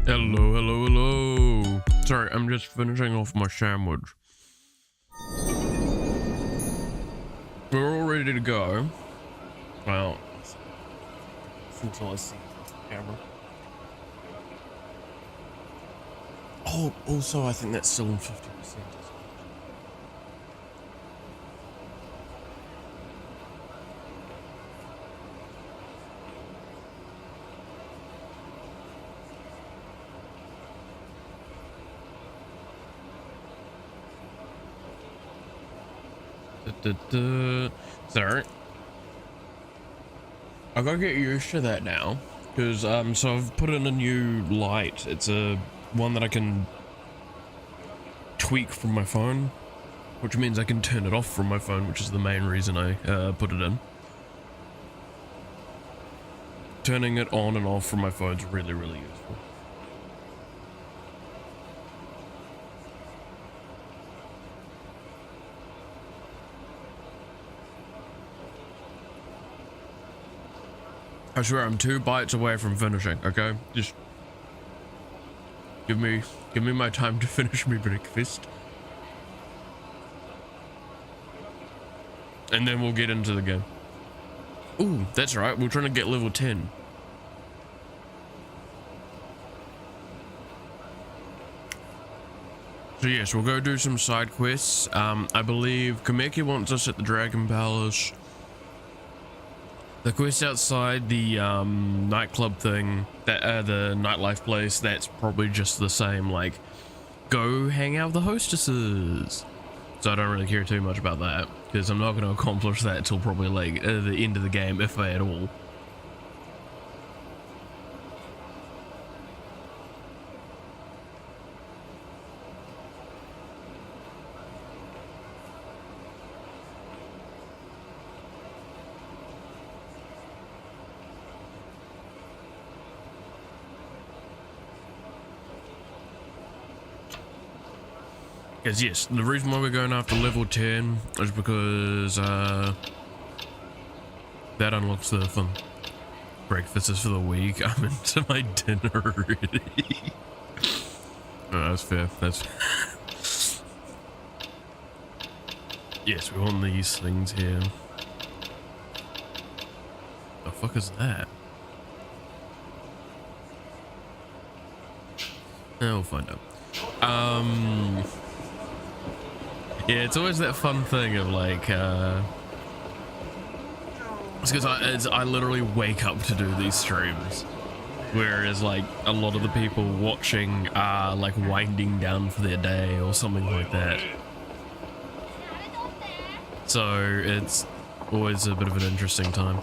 Hello, hello, hello. Sorry, I'm just finishing off my sandwich. We're all ready to go. Well, until I see the camera. Oh, also, I think that's still in 50%. Sorry. I gotta get used to that now, because so I've put in a new light. It's a one that I can tweak from my phone, which means I can turn it off from my phone, which is the main reason I put it in. Turning it on and off from my phone is really, really useful. I swear I'm 2 bites away from finishing, okay? Just give me my time to finish my breakfast. And then we'll get into the game. Ooh, that's right, we're trying to get level 10. So yes, we'll go do some side quests. I believe Kameki wants us at the Dragon Palace. The quest outside the nightclub thing, that the nightlife place, that's probably just the same, like, go hang out with the hostesses. So I don't really care too much about that, because I'm not going to accomplish that till probably like the end of the game, if at all. Because yes, the reason why we're going after level 10 is because that unlocks the fun. Breakfast is for the week. I'm into my dinner already. Oh, that's fair. That's yes, we want these things here. The fuck is that? We'll find out. Yeah, it's always that fun thing of like, it's because I literally wake up to do these streams, whereas like a lot of the people watching are like winding down for their day or something like that. So it's always a bit of an interesting time.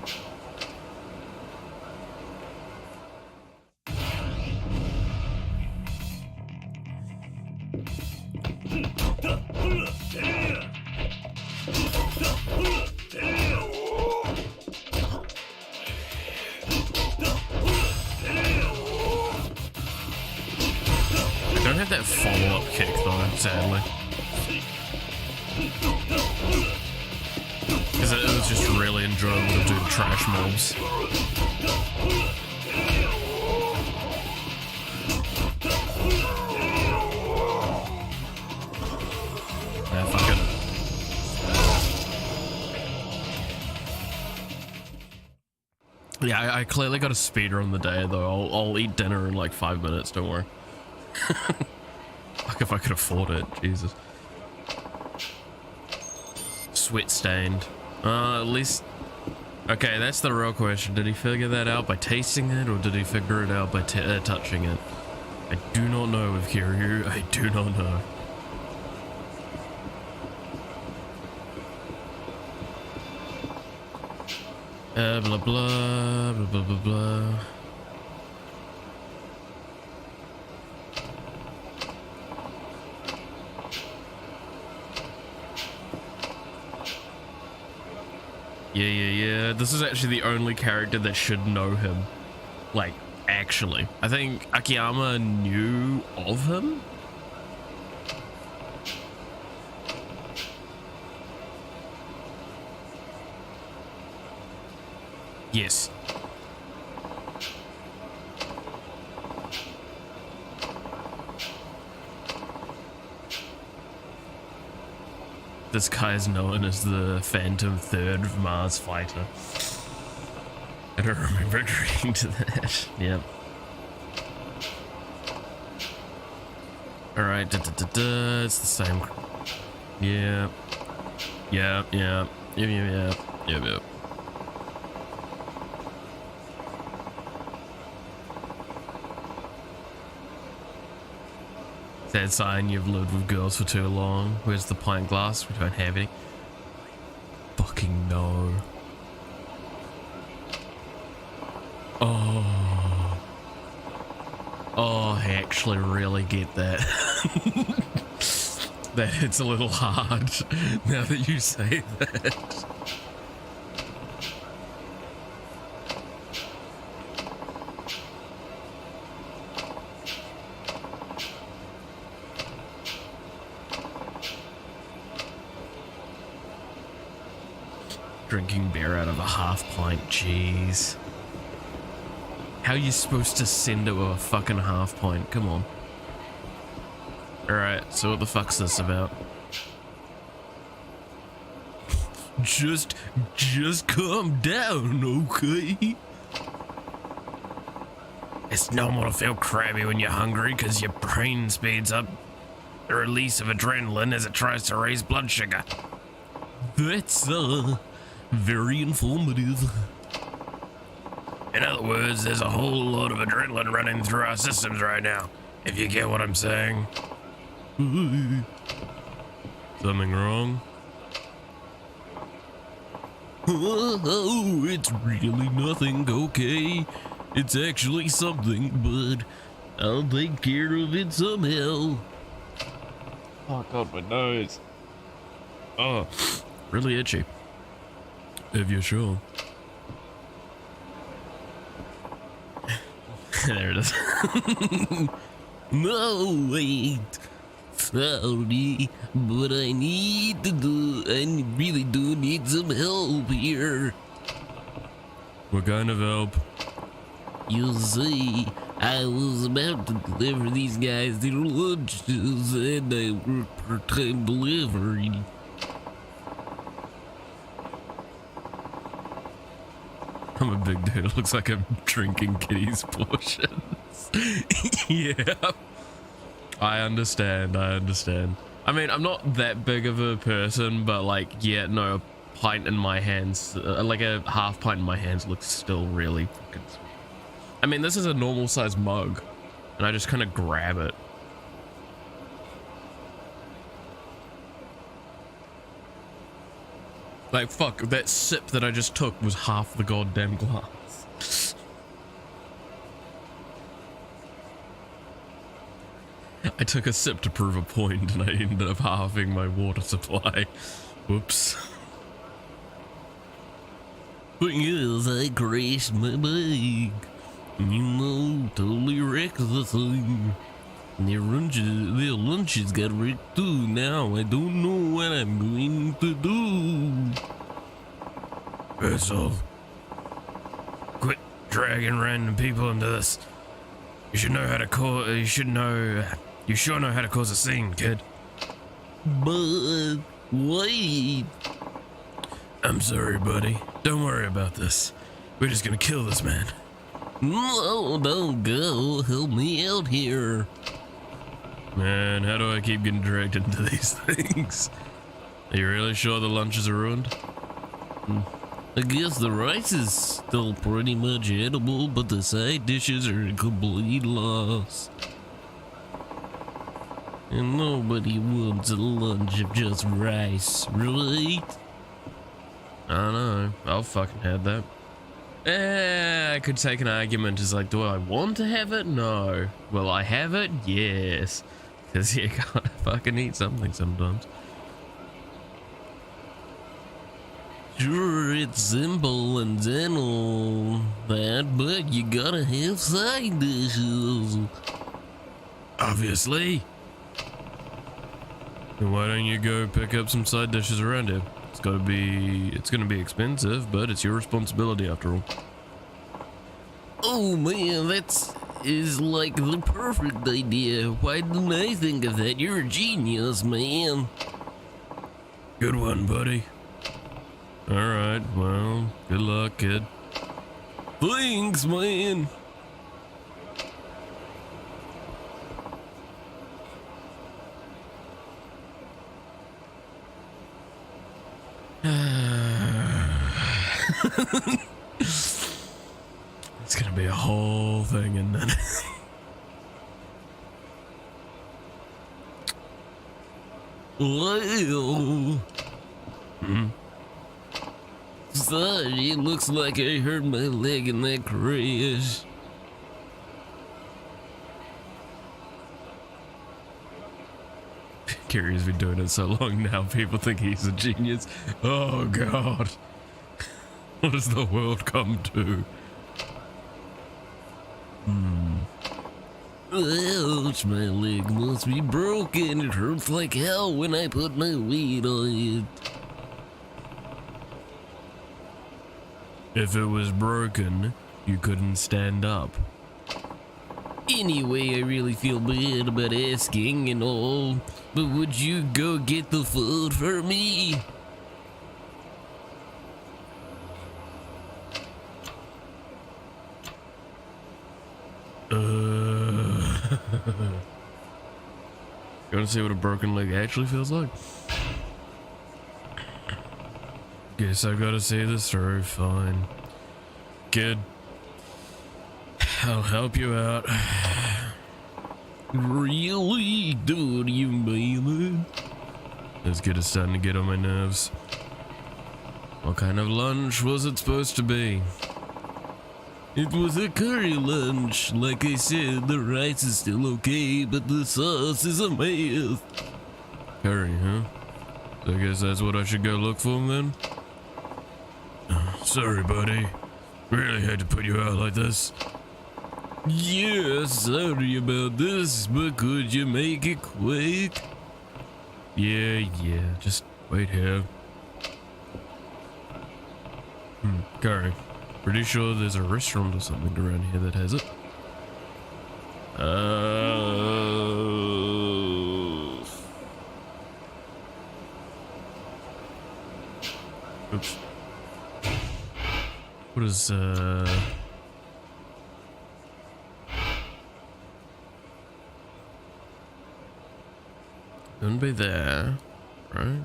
That follow-up kick though, sadly, because it was just really enjoyable to do the trash mobs. Yeah, fuck it. Yeah, I clearly got a speeder on the day though. I'll eat dinner in like 5 minutes, don't worry. Like if I could afford it, Jesus. Sweat stained. At least... Okay, that's the real question. Did he figure that out by tasting it, or did he figure it out by touching it? I do not know with Kiryu. I do not know. Blah blah blah blah blah blah. Yeah. This is actually the only character that should know him. Like, actually. I think Akiyama knew of him. Yes. This guy is known as the Phantom Third Mars Fighter. I don't remember agreeing to that. Yep. Alright, it's the same. Yep. Yep. Sad sign, you've lived with girls for too long. Where's the pint glass? We don't have any. Fucking no. Oh, I actually really get that. That hits a little hard now that you say that. Drinking beer out of a half pint, jeez. How are you supposed to send it with a fucking half pint? Come on. Alright, so what the fuck's this about? Just calm down, okay? It's normal to feel crabby when you're hungry because your brain speeds up the release of adrenaline as it tries to raise blood sugar. That's, very informative. In other words, there's a whole lot of adrenaline running through our systems right now, if you get what I'm saying. Something wrong? Oh, it's really nothing, okay? It's actually something, but I'll take care of it somehow. Oh god, my nose. Oh, really itchy. If you're sure. There it is. No, wait. Sorry, but I really do need some help here. What kind of help? You see, I was about to deliver these guys their lunches and I work part-time delivery. I'm a big dude. It looks like I'm drinking kitty's portions. Yeah. I understand. I mean, I'm not that big of a person, but like, yeah, no, a pint in my hands, like a half pint in my hands looks still really fucking sweet. I mean, this is a normal size mug, and I just kind of grab it. Like, fuck, that sip that I just took was half the goddamn glass. I took a sip to prove a point and I ended up halving my water supply. Whoops. But yes, I crashed my bike. You know, totally wrecked the thing. Their lunches got wrecked too. Now I don't know what I'm going to do. So, quit dragging random people into this. You should know how to cause. You sure know how to cause a scene, kid. But wait. I'm sorry, buddy. Don't worry about this. We're just gonna kill this man. No, don't go. Help me out here. Man, how do I keep getting dragged into these things? Are you really sure the lunches are ruined? I guess the rice is still pretty much edible, but the side dishes are a complete loss. And nobody wants a lunch of just rice, right? I don't know. I'll fucking have that. I could take an argument as like, do I want to have it? No. Will I have it? Yes. Because you gotta fucking eat something sometimes. Sure, it's simple and all that, but you gotta have side dishes. Obviously. Then why don't you go pick up some side dishes around here? It's gonna be expensive, but it's your responsibility after all. Oh man, that is like the perfect idea. Why didn't I think of that? You're a genius, man. Good one, buddy. Alright, well, good luck, kid. Thanks, man. It's gonna be a whole thing, isn't it? Well, sorry, it looks like I hurt my leg in that crash. Gary's been doing it so long now, people think he's a genius. Oh god. What has the world come to? Ouch, my leg must be broken. It hurts like hell when I put my weight on it. If it was broken, you couldn't stand up. Anyway, I really feel bad about asking and all, but would you go get the food for me? You wanna see what a broken leg actually feels like? Guess I gotta see this through, fine. Kid, I'll help you out. Really? Do you mean it? This kid is starting to get on my nerves. What kind of lunch was it supposed to be? It was a curry lunch. Like I said, the rice is still okay, but the sauce is a mess. Curry, huh? So I guess that's what I should go look for then? Sorry, buddy. Really hate to put you out like this. Yeah, sorry about this, but could you make it quick? Yeah, just wait here. Curry. Pretty sure there's a restaurant or something around here that has it. Oops. What is, Couldn't be there, right?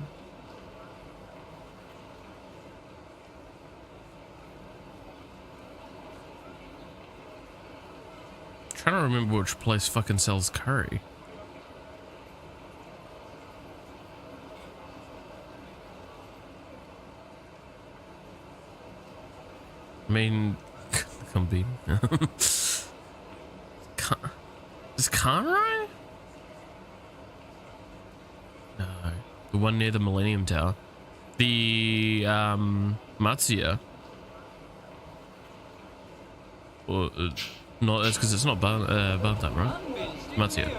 Trying to remember which place fucking sells curry. I mean, come be. Is Conroy? No, the one near the Millennium Tower. The Matsuya. Or no, that's because it's not Bantam, right? Matsuya.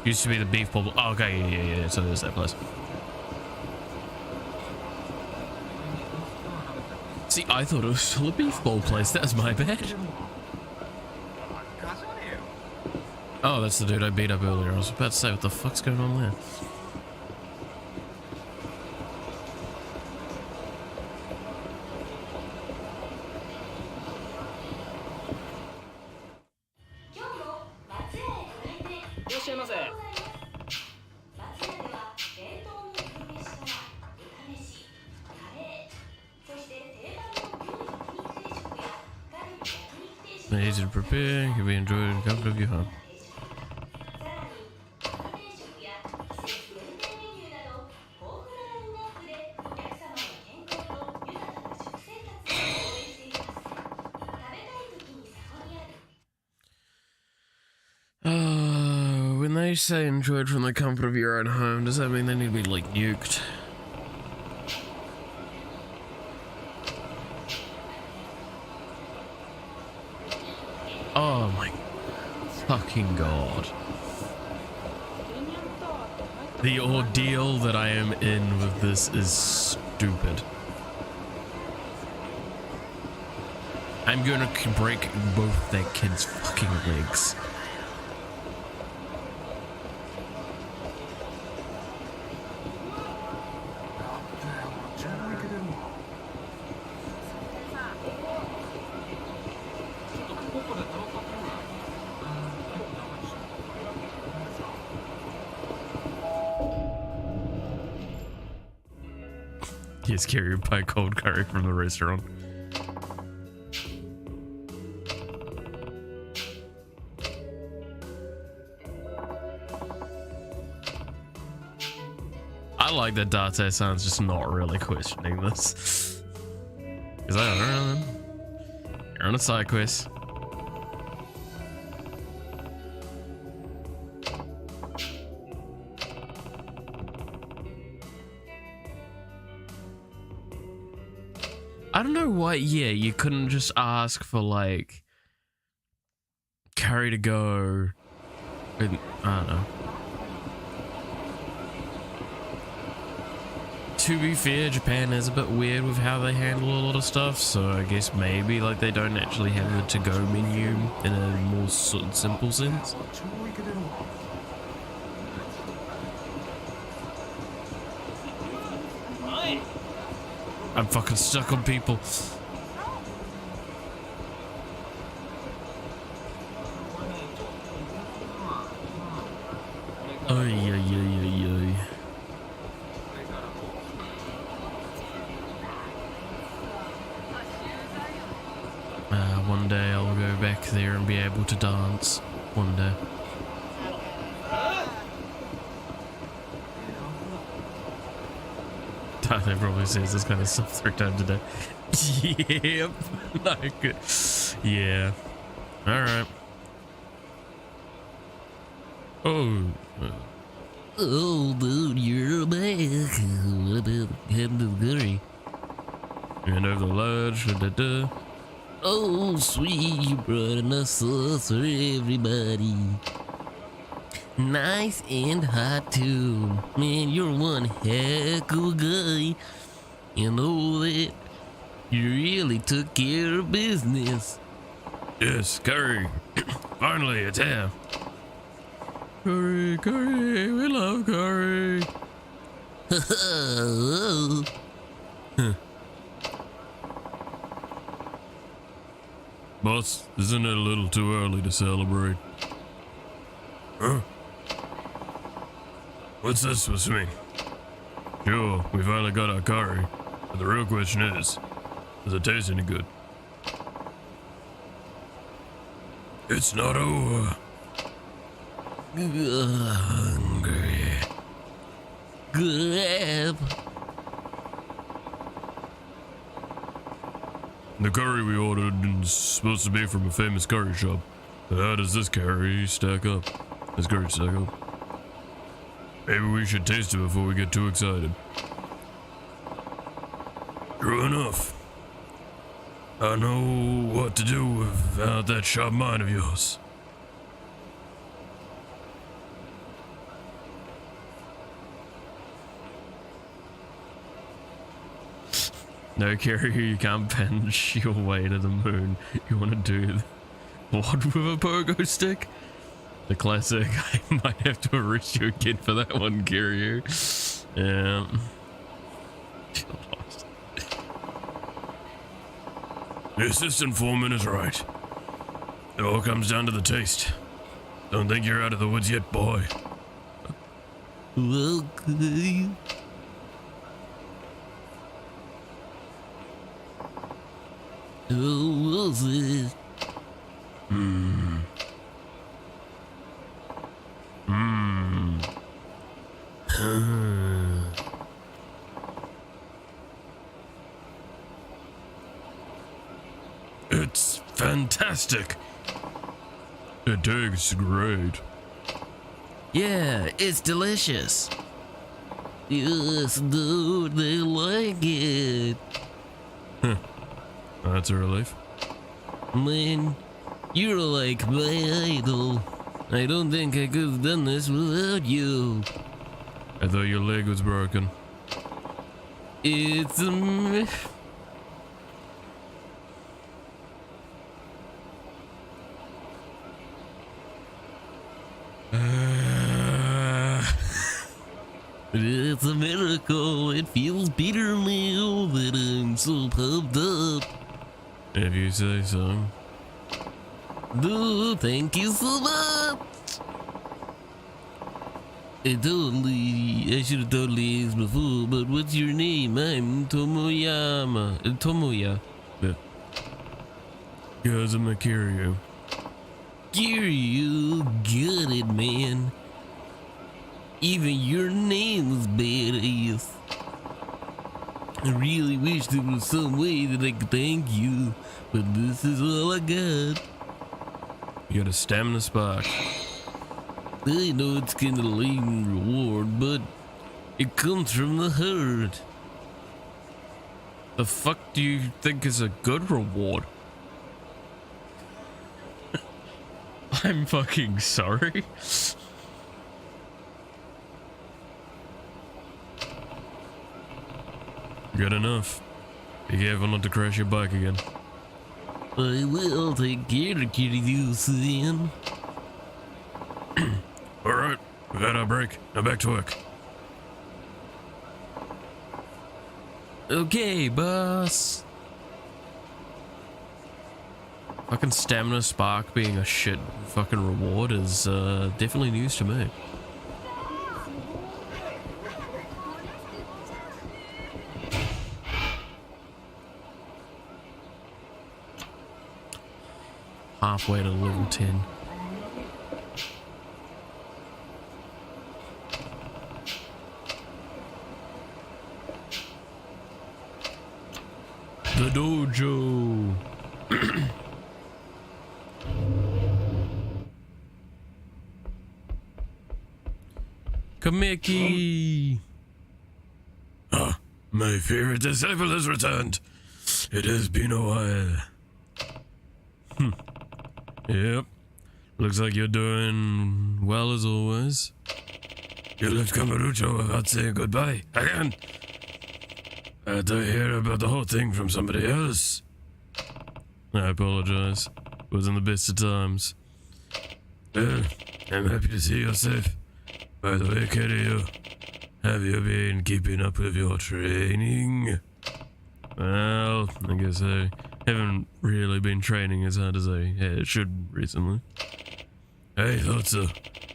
Used to be the beef bowl. Oh, okay, yeah. So there's that place. See, I thought it was still a beef bowl place. That's my bad. Oh, that's the dude I beat up earlier. I was about to say, what the fuck's going on there? Easy to prepare, can be enjoyed in comfort of your home. When they say enjoyed from the comfort of your own home, does that mean they need to be like nuked? Oh my fucking god. The ordeal that I am in with this is stupid. I'm gonna break both their kids' fucking legs. Yes, Gary, buy cold curry from the restaurant. I like that Date sounds just not really questioning this. Because I don't know. You're on a side quest. I don't know why, yeah, you couldn't just ask for like curry to go. I don't know. To be fair, Japan is a bit weird with how they handle a lot of stuff, so I guess maybe like they don't actually have the to-go menu in a more simple sense. I'm fucking stuck on people. Oh yeah. One day I'll go back there and be able to dance. One day. Tyler probably says this kind of stuff 3 times a day. Yep. Like, yeah. Alright. Oh, dude, you're back. What about Captain Curry? And over the ledge. Da-da-da. Oh, sweet, you brought enough sauce for everybody. Nice and hot too. Man, you're one heck of a guy. You know that? You really took care of business. Yes, curry. Finally, it's here. Curry, curry, we love curry. Boss, isn't it a little too early to celebrate? Huh? What's this supposed to mean? Sure, we finally got our curry, but the real question is, does it taste any good? It's not over. Hungry. Grab. The curry we ordered is supposed to be from a famous curry shop. But how does this curry stack up? This curry stack up? Maybe we should taste it before we get too excited. True enough. I know what to do without that sharp mind of yours. No, Carrie, you can't bench your way to the moon. You want to do what with a pogo stick? The classic. I might have to arrest you again for that one, Carrie. Yeah. The assistant foreman is right. It all comes down to the taste. Don't think you're out of the woods yet, boy. Okay. Who was it? It's fantastic. It tastes great. Yeah, it's delicious. Yes, dude, they like it. That's a relief. Man, you're like my idol. I don't think I could have done this without you. I thought your leg was broken. It's It's a miracle. It feels better now that I'm so pumped up. If you say so. Oh, thank you so much. I should have totally asked before, but what's your name? I'm Tomoya. Yeah. Kazuma Kiryu. Kiryu, got it, man. Even your name was badass. I really wish there was some way that I could thank you, but this is all I got. You got a stamina spark. I know it's kind of lame reward, but it comes from the heart. The fuck do you think is a good reward? I'm fucking sorry. Good enough. Be careful not to crash your bike again. I will take care of Kiryu-san. Alright, we've had our break. Now back to work. Okay, boss. Fucking stamina spark being a shit fucking reward is definitely news to me. Halfway to level 10. The dojo. Kameki. Ah, my favorite disciple has returned. It has been a while. Yep. Looks like you're doing well as always. You left Kamurocho without saying goodbye. Again. I had to hear about the whole thing from somebody else. I apologize. It wasn't the best of times. Well, I'm happy to see you're safe. By the way, Kiryu, have you been keeping up with your training? Well, I guess I haven't really been training as hard as I should recently. I thought so.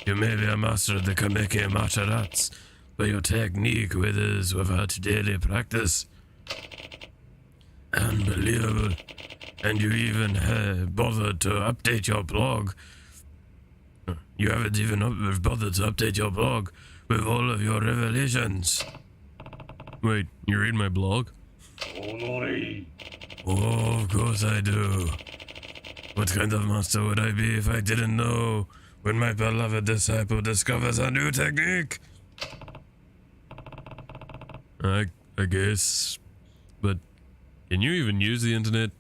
You may be a master of the Kameki martial arts, but your technique withers without daily practice. Unbelievable. And you even bothered to update your blog. You haven't even bothered to update your blog with all of your revelations. Wait, you read my blog? Oh, of course I do. What kind of monster would I be if I didn't know when my beloved disciple discovers a new technique? I guess. But can you even use the internet?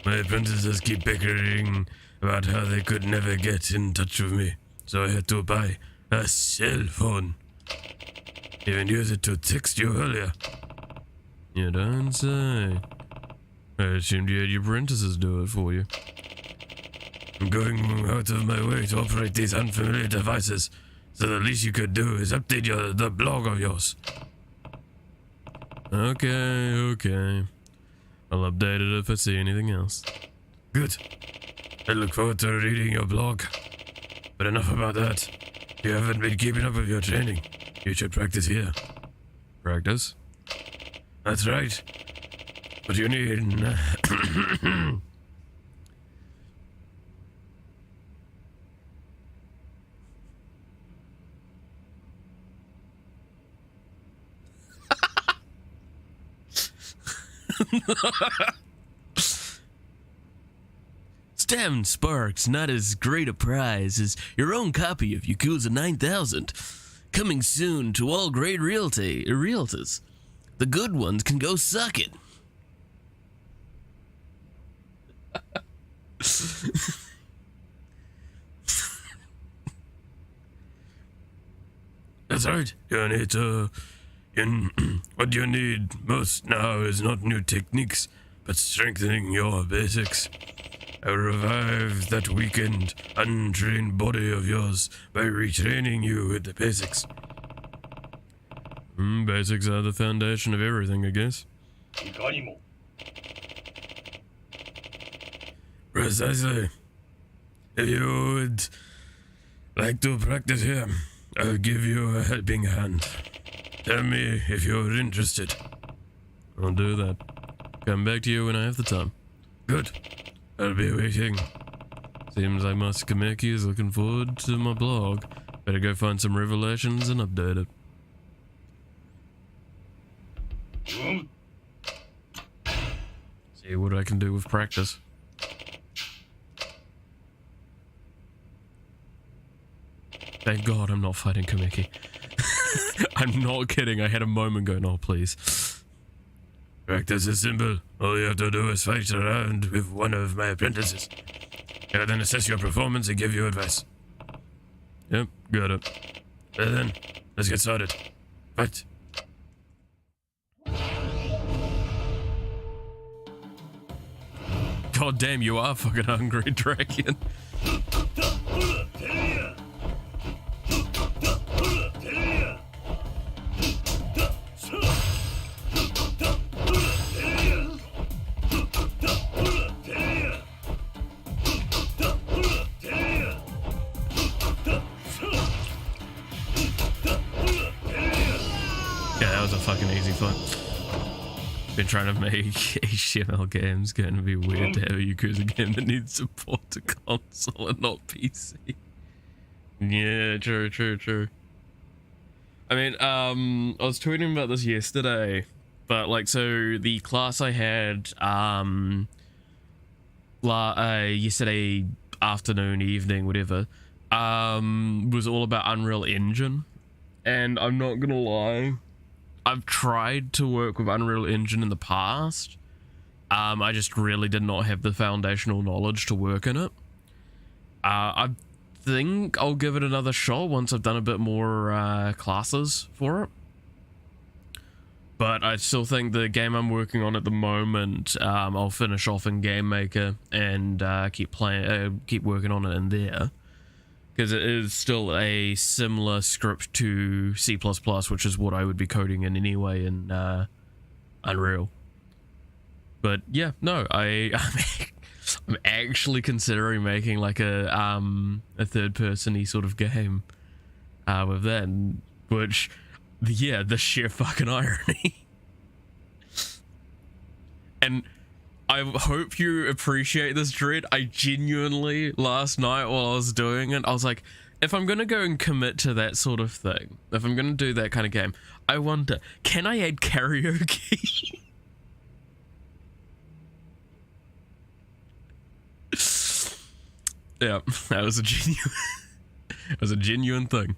My apprentices keep bickering about how they could never get in touch with me, so I had to buy a cell phone. Even use it to text you earlier. You don't say. I assumed you had your apprentices do it for you. I'm going out of my way to operate these unfamiliar devices, so the least you could do is update the blog of yours. Okay. I'll update it if I see anything else. Good. I look forward to reading your blog. But enough about that. You haven't been keeping up with your training. You should practice here. Practice? That's right. But you need... Stem sparks not as great a prize as your own copy of Yakuza 9000. Coming soon to all great realtors. The good ones can go suck it. That's right. You need to... what you need most now is not new techniques, but strengthening your basics. I will revive that weakened, untrained body of yours by retraining you with the basics. Basics are the foundation of everything, I guess. Precisely. If you would like to practice here, I'll give you a helping hand. Tell me if you're interested. I'll do that. Come back to you when I have the time. Good. I'll be waiting. Seems like Master Kameki is looking forward to my blog. Better go find some revelations and update it. See what I can do with practice. Thank God I'm not fighting Kameki. I'm not kidding. I had a moment going, oh please. Practice is simple. All you have to do is fight around with one of my apprentices. I'll then assess your performance and give you advice. Yep, got it. Well then, let's get started. Fight. God damn, you are fucking hungry, dragon. Yeah, that was a fucking easy fight. Been trying to make HTML games, going to be weird to have a Yakuza game that needs support to console and not PC. Yeah, true. I mean, I was tweeting about this yesterday, but like, so the class I had, yesterday afternoon, evening, whatever, was all about Unreal Engine, and I'm not gonna lie, I've tried to work with Unreal Engine in the past. I just really did not have the foundational knowledge to work in it. I think I'll give it another shot once I've done a bit more classes for it. But I still think the game I'm working on at the moment, I'll finish off in Game Maker and keep working on it in there. Because it is still a similar script to C++, which is what I would be coding in anyway in Unreal. But yeah, no, I'm actually considering making like a third-person-y sort of game with that, which, yeah, the sheer fucking irony. And I hope you appreciate this, Dread. I genuinely, last night while I was doing it, I was like, if I'm going to go and commit to that sort of thing, if I'm going to do that kind of game, I wonder, can I add karaoke? Yeah, that was a genuine thing.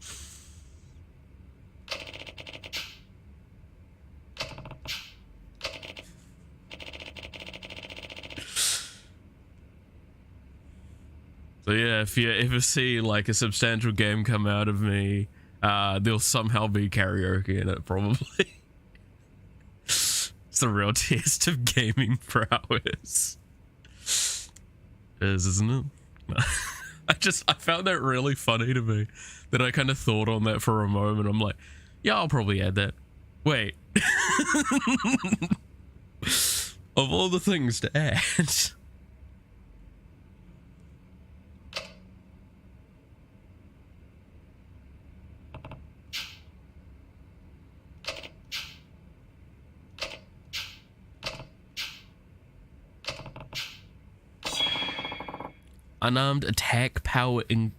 So yeah, if you ever see like a substantial game come out of me, there'll somehow be karaoke in it, probably. It's the real test of gaming prowess. It is, isn't it? I found that really funny to me, that I kind of thought on that for a moment. I'm like, yeah, I'll probably add that. Wait. Of all the things to add. Unarmed attack power in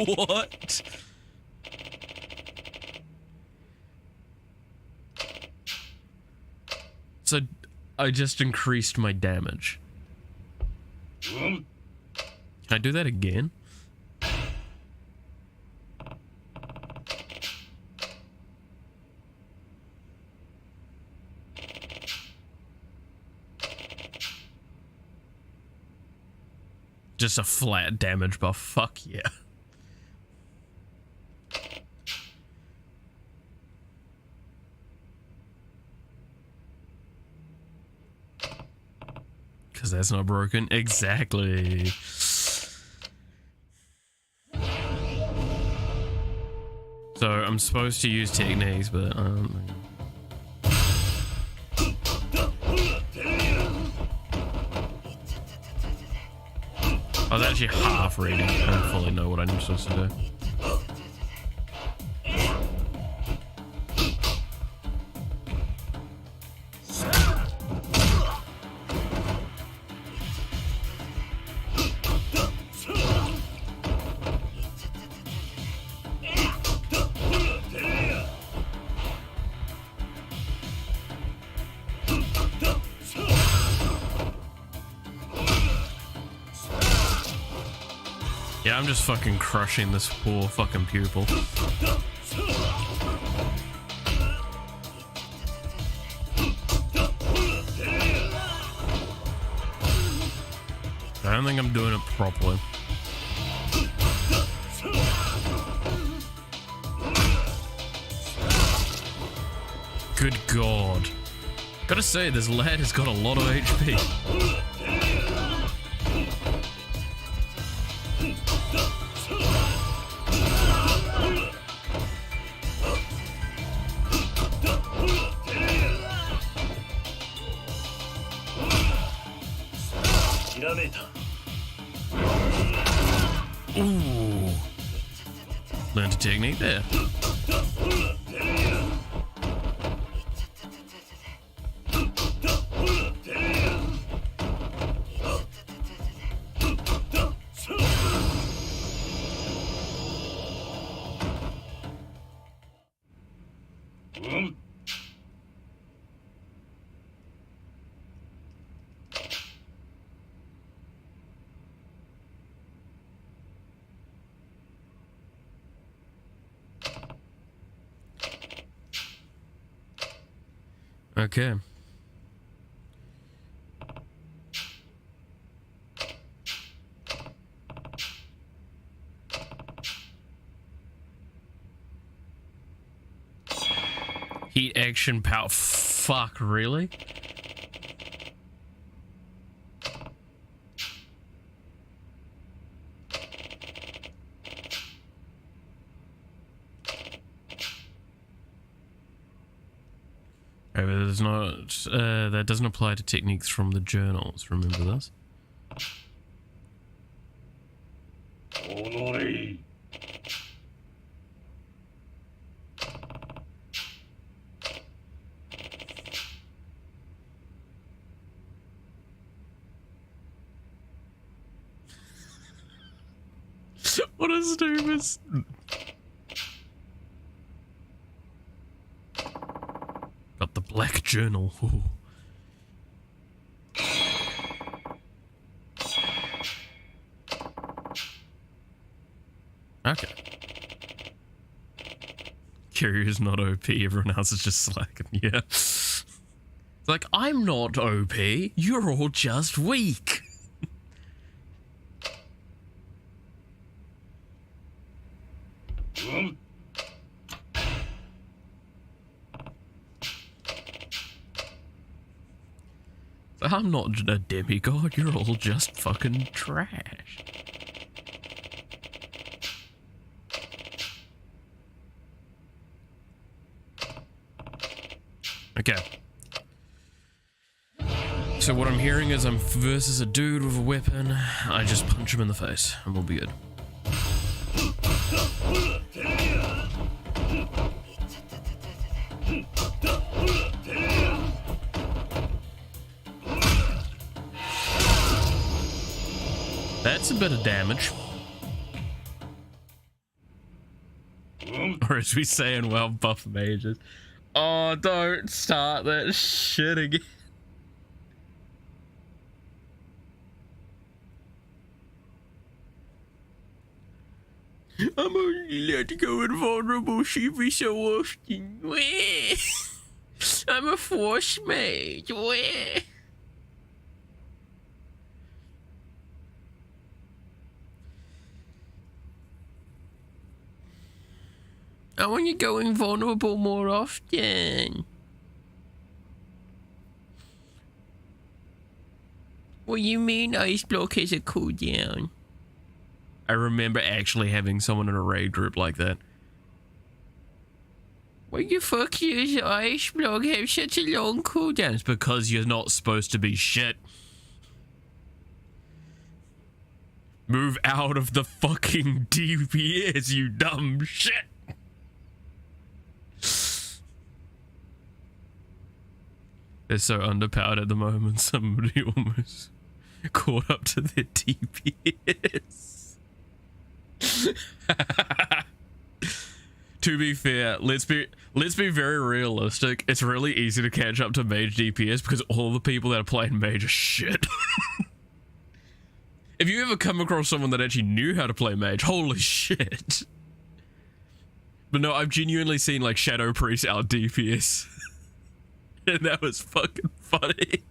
what? So I just increased my damage. Can I do that again? Just a flat damage buff. Fuck yeah. Because that's not broken. Exactly. So I'm supposed to use techniques, but I was actually half reading. I don't fully know what I'm supposed to do. Yeah, I'm just fucking crushing this poor fucking pupil. I don't think I'm doing it properly. Good God. Gotta say, this lad has got a lot of HP. Ooh. Learned a technique there. Okay. Heat action power. Fuck, really? Okay, but there's not, that doesn't apply to techniques from the journals, remember this? What a stupid... Got the black journal. Ooh. Okay. Kiryu's not OP, everyone else is just slacking, yeah. It's like, I'm not OP, you're all just weak. I'm not a demigod, you're all just fucking trash. Okay. So what I'm hearing is I'm versus a dude with a weapon, I just punch him in the face and we'll be good. That's a bit of damage. Or as we say in well buff mages. Oh, don't start that shit again. I'm only let go invulnerable every so often. I'm a force mage. I want you to go invulnerable more often. What do you mean ice block has a cooldown? I remember actually having someone in a raid group like that. Why the fuck does ice block have such a long cooldown? It's because you're not supposed to be shit. Move out of the fucking DPS, you dumb shit. They're so underpowered at the moment, somebody almost caught up to their DPS. To be fair, let's be very realistic. It's really easy to catch up to mage DPS because all the people that are playing mage are shit. If you ever come across someone that actually knew how to play mage, holy shit. But no, I've genuinely seen like Shadow Priest out DPS. And that was fucking funny.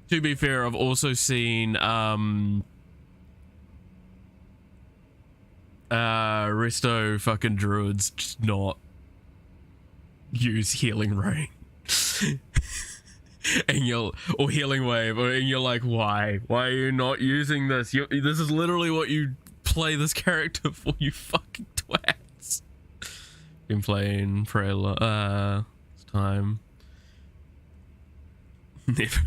To be fair, I've also seen Resto fucking druids just not use healing rain. And or healing wave, and you're like, why are you not using this? This is literally what you play this character for, you fucking twats. Been playing for a time. Never.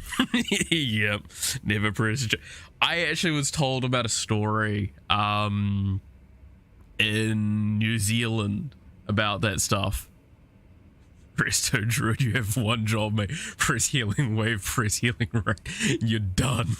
Yep, never pressed. I actually was told about a story in New Zealand about that stuff. Presto Druid, you have one job, mate. Press healing wave, press healing ray. You're done.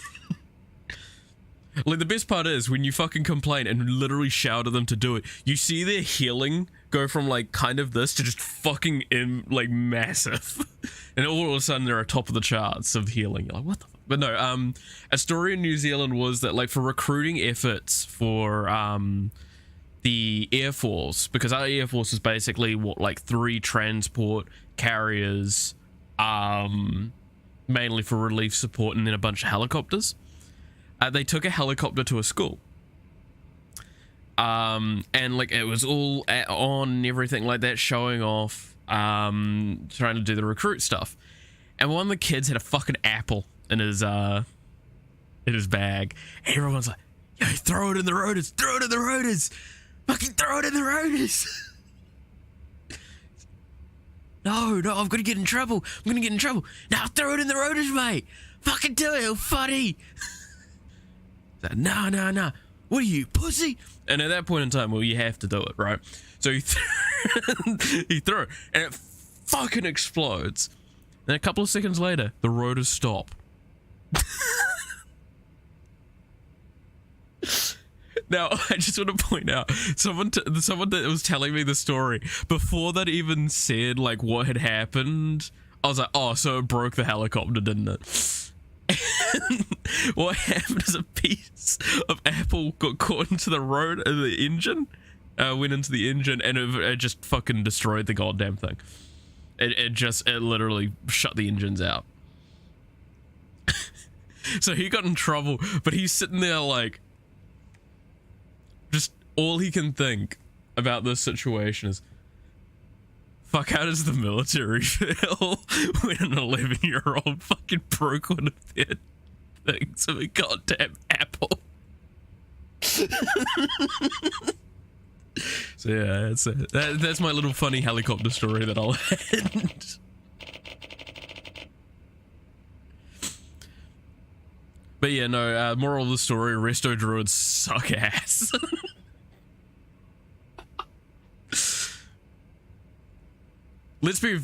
Like, the best part is when you fucking complain and literally shout at them to do it, you see their healing go from like kind of this to just fucking like massive. And all of a sudden they're at top of the charts of healing. You're like, what the fuck? But no, a story in New Zealand was that like for recruiting efforts for the Air Force, because our Air Force is basically what, like 3 transport carriers, mainly for relief support, and then a bunch of helicopters. They took a helicopter to a school. And like it was all on and everything like that, showing off, trying to do the recruit stuff. And one of the kids had a fucking apple in his bag. And everyone's like, yo, throw it in the rotors, throw it in the rotors. Fucking throw it in the rotors. No, I'm gonna get in trouble. Now throw it in the rotors, mate. Fucking do it, funny. Nah. What are you, pussy? And at that point in time, well, you have to do it, right? So he threw it, and it fucking explodes. And a couple of seconds later, the rotors stop. Now, I just want to point out, someone that was telling me the story, before that even said, like, what had happened, I was like, oh, so it broke the helicopter, didn't it? And what happened is a piece of apple got caught into the road of the engine, went into the engine, and it just fucking destroyed the goddamn thing. It literally shut the engines out. So he got in trouble, but he's sitting there like, just all he can think about this situation is, fuck, how does the military feel when an 11-year-old fucking broke one of their things of a goddamn apple? So yeah, that's my little funny helicopter story that I'll end. But yeah, no, moral of the story, resto druids suck ass. Let's be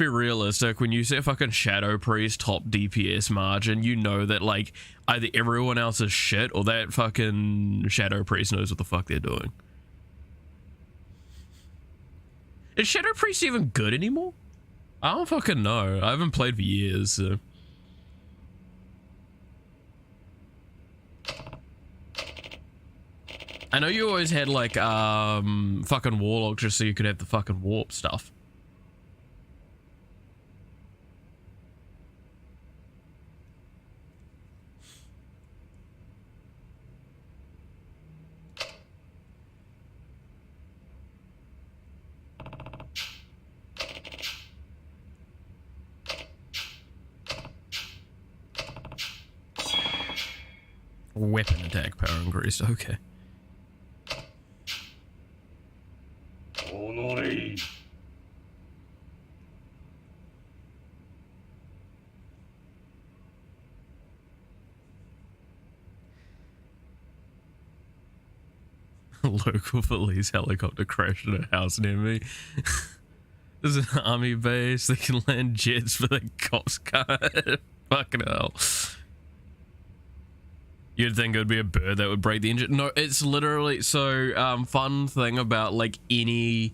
realistic. When you say a fucking Shadow Priest top DPS margin, you know that like either everyone else is shit or that fucking Shadow Priest knows what the fuck they're doing. Is Shadow Priest even good anymore? I don't fucking know. I haven't played for years, so. I know you always had like fucking Warlock just so you could have the fucking warp stuff. Weapon attack power increased, okay. Local police helicopter crashed at a house near me. There's an army base. They can land jets, but the cops can't. Fucking hell. You'd think it would be a bird that would break the engine. No, it's literally so fun thing about like any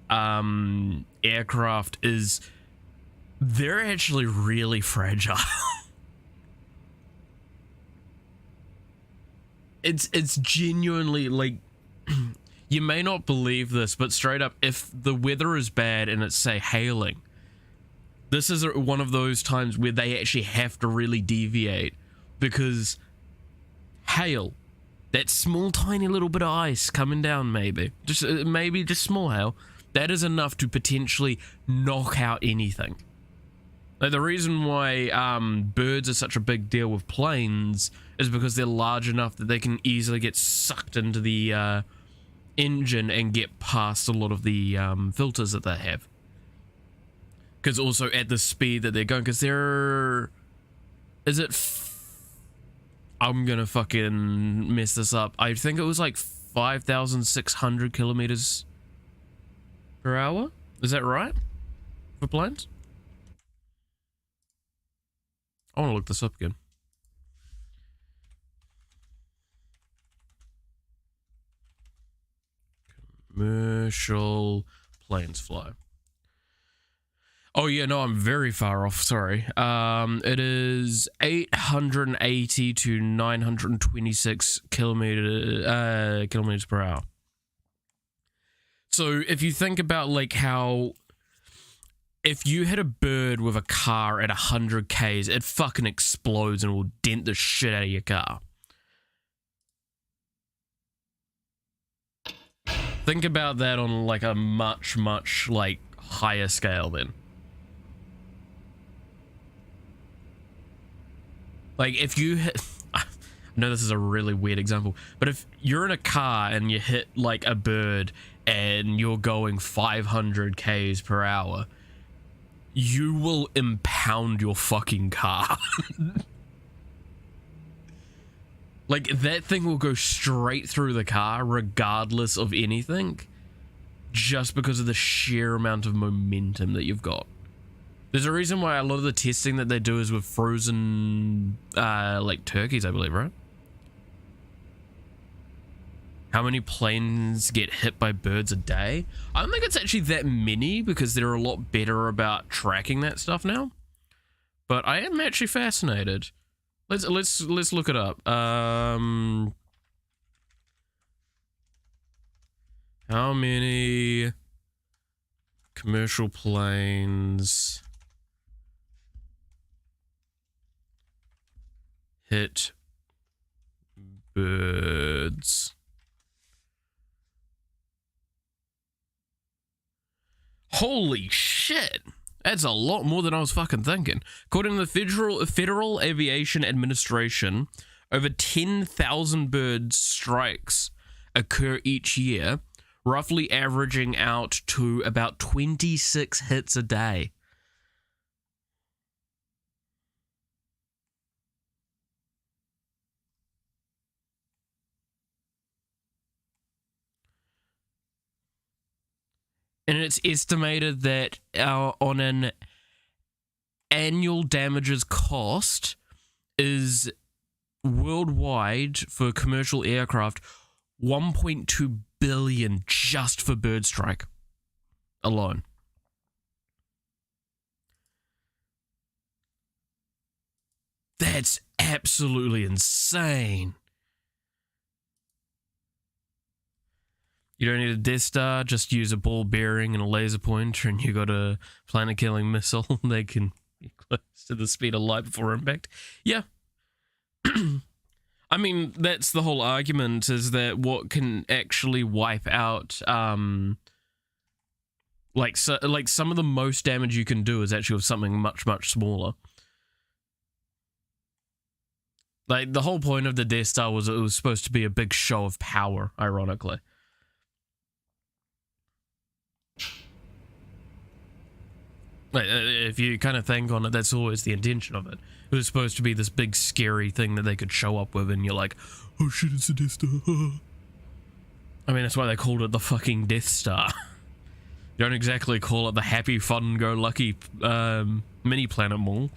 aircraft is they're actually really fragile. it's genuinely like, you may not believe this, but straight up, if the weather is bad and it's, say, hailing, this is one of those times where they actually have to really deviate, because hail, that small tiny little bit of ice coming down, maybe just small hail, that is enough to potentially knock out anything. Like, the reason why birds are such a big deal with planes is because they're large enough that they can easily get sucked into the engine and get past a lot of the filters that they have. Because also at the speed that they're going, because they're... I'm gonna fucking mess this up. I think it was like 5,600 kilometers per hour? Is that right? For planes? I want to look this up again. Commercial planes fly. Oh yeah, no, I'm very far off, sorry. It is 880 to 926 kilometers per hour. So if you think about like how, if you hit a bird with a car at 100 Ks, it fucking explodes and will dent the shit out of your car. Think about that on like a much, much like higher scale then. Like if you hit, I know this is a really weird example, but if you're in a car and you hit like a bird and you're going 500 Ks per hour, you will impound your fucking car. Like that thing will go straight through the car regardless of anything, just because of the sheer amount of momentum that you've got. There's a reason why a lot of the testing that they do is with frozen, like turkeys, I believe, right? How many planes get hit by birds a day? I don't think it's actually that many because they're a lot better about tracking that stuff now. But I am actually fascinated. Let's look it up. How many commercial planes hit birds? Holy shit! That's a lot more than I was fucking thinking. According to the Federal Aviation Administration, over 10,000 bird strikes occur each year, roughly averaging out to about 26 hits a day. And it's estimated that on an annual damages cost is worldwide for commercial aircraft 1.2 billion just for bird strike alone. That's absolutely insane. You don't need a Death Star, just use a ball bearing and a laser pointer and you got a planet-killing missile. They can be close to the speed of light before impact. Yeah. I mean, that's the whole argument, is that what can actually wipe out, like some of the most damage you can do is actually with something much, much smaller. Like, the whole point of the Death Star was it was supposed to be a big show of power, ironically. If you kind of think on it, that's always the intention of it. It was supposed to be this big scary thing that they could show up with, and you're like, oh shit, it's a Death Star. I mean, that's why they called it the fucking Death Star. You don't exactly call it the happy, fun-go-lucky mini-planet mall.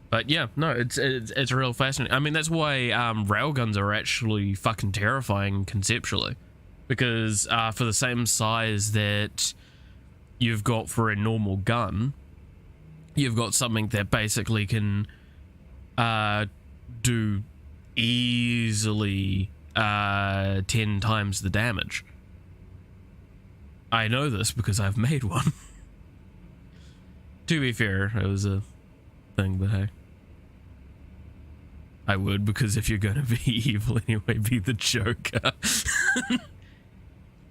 But yeah, no, it's real fascinating. I mean, that's why railguns are actually fucking terrifying conceptually, because for the same size that you've got for a normal gun, you've got something that basically can do easily 10 times the damage. I know this because I've made one. To be fair, it was a thing, but hey. I would, because if you're gonna be evil anyway, be the Joker.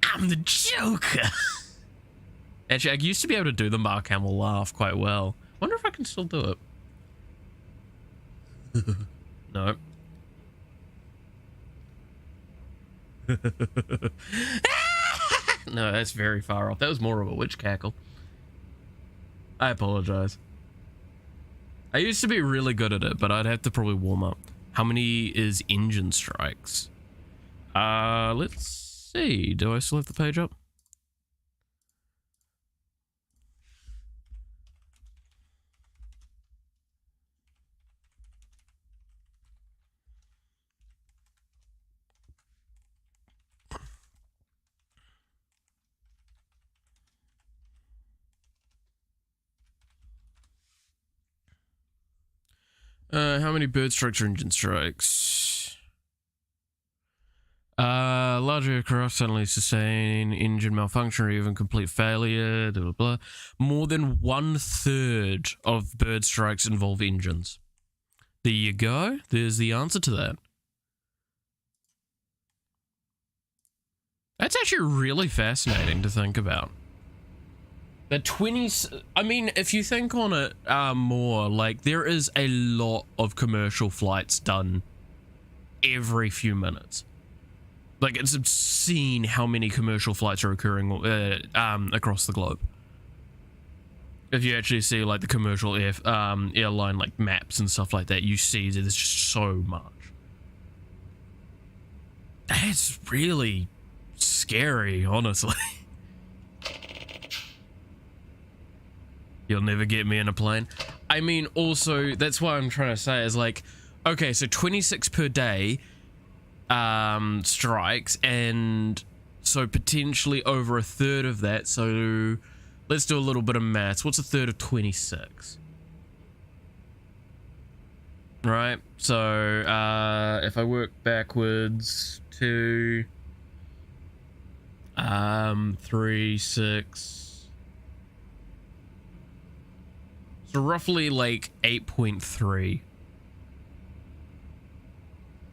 I'm the Joker! Actually, I used to be able to do the Mark Hamill laugh quite well. Wonder if I can still do it. No. No, that's very far off. That was more of a witch cackle. I apologize. I used to be really good at it, but I'd have to probably warm up. How many is engine strikes? Let's see. Do I still have the page up? How many bird strikes or engine strikes? Large aircraft suddenly sustain engine malfunction or even complete failure, blah, blah, blah. More than 1/3 of bird strikes involve engines. There you go. There's the answer to that. That's actually really fascinating to think about. The 20s, I mean, if you think on it more, like, there is a lot of commercial flights done every few minutes. Like, it's obscene how many commercial flights are occurring across the globe. If you actually see, like, the commercial airline, like, maps and stuff like that, you see that there's just so much. That's really scary, honestly. You'll never get me in a plane. I mean, also, that's what I'm trying to say is like, okay, so 26 per day strikes, and so potentially over 1/3 of that. So let's do a little bit of maths. What's 1/3 of 26? Right, so if I work backwards to 3, 6. So roughly like 8.3.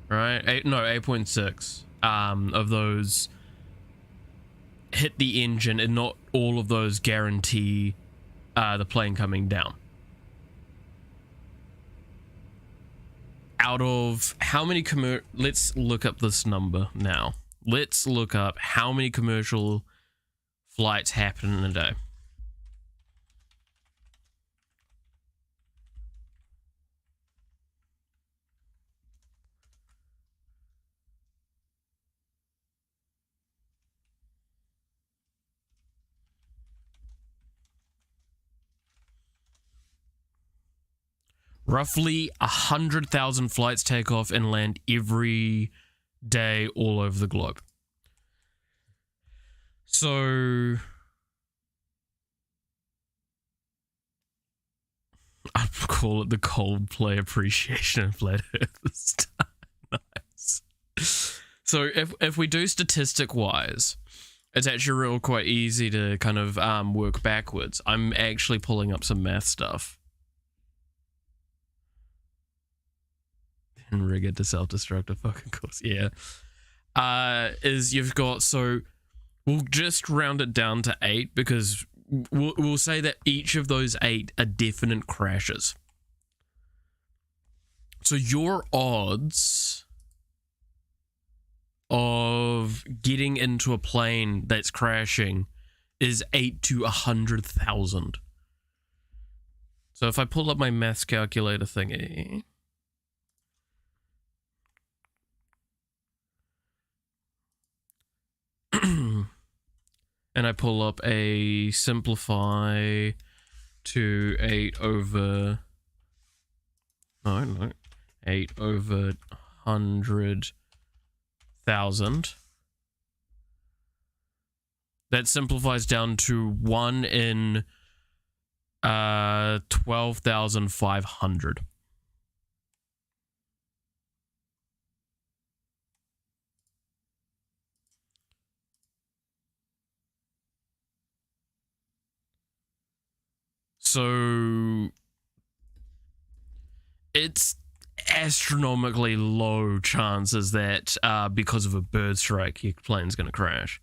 Right? 8.6 of those hit the engine, and not all of those guarantee the plane coming down. Out of how many let's look up this number now. Let's look up how many commercial flights happen in a day. Roughly 100,000 flights take off and land every day all over the globe. So I'd call it the Coldplay appreciation of flat earthers. Nice. So if we do statistic wise, it's actually real quite easy to kind of work backwards. I'm actually pulling up some math stuff. And rig it to self-destructive fucking course. Yeah. Is you've got, so we'll just round it down to 8 because we'll say that each of those 8 are definite crashes. So your odds of getting into a plane that's crashing is 8 to 100,000. So if I pull up my maths calculator thingy, and I pull up a simplify to 8 over 100,000. That simplifies down to 1 in 12,500. So it's astronomically low chances that because of a bird strike, your plane's going to crash.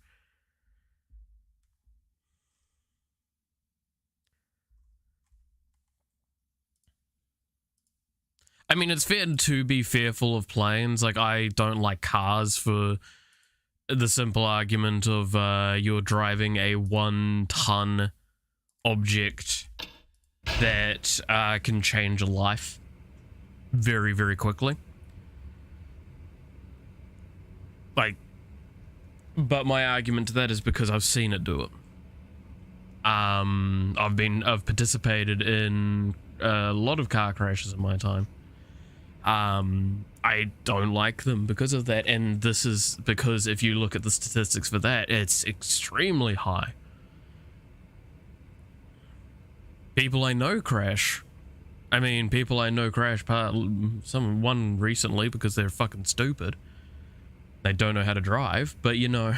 I mean, it's fair to be fearful of planes. Like, I don't like cars for the simple argument of you're driving a 1-ton object that can change a life very, very quickly. Like, but my argument to that is because I've seen it do it. I've participated in a lot of car crashes in my time. I don't like them because of that, and this is because if you look at the statistics for that, it's extremely high. People I know crash. I mean, people I know crash. One recently because they're fucking stupid. They don't know how to drive, but you know,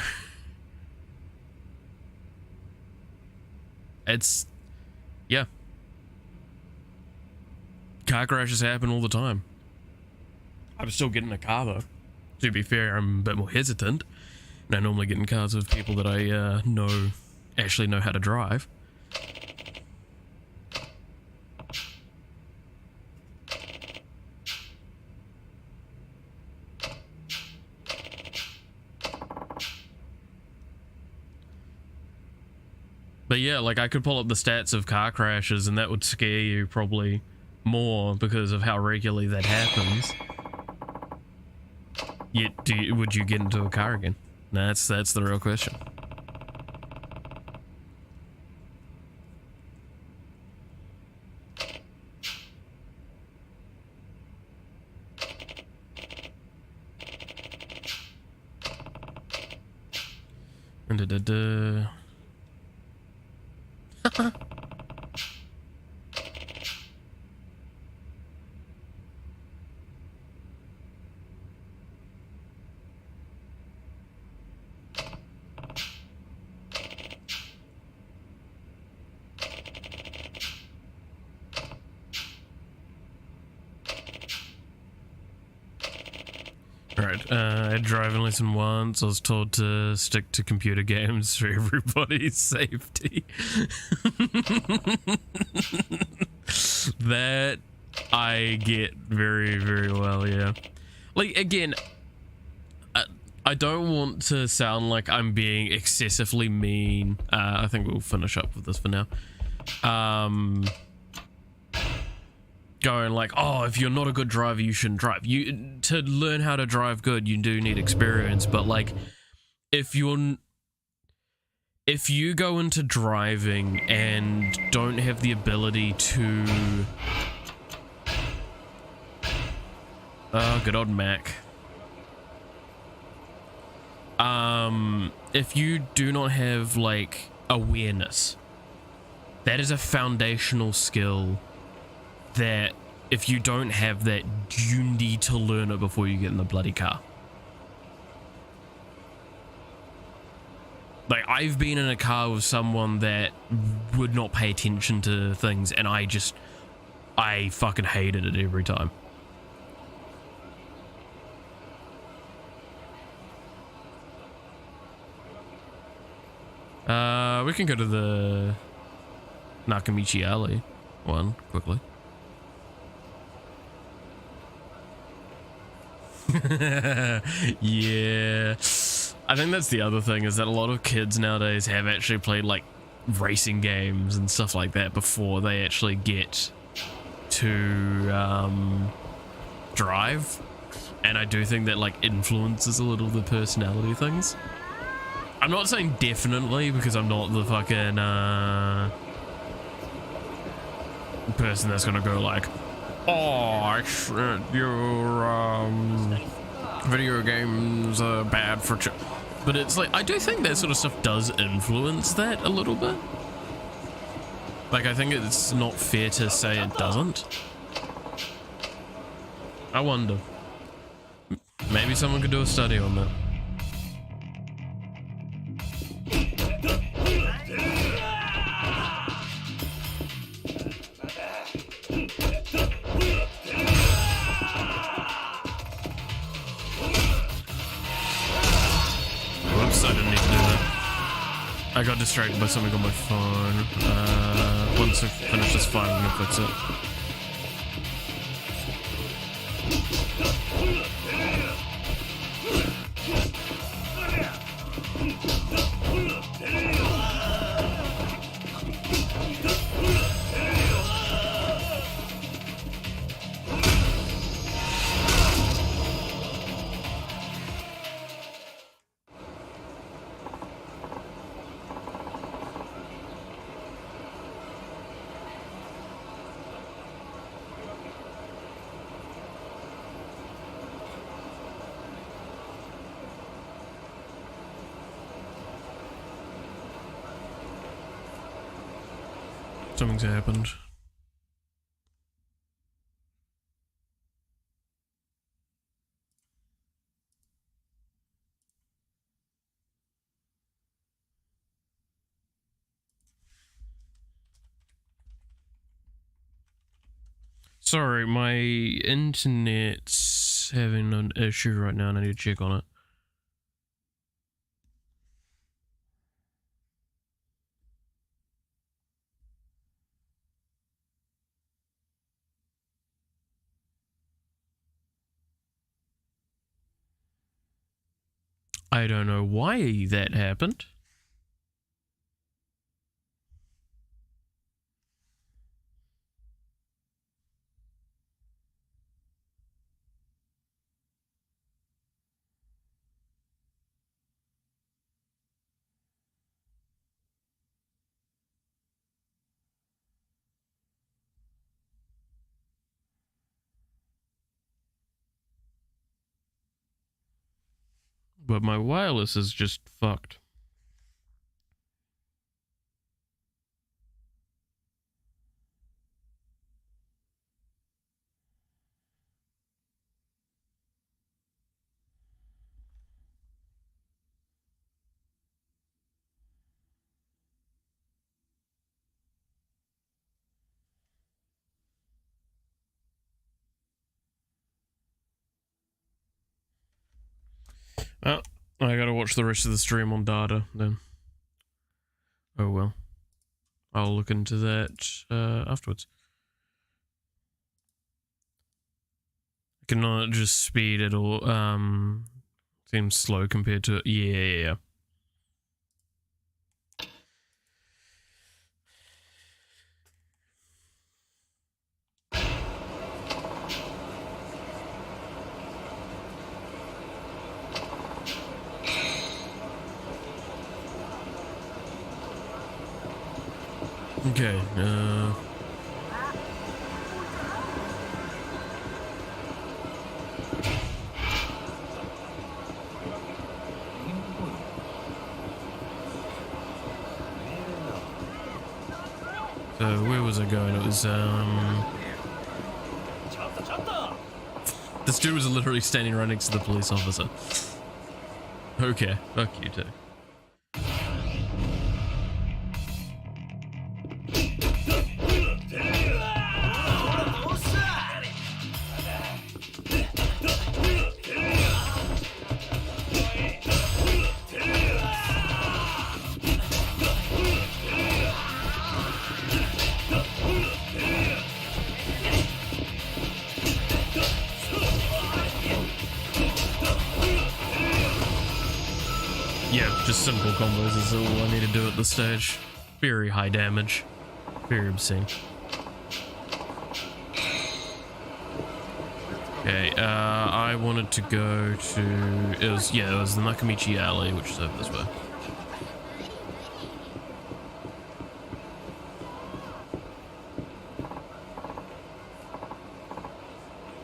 it's, yeah. Car crashes happen all the time. I'm still getting a car though. To be fair, I'm a bit more hesitant. And I normally get in cars with people that I actually know how to drive. But yeah, like I could pull up the stats of car crashes and that would scare you probably more because of how regularly that happens. Yet, would you get into a car again? That's the real question. Right, I had driving lesson once. I was told to stick to computer games for everybody's safety. That I get very, very well, yeah. Like, again, I don't want to sound like I'm being excessively mean. I think we'll finish up with this for now. Going like, oh, if you're not a good driver, you shouldn't drive. To learn how to drive good, you do need experience. But like, if you go into driving and don't have the ability to, oh, good old Mac. If you do not have like awareness, that is a foundational skill that if you don't have that, you need to learn it before you get in the bloody car. Like, I've been in a car with someone that would not pay attention to things, and I fucking hated it every time. We can go to the Nakamichi Alley one quickly. Yeah, I think that's the other thing, is that a lot of kids nowadays have actually played like racing games and stuff like that before they actually get to drive, and I do think that like influences a little of the personality things. I'm not saying definitely, because I'm not the fucking person that's gonna go like, oh, your video games are bad for but it's like, I do think that sort of stuff does influence that a little bit. Like, I think it's not fair to say it doesn't. I wonder. Maybe someone could do a study on that. Whoops, I didn't need to do that. I got distracted by something on my phone. Once I finish this fight, I'm gonna fix it. Something's happened. Sorry, my internet's having an issue right now and I need to check on it. I don't know why that happened. But my wireless is just fucked. Oh, I gotta watch the rest of the stream on data then. Oh well. I'll look into that afterwards. I cannot just speed it all. Seems slow compared to yeah. Okay, so where was I going? It was, this dude was literally standing right next to the police officer. Okay, fuck you too. Just simple combos is all I need to do at this stage. Very high damage. Very obscene. Okay, I wanted to go to... It was the Nakamichi Alley, which is over this way.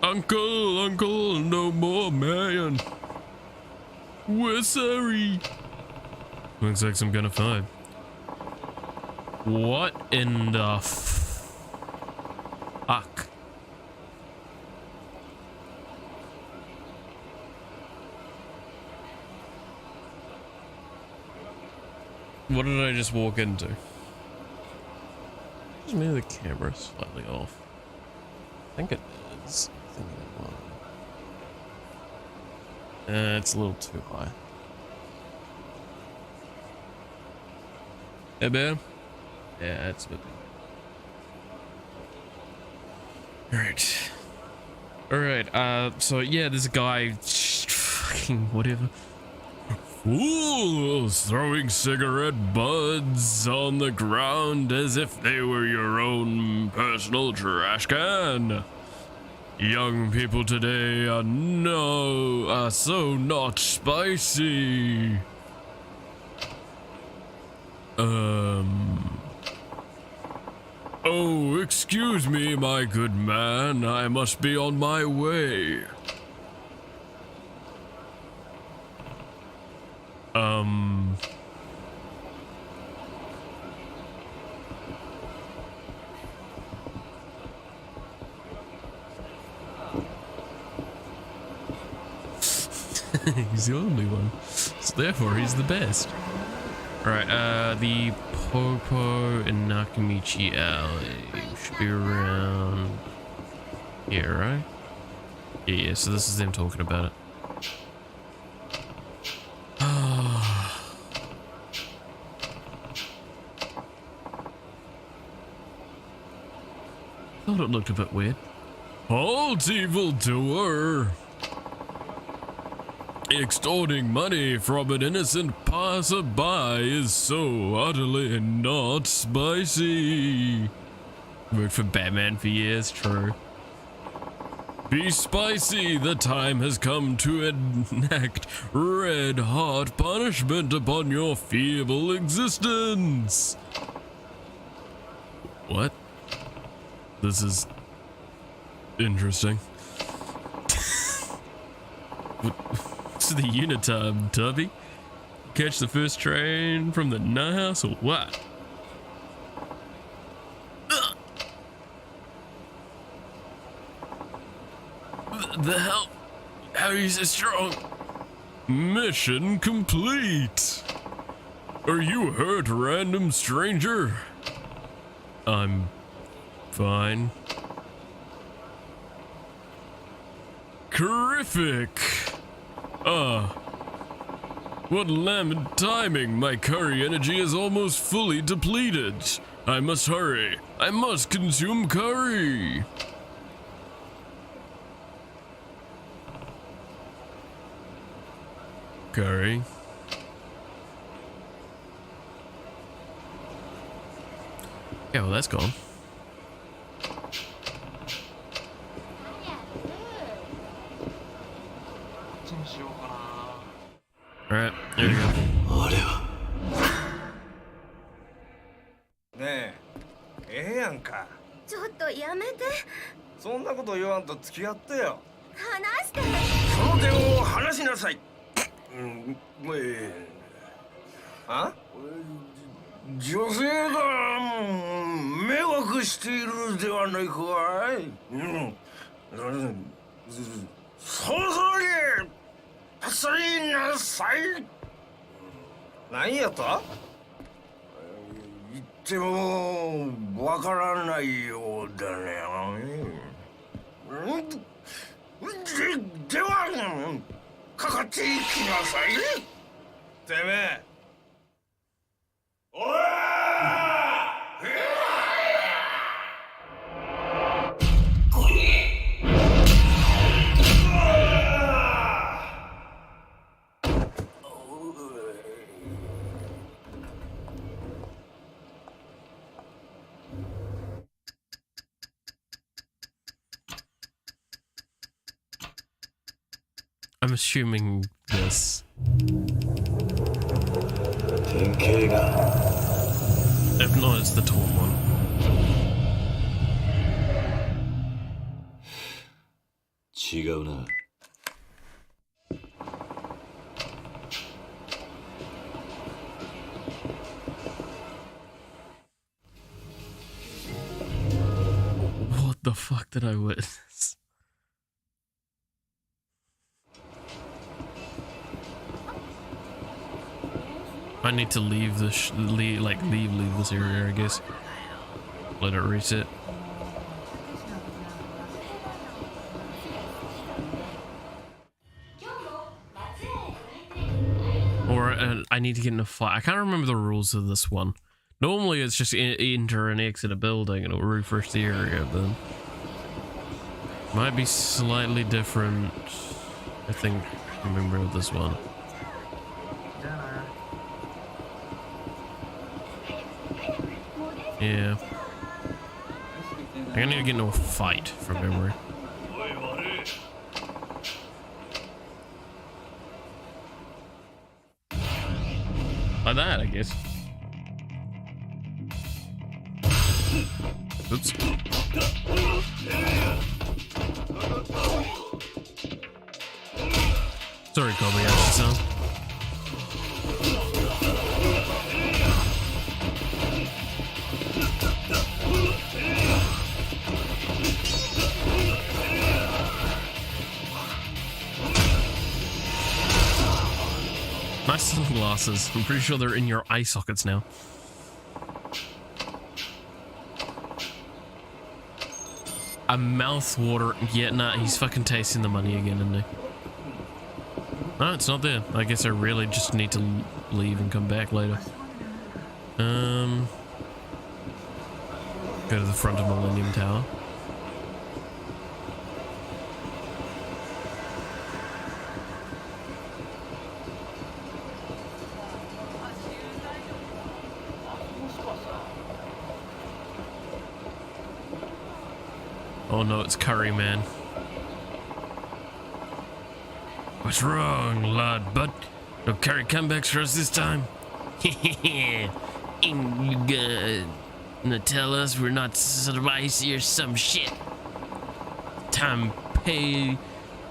Uncle, no more man. We're sorry. Looks like some kind of fight. What in the fuck? What did I just walk into? Just maybe the camera slightly off. I think it is. I think it was. It's a little too high. Hey, man. Yeah, it's a bit. Alright. Alright, so yeah, this guy. Fucking whatever. Fools throwing cigarette butts on the ground as if they were your own personal trash can. Young people today are so not spicy. Oh, excuse me, my good man. I must be on my way. He's the only one, so therefore he's the best. Alright, the Popo and Nakamichi Alley should be around here, right? Yeah, so this is them talking about it. Thought it looked a bit weird. Halt, evildoer! Extorting money from an innocent passerby is so utterly not spicy. Worked for Batman for years, true. Be spicy, the time has come to enact red-hot punishment upon your feeble existence. What? This is interesting. What's the unitime, Tubby? Catch the first train from the nut house or what? The hell? How are you so strong? Mission complete. Are you hurt, random stranger? I'm fine. Terrific. What lament timing. My curry energy is almost fully depleted. I must hurry. I must consume curry. Curry. Yeah, well, that's gone. Alright, there you go.ねえ、ええやんか。ちょっとやめて。そんなこと言わんと付き合ってよ。話して。その点を話しなさい。あ？女性が迷惑しているではないかい。そろそろにパスリなさい。何やと？言ってもわからないようだね。ではかかっていきなさい。てめえ。おら！I'm assuming this. If not, it's the tall one. the fuck did I witness? I need to leave this, leave this area, I guess. Let it reset. Or I need to get in a fight. I can't remember the rules of this one. Normally it's just enter and exit a building and it'll refresh the area, but might be slightly different. I think I remember this one. Yeah. I need to get into a fight from memory. Like that, I guess. Oops. Sorry, Kobayashi-san. Nice sunglasses. I'm pretty sure they're in your eye sockets now. A mouth water. Yeah, nah, he's fucking tasting the money again, isn't he? No, it's not there. I guess I really just need to leave and come back later. Go to the front of Millennium Tower. Oh no, it's Curry Man. What's wrong, lad? But no Curry comebacks for us this time. You gonna tell us we're not spicy or some shit? Time pay,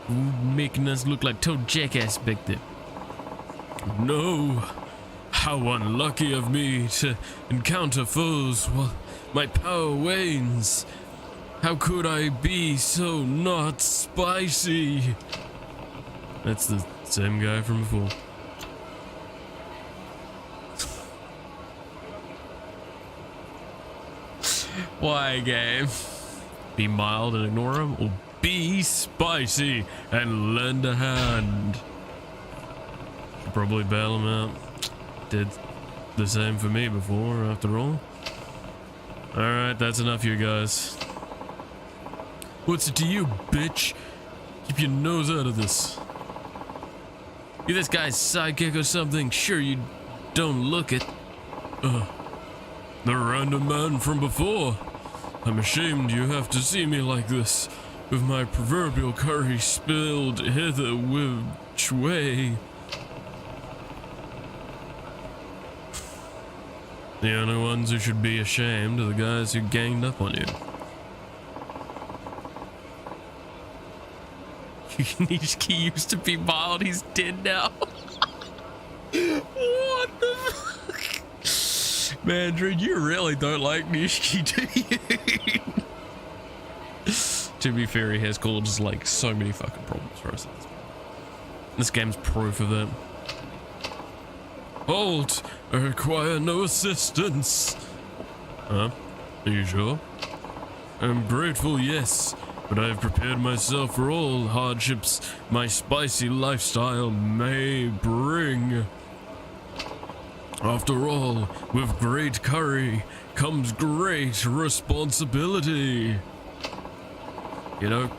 making us look like total jackass back there. No, how unlucky of me to encounter foes while my power wanes. How could I be so not spicy? That's the same guy from before. Why, game? Be mild and ignore him, or be spicy and lend a hand? Should probably bail him out. Did the same for me before, after all. Alright, that's enough, you guys. What's it to you, bitch? Keep your nose out of this. You this guy's sidekick or something? Sure you don't look it. The random man from before. I'm ashamed you have to see me like this, with my proverbial curry spilled hither which way. The only ones who should be ashamed are the guys who ganged up on you. Nishiki used to be mild, he's dead now. What the fuck? Man, Drew, you really don't like Nishiki, do you? To be fair, he has caused like so many fucking problems for us. This game's proof of it. Halt! I require no assistance. Huh? Are you sure? I'm grateful, yes. But I have prepared myself for all hardships my spicy lifestyle may bring. After all, with great curry comes great responsibility. You know,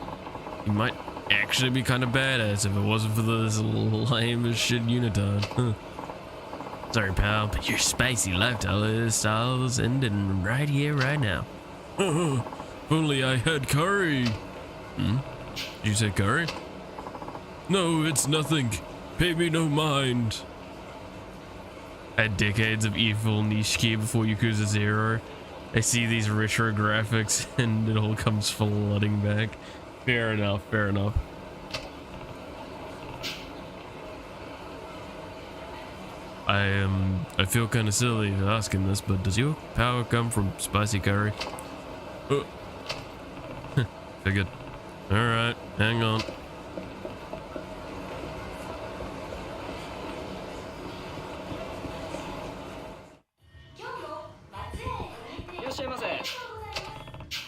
you might actually be kind of badass if it wasn't for this lame as shit unitard. Huh. Sorry, pal, but your spicy lifestyle is ending right here, right now. If only I had curry. Did you say curry? No, it's nothing. Pay me no mind. I had decades of evil Nishiki before Yakuza 0. I see these retro graphics and it all comes flooding back. Fair enough, fair enough. I feel kind of silly asking this, but does your power come from spicy curry? Figured. Alright, hang on.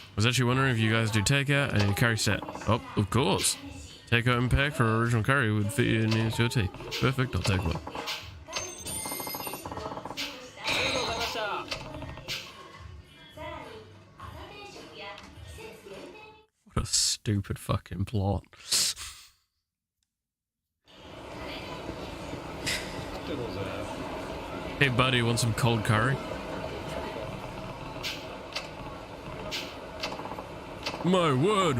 I was actually wondering if you guys do takeout and a curry set. Oh, of course. Takeout and pack for original curry would fit you into your tea. Perfect, I'll take one. What a stupid fucking plot. Hey buddy, want some cold curry? My word,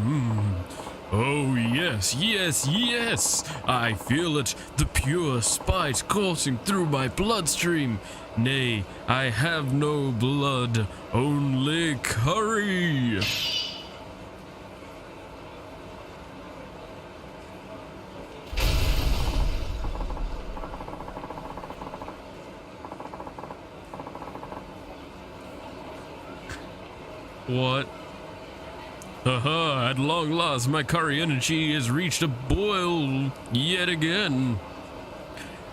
Oh yes, yes, yes! I feel it, the pure spice coursing through my bloodstream. Nay, I have no blood, only curry! What? Haha, at long last my curry energy has reached a boil yet again.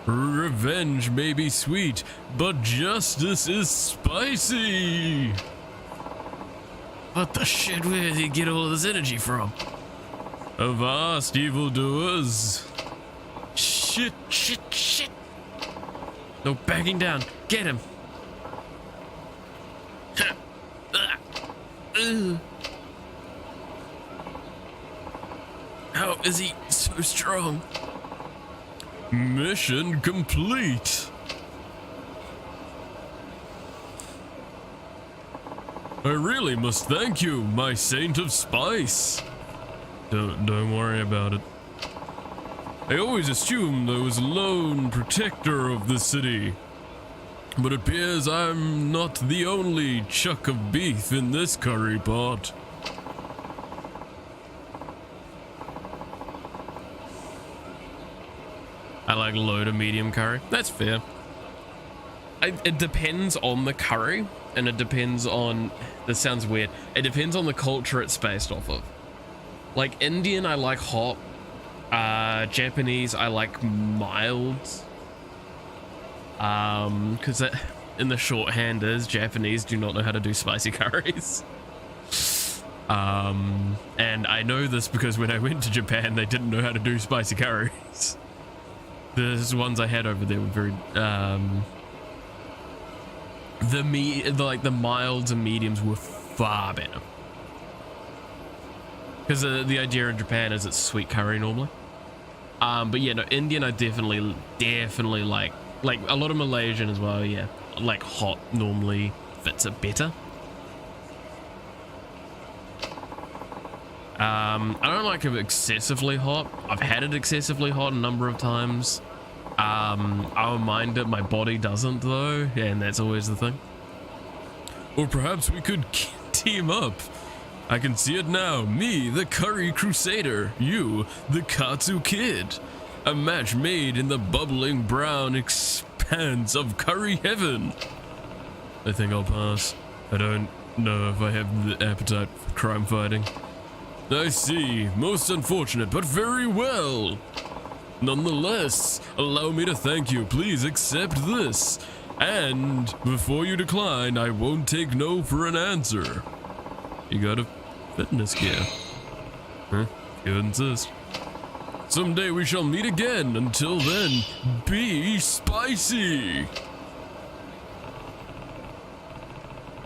Revenge may be sweet, but justice is spicy. What the shit, where did he get all this energy from? Avast, evildoers. Shit, shit, shit. No backing down. Get him. How is he so strong? Mission complete. I really must thank you, my saint of spice. Don't worry about it. I always assumed I was lone protector of the city, but it appears I'm not the only chuck of beef in this curry pot. I like low to medium curry. That's fair. It depends on the curry, and it depends on... This sounds weird. It depends on the culture it's based off of. Like Indian, I like hot. Japanese, I like mild. Because in the shorthand is Japanese do not know how to do spicy curries. And I know this because when I went to Japan, they didn't know how to do spicy curries. The ones I had over there were very, the milds and mediums were far better. Because the idea in Japan is it's sweet curry normally. But yeah, no, Indian I definitely like a lot of Malaysian as well, yeah. Like hot normally fits it better. I don't like it excessively hot. I've had it excessively hot a number of times. I don't mind it, my body doesn't though, and that's always the thing. Or perhaps we could team up. I can see it now. Me, the Curry Crusader. You, the Katsu Kid. A match made in the bubbling brown expanse of curry heaven. I think I'll pass. I don't know if I have the appetite for crime fighting. I see. Most unfortunate, but very well. Nonetheless, allow me to thank you. Please accept this. And before you decline, I won't take no for an answer. You got a fitness gear. Huh? You insist. Someday we shall meet again. Until then, be spicy.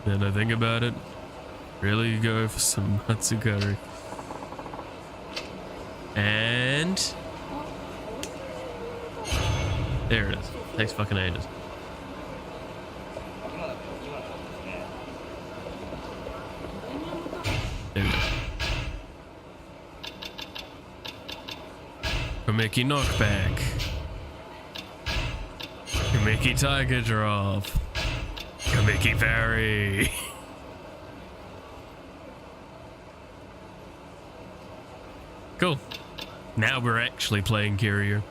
Then I think about it. Really go for some matsu curry. And there it is. Takes fucking ages. There we go. Kameki knockback. Kameki tiger drop. Kameki parry. Cool. Now we're actually playing Kiryu.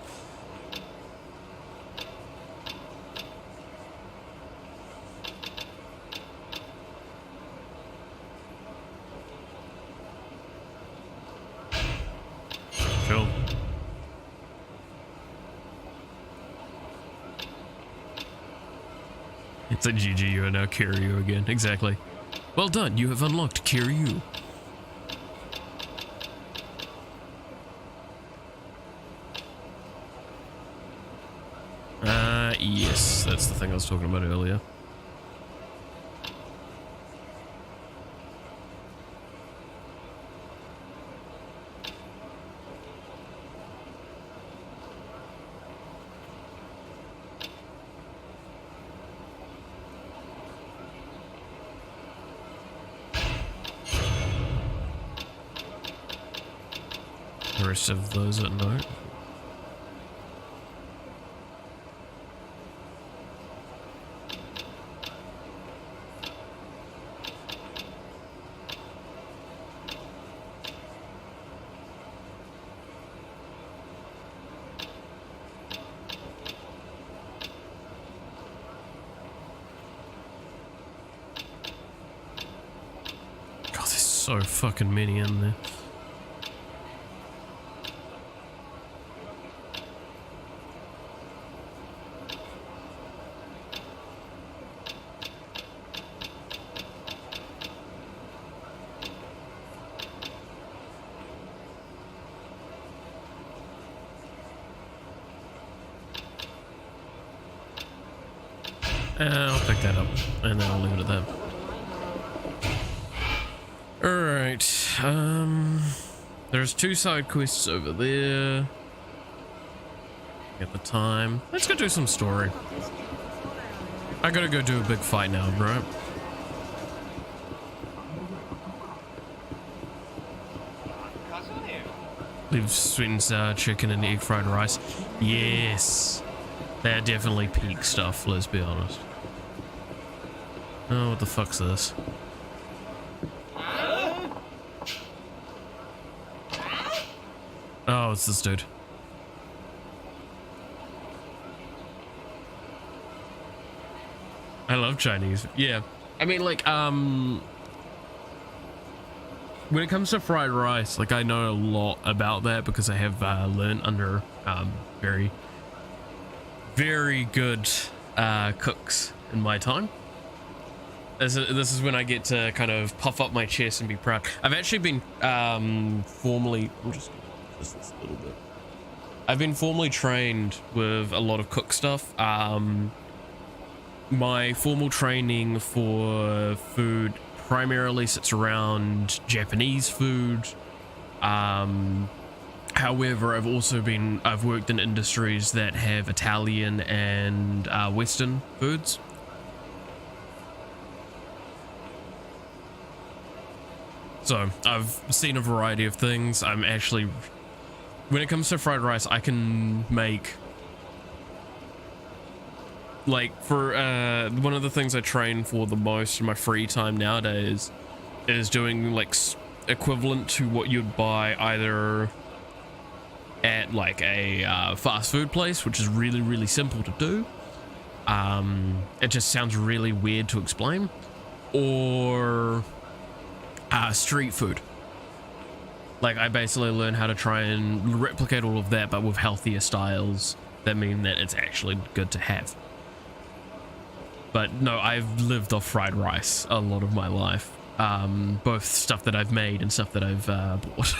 It's like GG, you are now Kiryu again. Exactly. Well done, you have unlocked Kiryu. Yes, that's the thing I was talking about earlier. The rest of those at night. God, there's so fucking many in there. I'll pick that up, and then I'll leave it at that. Alright, there's 2 side quests over there. At the time. Let's go do some story. I gotta go do a big fight now, bro. Leave sweet and sour chicken and egg fried rice. Yes. They're definitely peak stuff, let's be honest. Oh, what the fuck's this? Oh, it's this dude. I love Chinese. Yeah. I mean, like, when it comes to fried rice, like, I know a lot about that because I have learned under very good cooks in my time. This is when I get to kind of puff up my chest and be proud. I've actually been formally, I'm just this a little bit. I've been formally trained with a lot of cook stuff. My formal training for food primarily sits around Japanese food. However, I've worked in industries that have Italian and Western foods. So I've seen a variety of things. I'm actually, when it comes to fried rice, I can make, like, for one of the things I train for the most in my free time nowadays is doing like equivalent to what you'd buy either at like a fast food place, which is really simple to do. It just sounds really weird to explain, or street food. Like, I basically learn how to try and replicate all of that, but with healthier styles that mean that it's actually good to have. But no, I've lived off fried rice a lot of my life, both stuff that I've made and stuff that I've bought.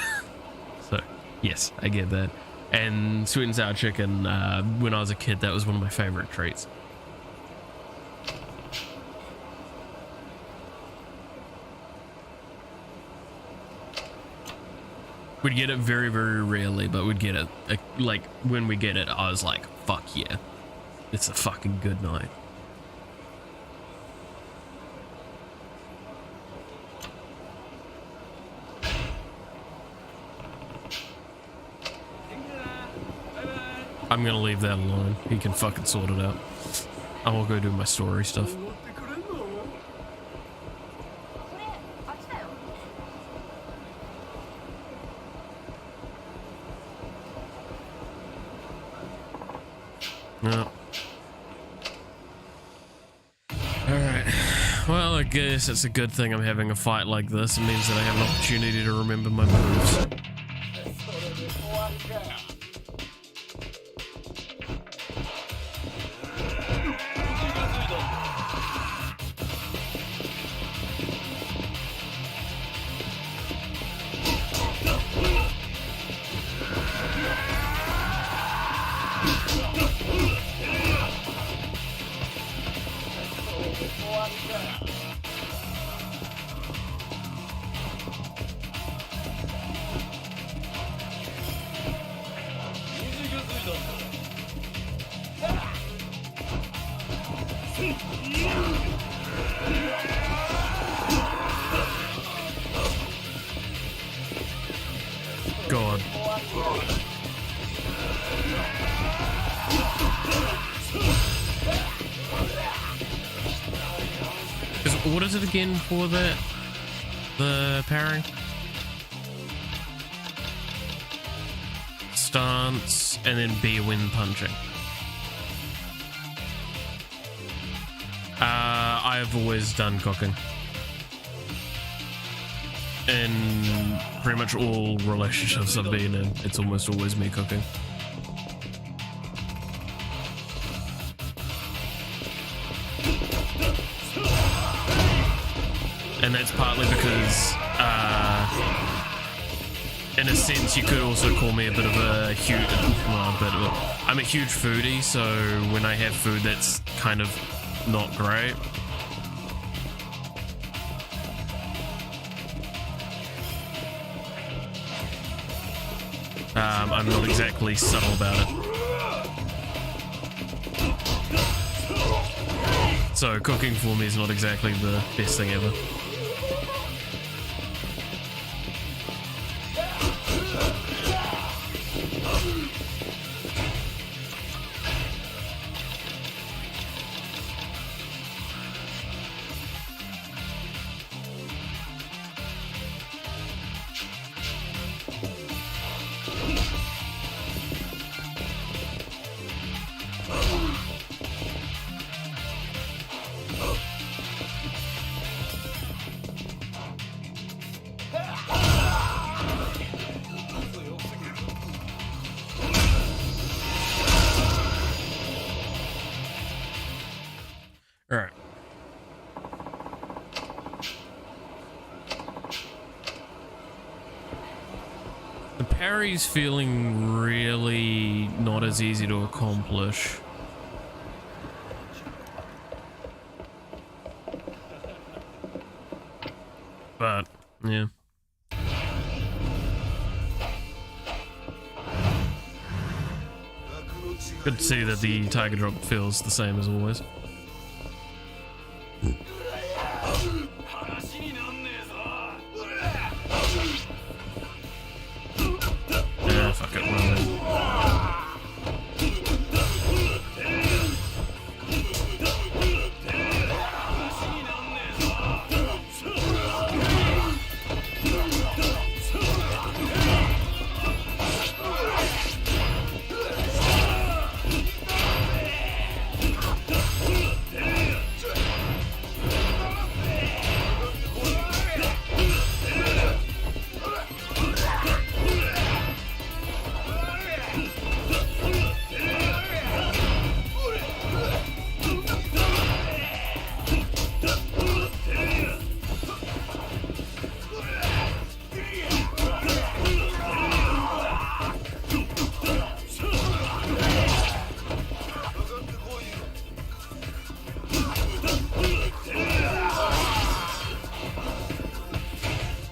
So yes, I get that. And sweet and sour chicken, when I was a kid, that was one of my favorite treats. We'd get it very rarely, but we'd get it, like, when we get it, I was like, fuck yeah, it's a fucking good night. I'm gonna leave that alone. He can fucking sort it out. I will go do my story stuff. No. Alright. Well, I guess it's a good thing I'm having a fight like this. It means that I have an opportunity to remember my moves. God. 'Cause what is it again for the parry? Stance and then B when punching. I've always done cooking. In pretty much all relationships I've been in, it's almost always me cooking. And that's partly because, in a sense, you could also call me a bit of a huge, I'm a huge foodie, so when I have food that's kind of not great, I'm not exactly subtle about it. So cooking for me is not exactly the best thing ever. All right. The parry's feeling really not as easy to accomplish. But, yeah. Good to see that the tiger drop feels the same as always. Yeah, fuck it, run then.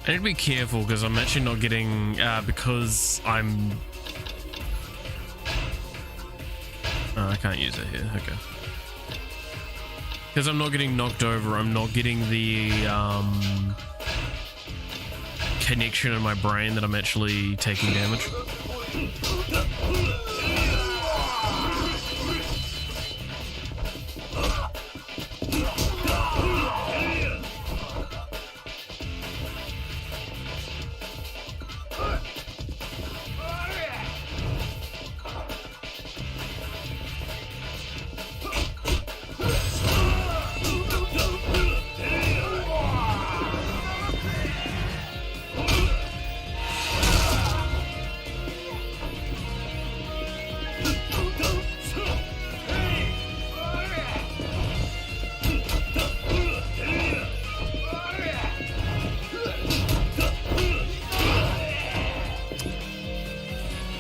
I need to be careful because I'm actually not getting, because I'm... Oh, I can't use it here, okay. Because I'm not getting knocked over, I'm not getting the connection in my brain that I'm actually taking damage.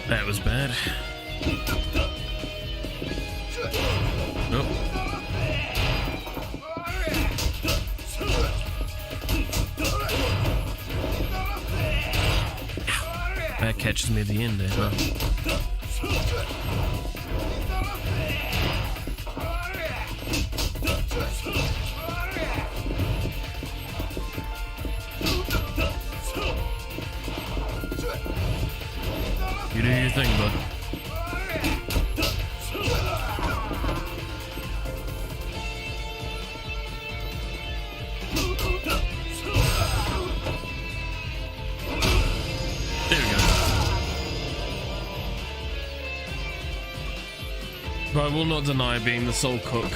That was bad. Oh. catches me at the end there, huh? You do your thing, bud. There we go. But I will not deny being the sole cook.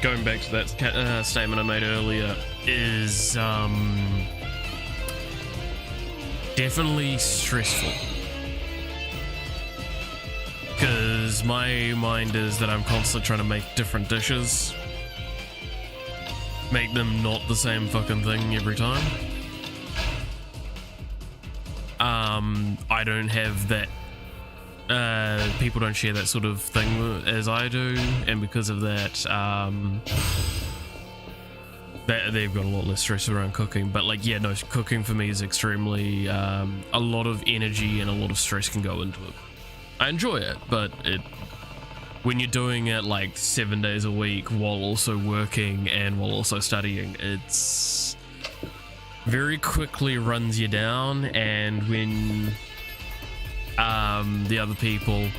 Going back to that statement I made earlier is definitely stressful. Because my mind is that I'm constantly trying to make different dishes. Make them not the same fucking thing every time. I don't have that. People don't share that sort of thing as I do, and because of that, they've got a lot less stress around cooking. But like, yeah, no, cooking for me is extremely a lot of energy and a lot of stress can go into it. I enjoy it, but when you're doing it like 7 days a week while also working and while also studying, it's very quickly runs you down. And when the other people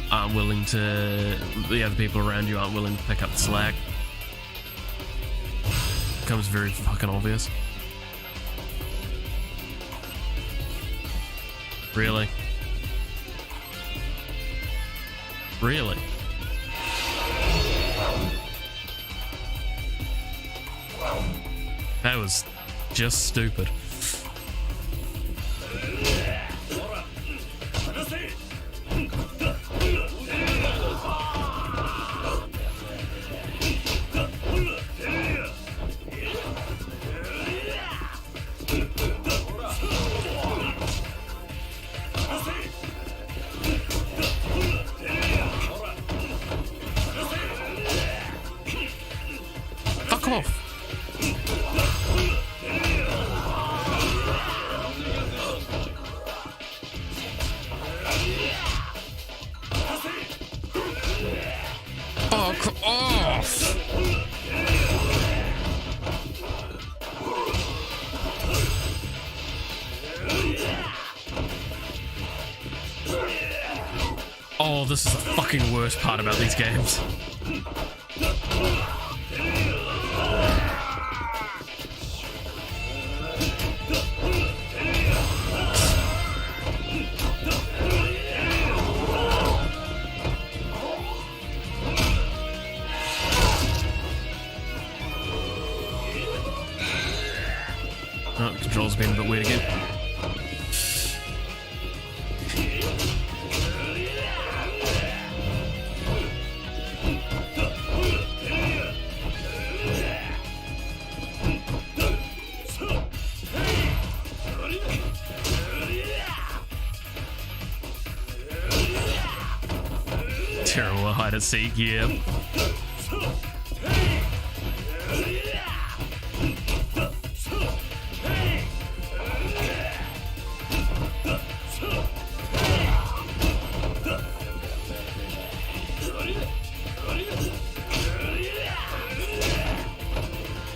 around you aren't willing to pick up the slack, it becomes very fucking obvious. Really? Really? That was just stupid. Fuck off. Fuck off. Oh, this is the fucking worst part about these games. Oh, controls being a bit weird again. Terrible hide and seek, yeah.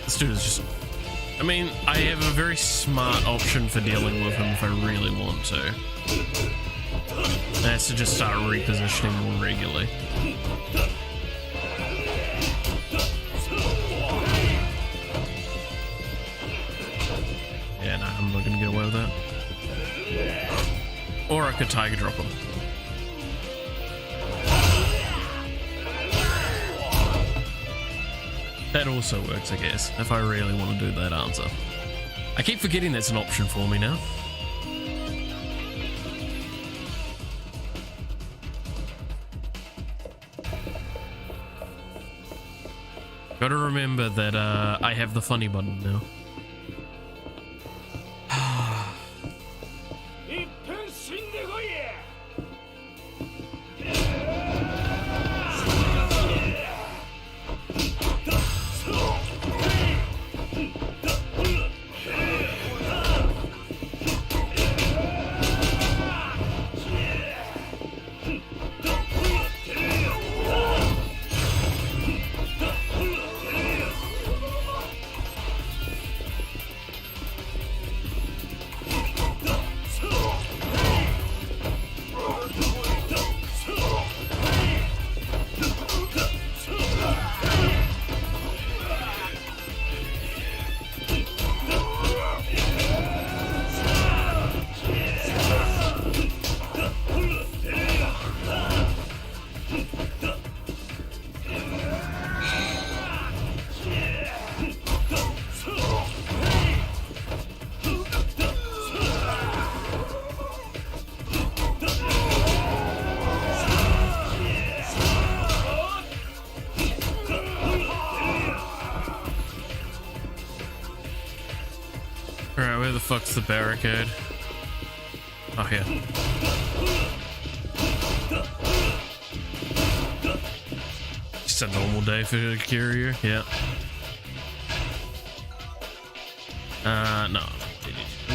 This dude is just... I mean, I have a very smart option for dealing with him if I really want to. That's to just start repositioning more regularly. Yeah, no, I'm not gonna get away with that. Or I could tiger drop him. That also works, I guess, if I really want to do that answer. I keep forgetting that's an option for me now. Gotta remember that I have the funny button now. Alright, where the fuck's the barricade? Oh, here. Just a normal day for a courier, yeah. No.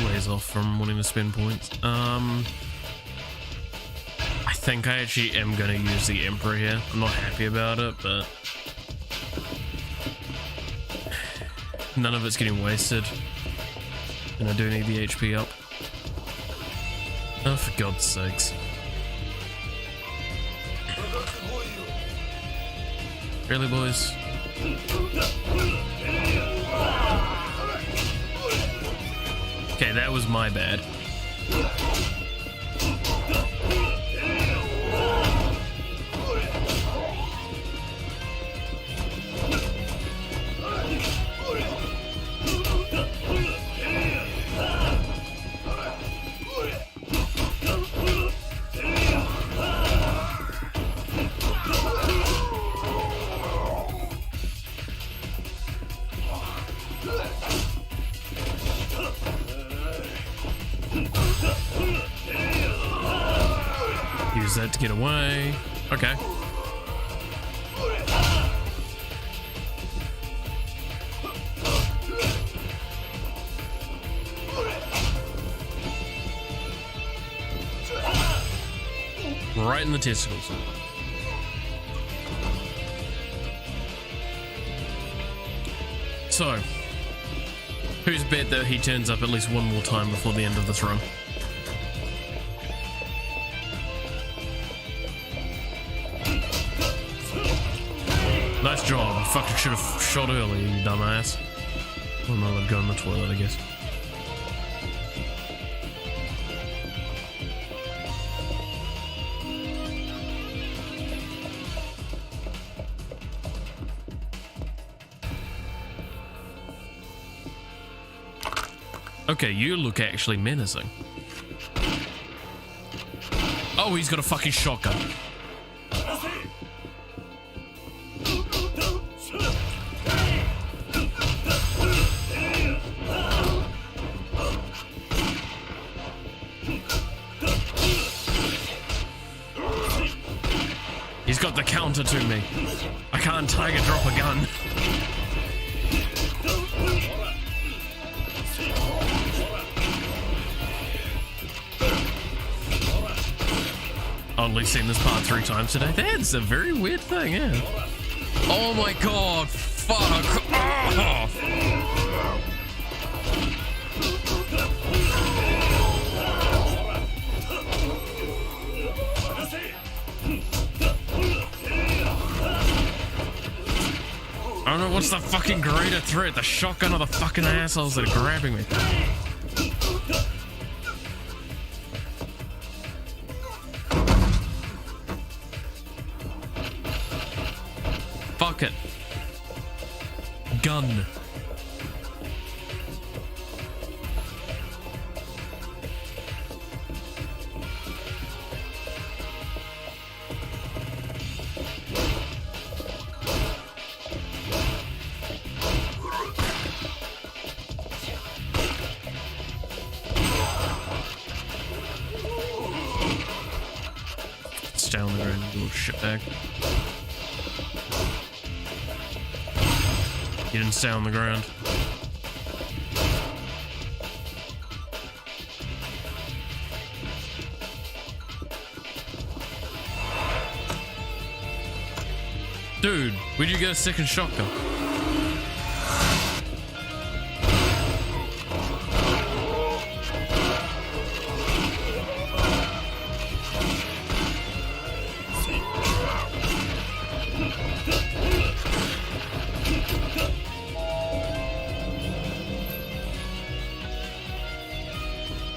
Ways off from wanting to spend points. I think I actually am gonna use the Emperor here. I'm not happy about it, but none of it's getting wasted. And I do need the HP up. Oh, for God's sakes. Really, boys? Okay, that was my bad. Use that to get away. Okay. Right in the testicles. So, who's bet that he turns up at least one more time before the end of this run? Nice job. I fucking should have shot earlier, you dumbass. Well, no, I'd go in the toilet, I guess. Okay, you look actually menacing. Oh, he's got a fucking shotgun. He's got the counter to me. I can't tiger drop a gun. Only seen this part 3 times today. That's a very weird thing, yeah. Oh my god, fuck. Oh. I don't know what's the fucking greater threat, the shotgun or the fucking assholes that are grabbing me. Fuck it. Gun. Stay on the ground, you little shitbag. You didn't stay on the ground. Dude, where'd you get a second shotgun?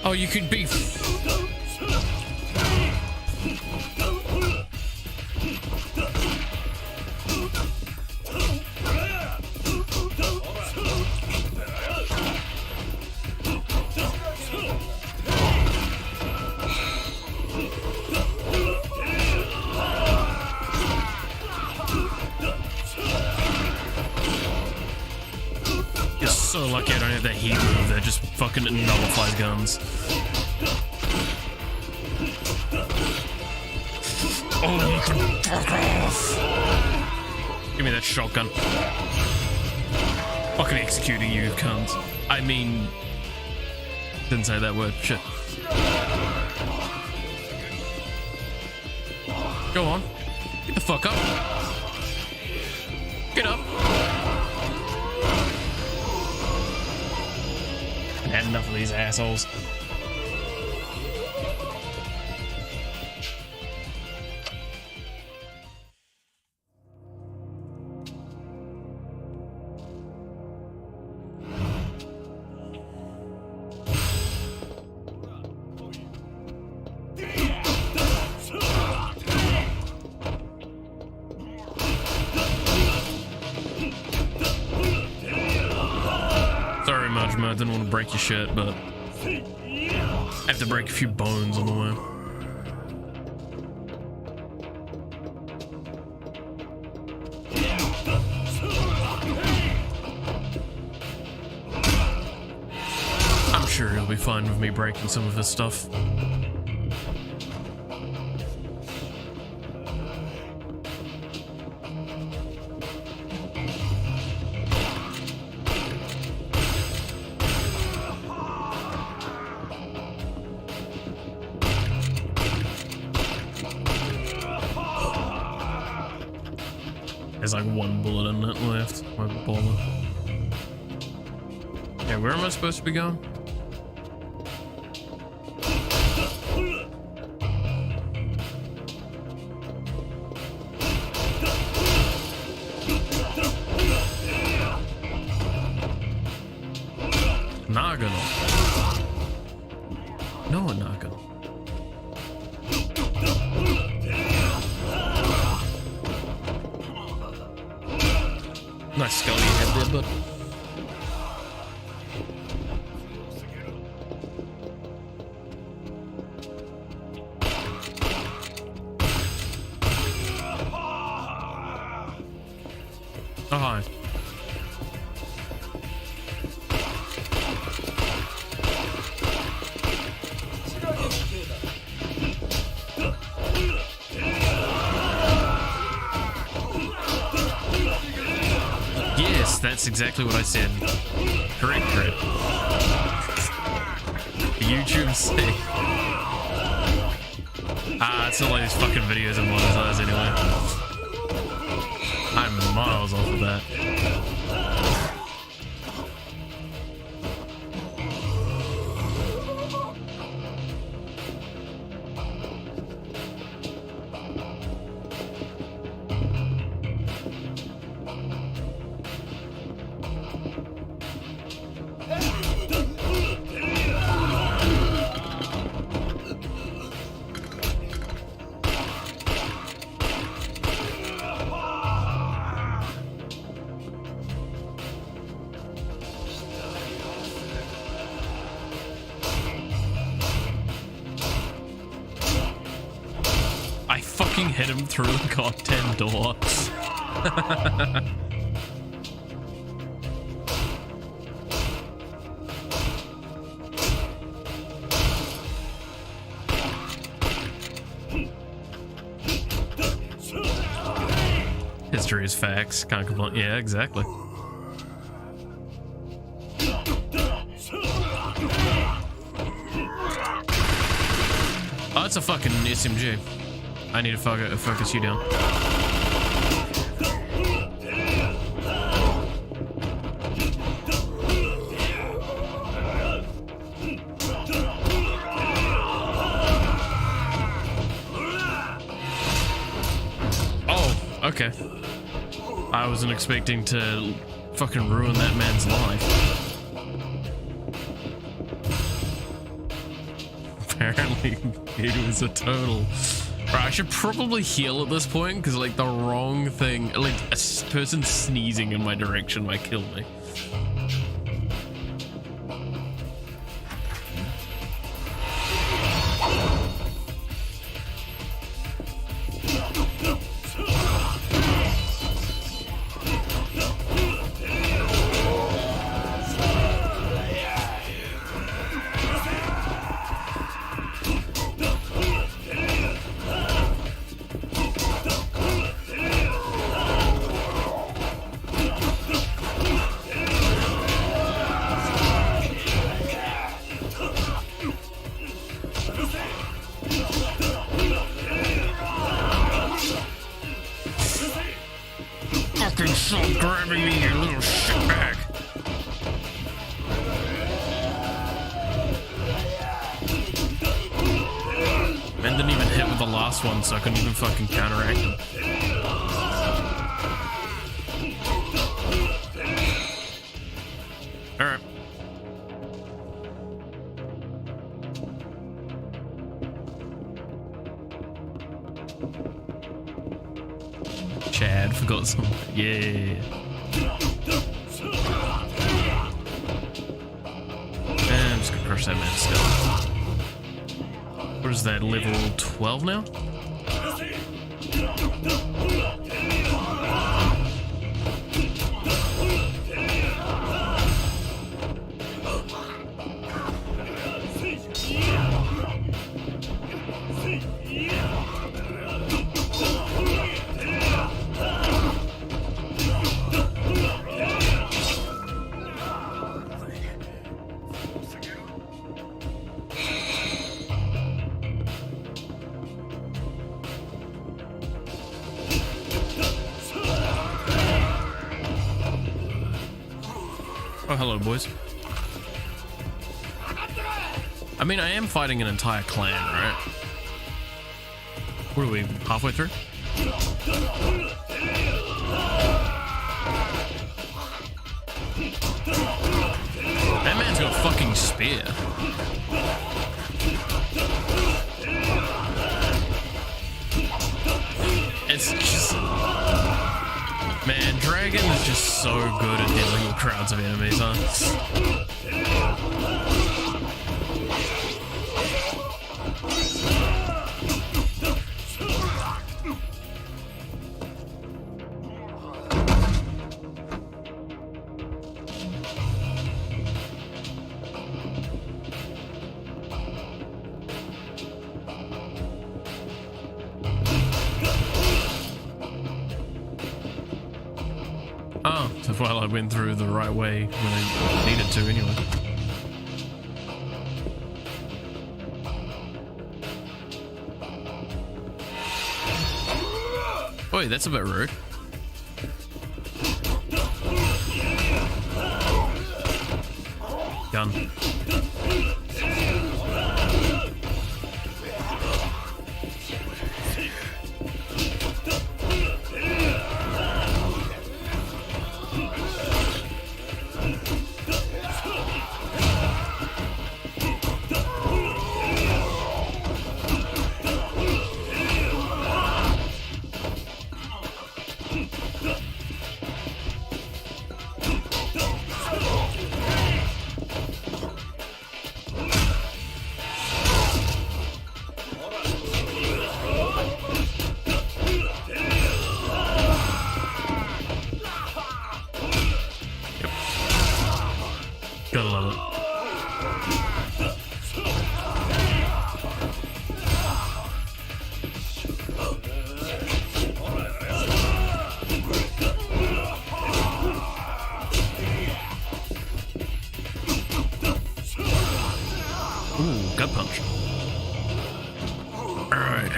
Oh, you could be. You're so lucky I don't have that heat move that just fucking nullifies guns. Oh, you can fuck off! Give me that shotgun. Fucking executing you, cunt. I mean... Didn't say that word. Shit. Go on. Get the fuck up. Get up. I've had enough of these assholes. I didn't want to break your shit, but I have to break a few bones on the way. I'm sure he'll be fine with me breaking some of his stuff. There's like one bullet in it left. My bullet. Yeah, where am I supposed to be going? Nagano. No, Nagano. Nice skull you had there, bud. Oh, hi. Yes, that's exactly what I said. Correct. YouTube say. It's not like these fucking videos are monetized anyway. I'm miles off of that. Hit him through the goddamn door. History is facts. Can't complain. Yeah, exactly. Oh, it's a fucking SMG. I need to focus you down. Oh, okay. I wasn't expecting to fucking ruin that man's life. Apparently, it was a total... Right, I should probably heal at this point, because like the wrong thing, like a person sneezing in my direction might kill me. last one, so I couldn't even fucking counteract him. Alright. Chad forgot some. Yeah. And I'm just gonna crush that man still. What is that, level 12 now? Oh, hello, boys. I mean, I am fighting an entire clan, right? What are we, halfway through? That man's got a fucking spear. It's just... Man, Dragon is just so good at dealing with crowds of enemies, huh? Oh, so well, I went through the right way when I needed to anyway. Boy, that's a bit rude. Gun. Gotta love it. Ooh, gut punch. Alright.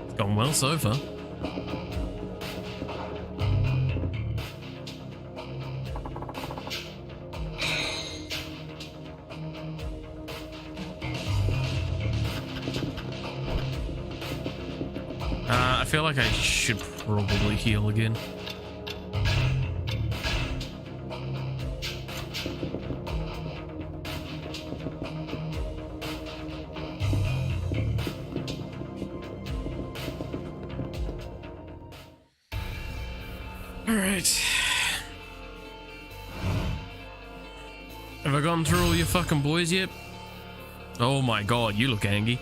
It's gone well so far. I feel like I should probably heal again. All right. Have I gone through all your fucking boys yet? Oh my god, you look angry.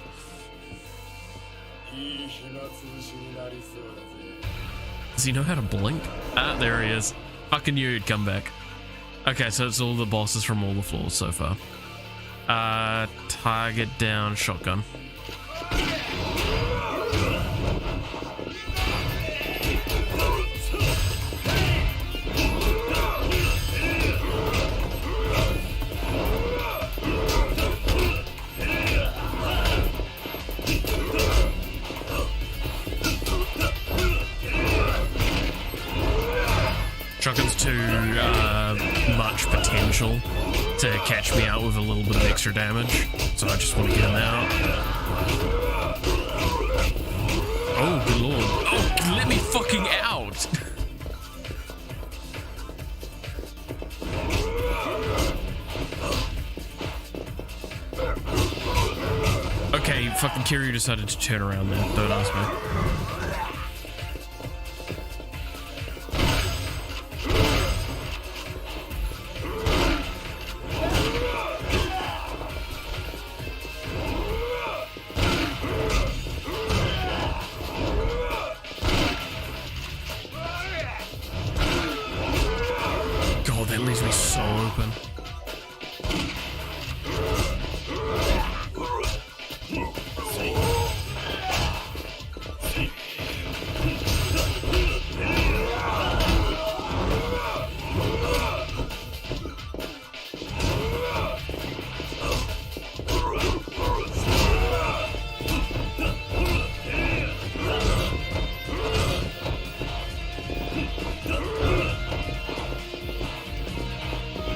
Does he know how to blink? Ah, there he is. Fucking knew he'd come back. Okay, so it's all the bosses from all the floors so far. Target down, shotgun. Shotgun's too much potential to catch me out with a little bit of extra damage, so I just want to get him out. good lord. Oh, let me fucking out! Okay, fucking Kiryu decided to turn around there. Don't ask me. God, that leaves me so open.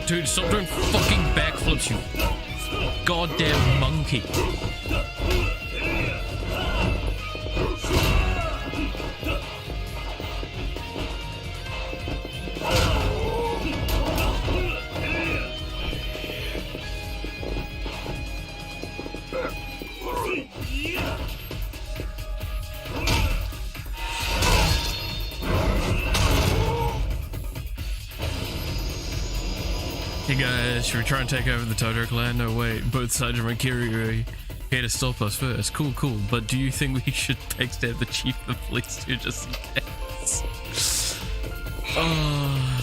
Dude, stop doing fucking backflips, you goddamn monkey. Hey guys, should we try and take over the Toto clan? No, wait, both sides of my Kiryu are here to stop us first. Cool, cool. But do you think we should backstab the chief of police too, just in case?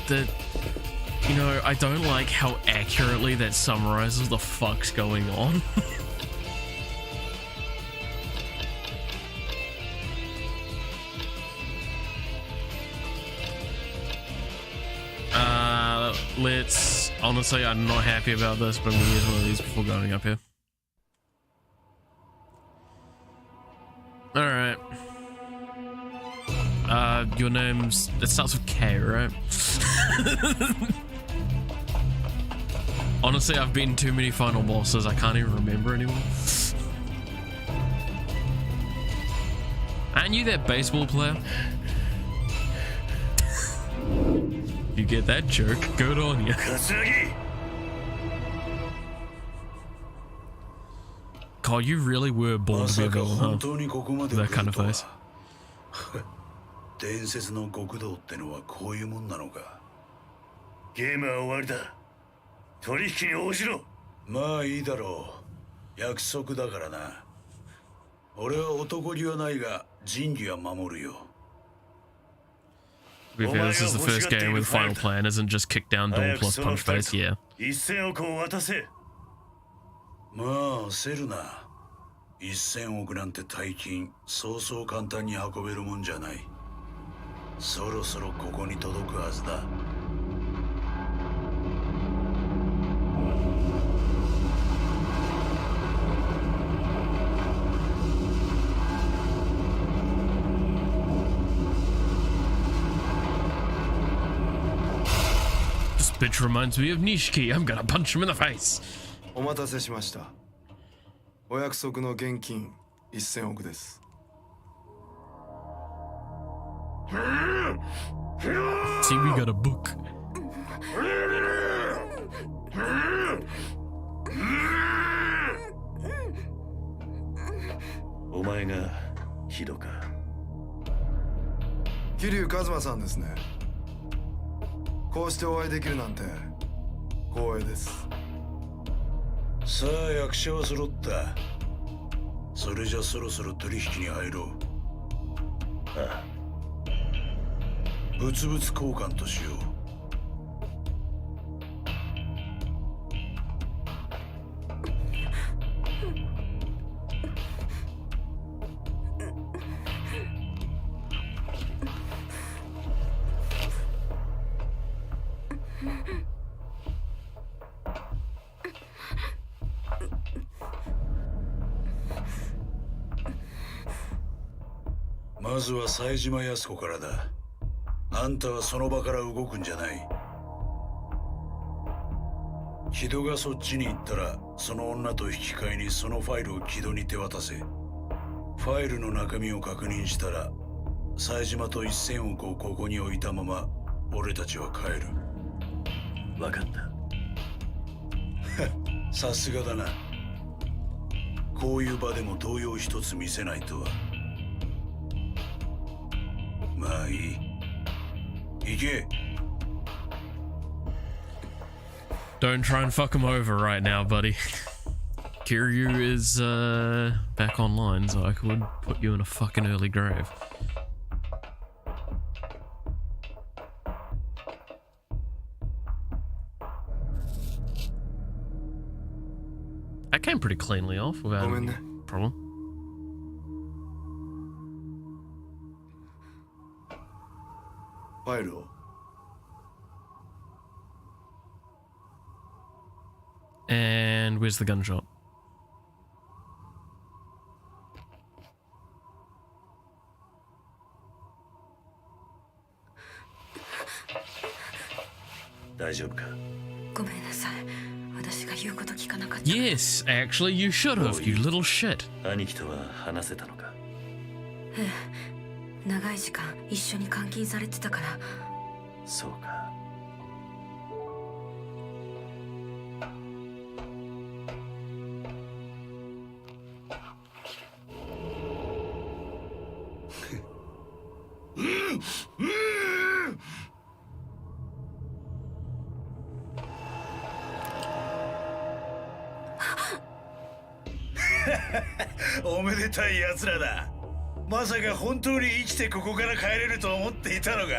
That... You know, I don't like how accurately that summarizes the fuck's going on. Let's... Honestly, I'm not happy about this, but I'm gonna use one of these before going up here. Alright. Your name's... It starts with K, right? Honestly, I've beaten too many final bosses, I can't even remember anymore. Aren't you that baseball player? You get that joke? Good on you. God, you really were born to be a villain, huh? That kind of face. 伝説の極道ってのはこういうもんなのか。ゲームは終わりだ。取引に応じろ。まあいいだろう。約束だからな。俺は男気はないが仁義は守るよ。 To be fair, this is the first game where the final plan isn't just kick down door plus punch face, yeah. 1000億を渡せ。まあ焦るな。1000億なんて大金、そうそう簡単に運べるもんじゃない。そろそろここに届くはずだ。This bitch reminds me of Nishiki. I'm gonna punch him in the face. お待たせしました。お約束の現金1000億です。See, we got a book. お前がヒドか。桐生一馬さんですね。こうしてお会いできるなんて光栄です。さあ役者は揃った。それじゃそろそろ取引に入ろう。ああ。物々交換としよう。まずは冴島靖子からだ。あんたはその場から動くんじゃない。木戸がそっちに行ったら、その女と引き換えにそのファイルを木戸に手渡せ。ファイルの中身を確認したら、冴島と1000億をここに置いたまま俺たちは帰る。分かった。さすがだな。こういう場でも動揺一つ見せないとは。まあいい。行け。 Don't try and fuck him over right now, buddy. Kiryu is back online, so I could put you in a fucking early grave. That came pretty cleanly off without any problem. ファイルを。And where's the gun shop? Yes, actually, you should have, you little shit. 兄貴とは話せたのか。長い時間一緒に監禁されてたから。そうか。おめでたい奴らだ。まさか本当に生きてここから帰れると思っていたのか。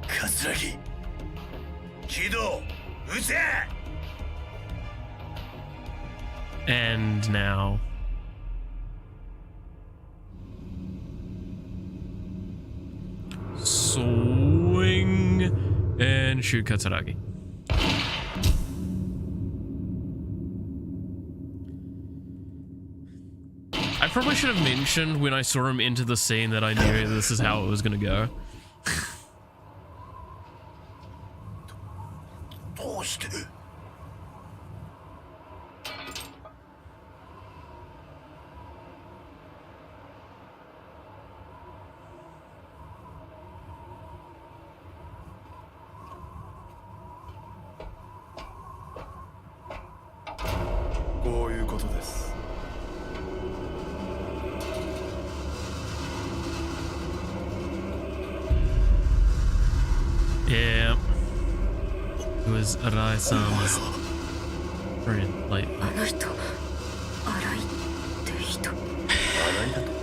桂木、起動、撃て。 And now... swing and shoot Katsuragi. I probably should have mentioned when I saw him enter the scene that I knew this is how it was gonna go. どうして。こういうことです。 Yeah. It was Arai-san's friend, like... あの人、荒井って人。洗いだと。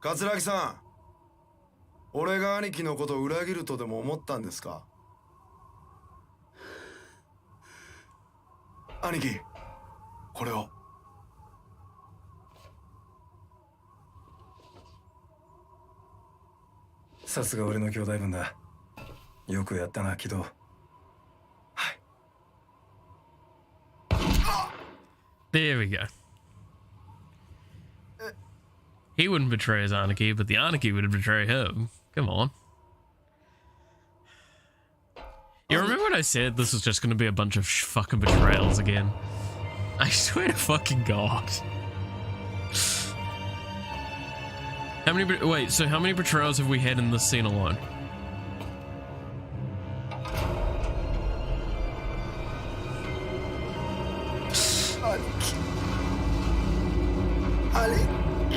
桂木さん、俺が兄貴のことを裏切るとでも思ったんですか？兄貴、これを。さすが俺の兄弟分だ。よくやったな、木戸。はい。 There we go. He wouldn't betray his Anarchy, but the Anarchy would betray him. Come on. You remember when I said this was just going to be a bunch of fucking betrayals again? I swear to fucking God. How many... Wait, so how many betrayals have we had in this scene alone?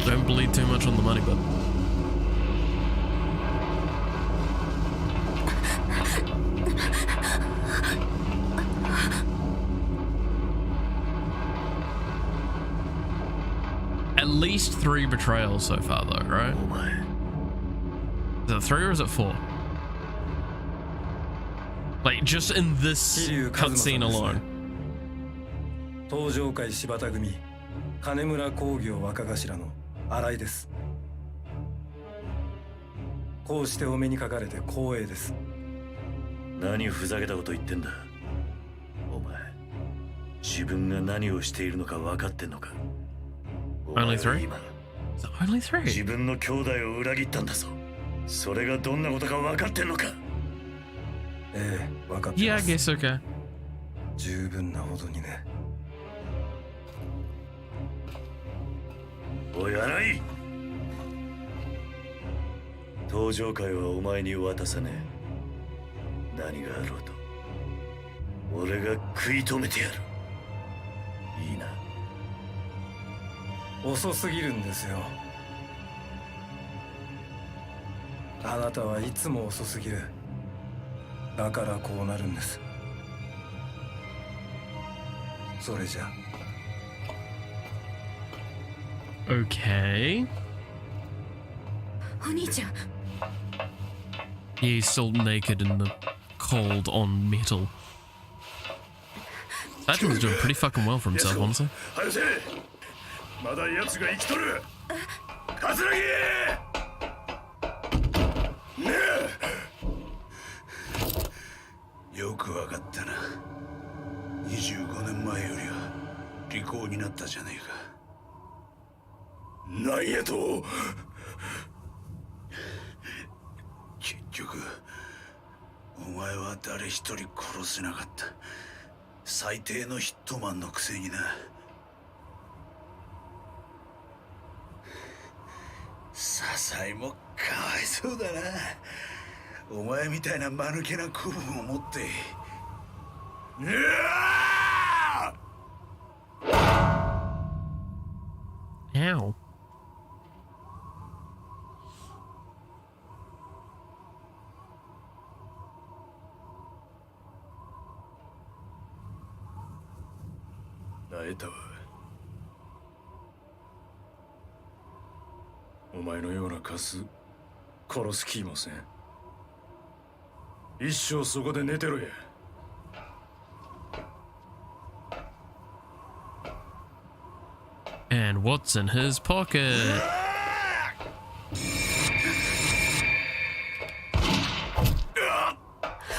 Don't bleed too much on the money, bud. At least 3 betrayals so far, though, right? Is it 3 or is it 4? Like, just in this cutscene alone. 東上会柴田組金村工業若頭の新井です。こうしてお目にかかれて光栄です。何ふざけたこと言ってんだ。お前、自分が何をしているのか分かってんのか。 Only 3? Only 3? 自分の兄弟を裏切ったんだぞ。それがどんなことか分かってんのか。ええ、分かってま Yeah, I す。 guess okay. 十分なほどにね。おい荒井、登場会はお前に渡さねえ。何があろうと俺が食い止めてやる。いいな。遅すぎるんですよ。あなたはいつも遅すぎる。だからこうなるんです。それじゃ Okay. お兄ちゃん、 He's still naked in the cold on metal. That dude's doing pretty fucking well for himself, honestly. 早せ、まだ奴が生きとる。桂木、ねよくわかったな。25年前よりは利口になったじゃねえか。なんやと。結局お前は誰一人殺せなかった。最低のヒットマンのくせにな。笹井もかわいそうだな。お前みたいな間抜けな子分を持って。うわー Ow. 会えたわ。お前のようなカス殺す気もせん。一生そこで寝てろや。And what's in his pocket?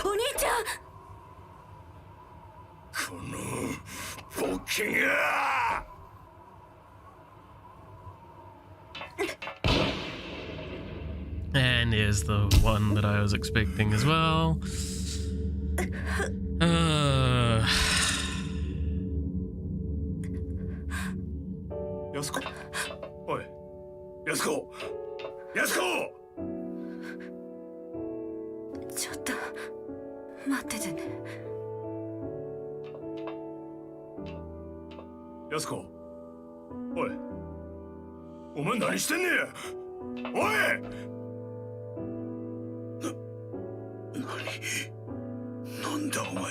お兄ちゃん。このボケが。And here's the one that I was expecting as well.安子、おい、安子、安子。ちょっと待っててね。安子、おい、お前何してんねや。おい。なんだお前は。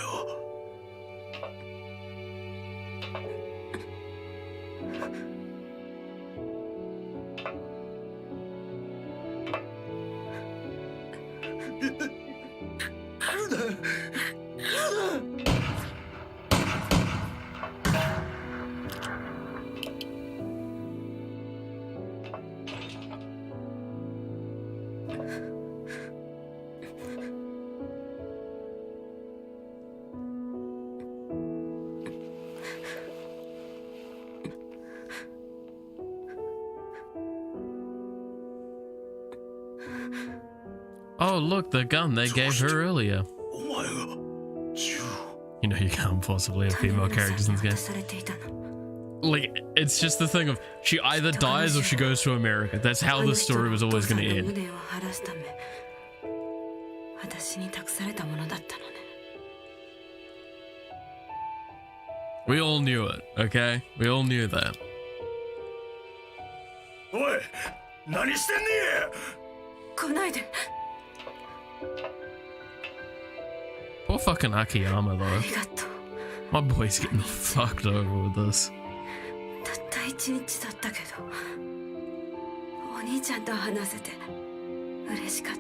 Oh, look, the gun they gave her earlier. お前が銃。 You know, you can't possibly have female characters in this game. されていたの。 Like, it's just the thing of she either dies or she goes to America. That's how the story was always going to end. 無念を晴らすため、私に託されたものだったのね。 We all knew it, okay? We all knew that. おい、何してんねや。来ないで。 Poor fucking Akiyama, あ though. りがとう。 My boy's getting fucked over with this. たった一日だったけど、お兄ちゃんと話せて嬉しかった。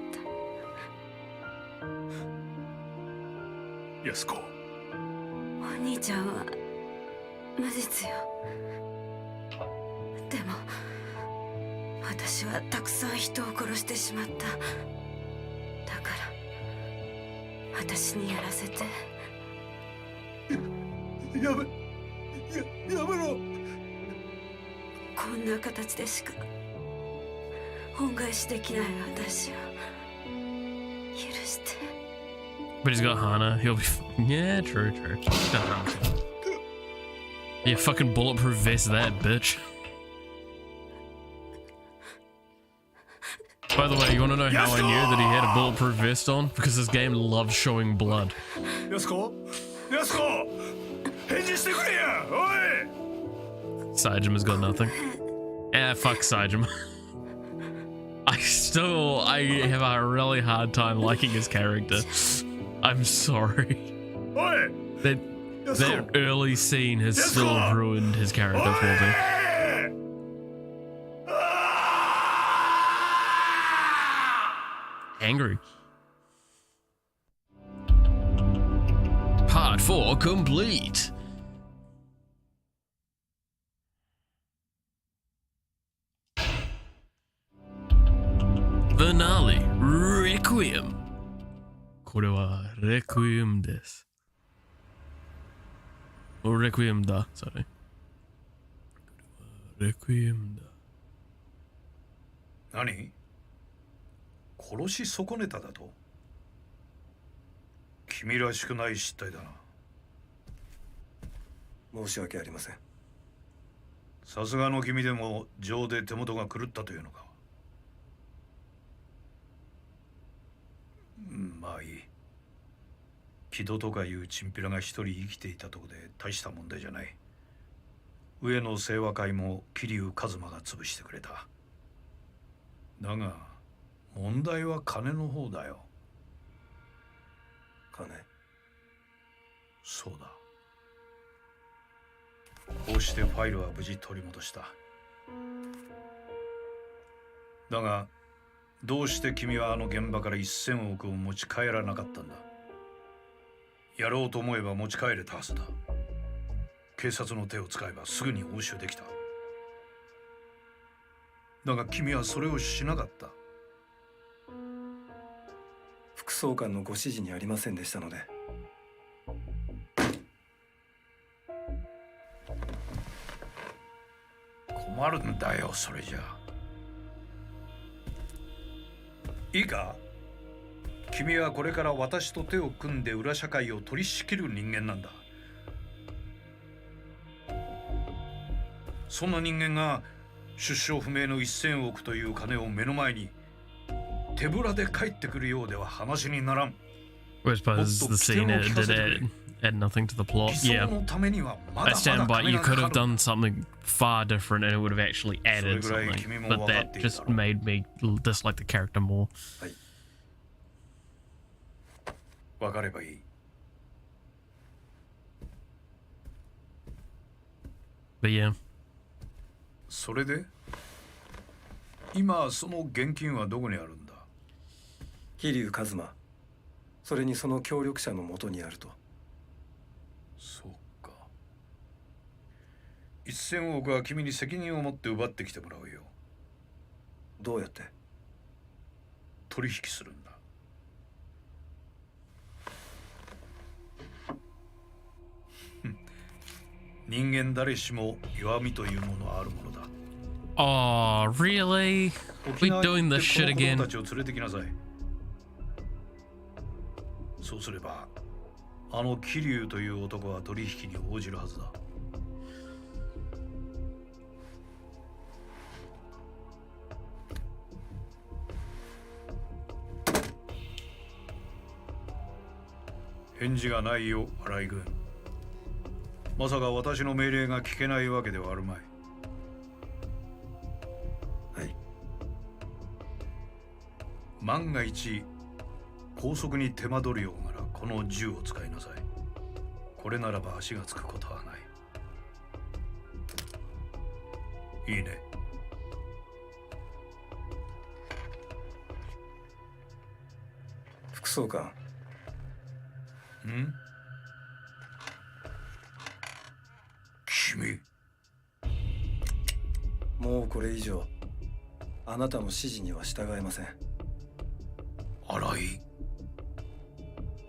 安子、お兄ちゃんは無実よ。でも私はたくさん人を殺してしまった。だから私にやらせて。やめろ。こんな形でしか恩返しできない私を許して。But he's got Hana. He'll be. Yeah, true. He's got Hana too. Yeah, fucking bulletproof vest that, bitch. By the way, you want to know how I knew that he had a bulletproof vest on? Because this game loves showing blood. Sajima's got nothing. Fuck Sajima. I have a really hard time liking his character. I'm sorry. That early scene has still ruined his character for me. Angry. Part 4 complete. Finale Requiem. これは Requiem です。Requiem だ。Sorry. Requiem だ。何？殺し損ねただと？君らしくない失態だな。申し訳ありません。さすがの君でも情で手元が狂ったというのか。まあいい。木戸とかいうチンピラが一人生きていたとこで大した問題じゃない。上野清和会も桐生一馬が潰してくれた。だが問題は金の方だよ。金？そうだ。こうしてファイルは無事取り戻した。だがどうして君はあの現場から1000億を持ち帰らなかったんだ？やろうと思えば持ち帰れたはずだ。警察の手を使えばすぐに押収できた。だが君はそれをしなかった。副総監のご指示にありませんでしたので。困るんだよ、それじゃ。いいか？君はこれから私と手を組んで裏社会を取り仕切る人間なんだ。そんな人間が出生不明の1000億という金を目の前に手ぶらで帰ってくるようでは話にならん。I suppose the scene did add nothing to the plot. Yeah, I stand by. You could have done something far different and it would have actually added something. But that just made me dislike the character more. 分かればいい。But yeah. それで今その現金はどこにあるんだ？桐生一馬、それにその協力者のもとにあると。そうか。1000億は君に責任を持って奪ってきてもらうよ。どうやって？取引するんだ。人間誰しも弱みというものはあるものだ。Oh, really? We doing this shit again? たちを連れてきなさい。そうすれば、あの桐生という男は取引に応じるはずだ。返事がないよ、荒井君。まさか私の命令が聞けないわけではあるまい。はい。万が一拘束に手間取るようならこの銃を使いなさい。これならば足がつくことはない。いいね。副総監。ん？君。もうこれ以上あなたの指示には従えません。荒井。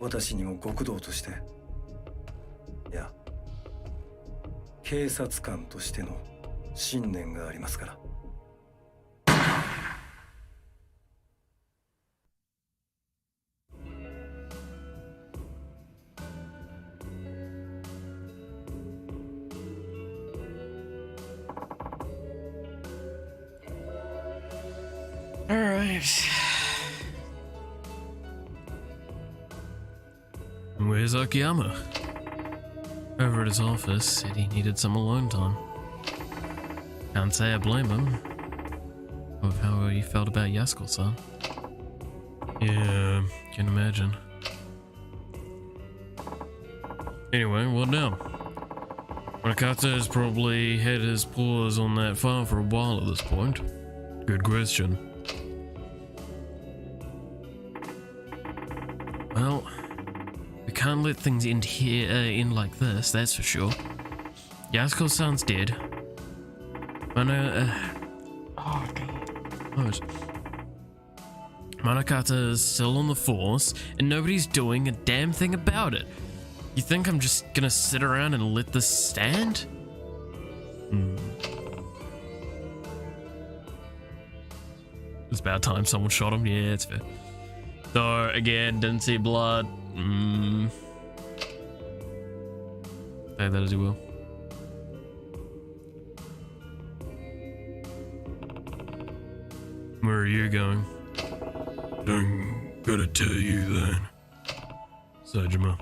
私にも極道として、いや警察官としての信念がありますから。Alright. Where's Akiyama? Over at his office, said he needed some alone time. Can't say I blame him of how he felt about Yakuza. Yeah, can imagine. Anyway, what now? Nakata has probably had his paws on that file for a while at this point. Good question. Well, we can't let things end here, end like this, that's for sure. Yasuko-san's dead. Manakata is still on the force, and nobody's doing a damn thing about it. You think I'm just gonna sit around and let this stand? It's about time someone shot him. Yeah, it's fair. Though, again, didn't see blood. Say that as you will. Where are you going? I'm gonna tell you then. Sajima,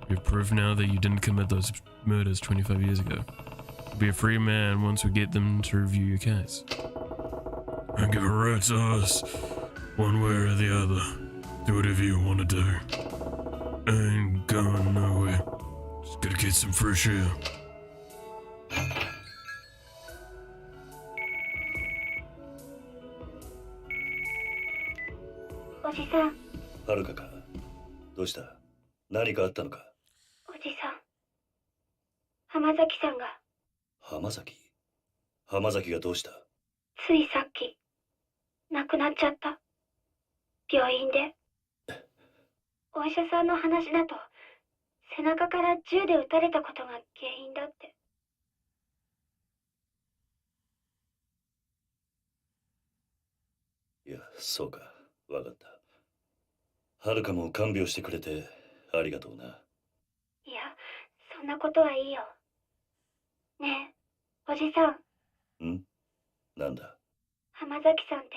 you have proof now that you didn't commit those murders 25 years ago. You'll be a free man once we get them to review your case. Don't give a rat's ass, one way or the other. Do whatever you want to do. I ain't going nowhere. Just gotta get some fresh air. おじさん、はるかか。どうした？何かあったのか？おじさん。浜崎さんが浜崎？浜崎がどうした？ついさっき亡くなっちゃった。病院で。お医者さんの話だと背中から銃で撃たれたことが原因だって。いや、そうか。わかった。はるかも看病してくれてありがとうな。いや、そんなことはいいよ。ねえ、おじさん。ん？なんだ？浜崎さんって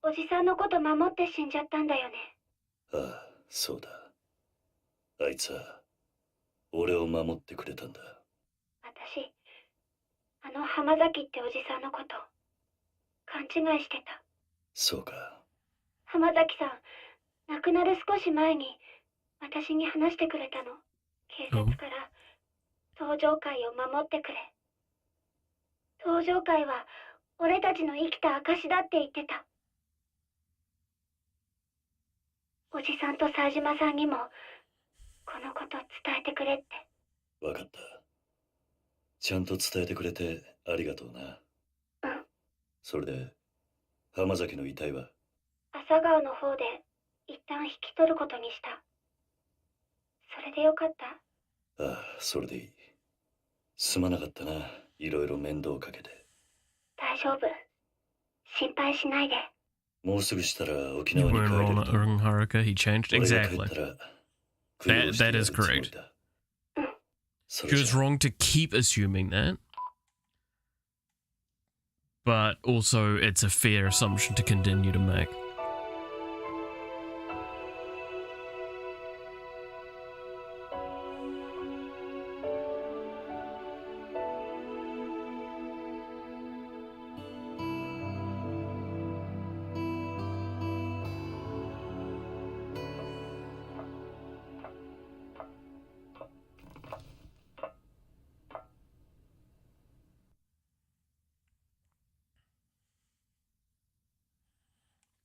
おじさんのこと守って死んじゃったんだよね。ああ、そうだ。あいつは俺を守ってくれたんだ。私、あの浜崎っておじさんのこと勘違いしてた。そうか。浜崎さん、亡くなる少し前に私に話してくれたの。警察から登場会を守ってくれ。登場会は俺たちの生きた証だって言ってた。おじさんと冴島さんにもこのこと伝えてくれって。わかった。ちゃんと伝えてくれてありがとうな。うん。それで浜崎の遺体は？朝顔の方で一旦引き取ることにした。それでよかった？ああ、それでいい。すまなかったな。いろいろ面倒かけて。大丈夫。心配しないで。もうすぐしたら沖 You 縄に weren't 帰れると。 wrong, Haruka. He changed. 俺が帰 Exactly. ったら That is correct. そ She れ was じゃ wrong to keep assuming that. But also, it's a fair assumption to continue to make.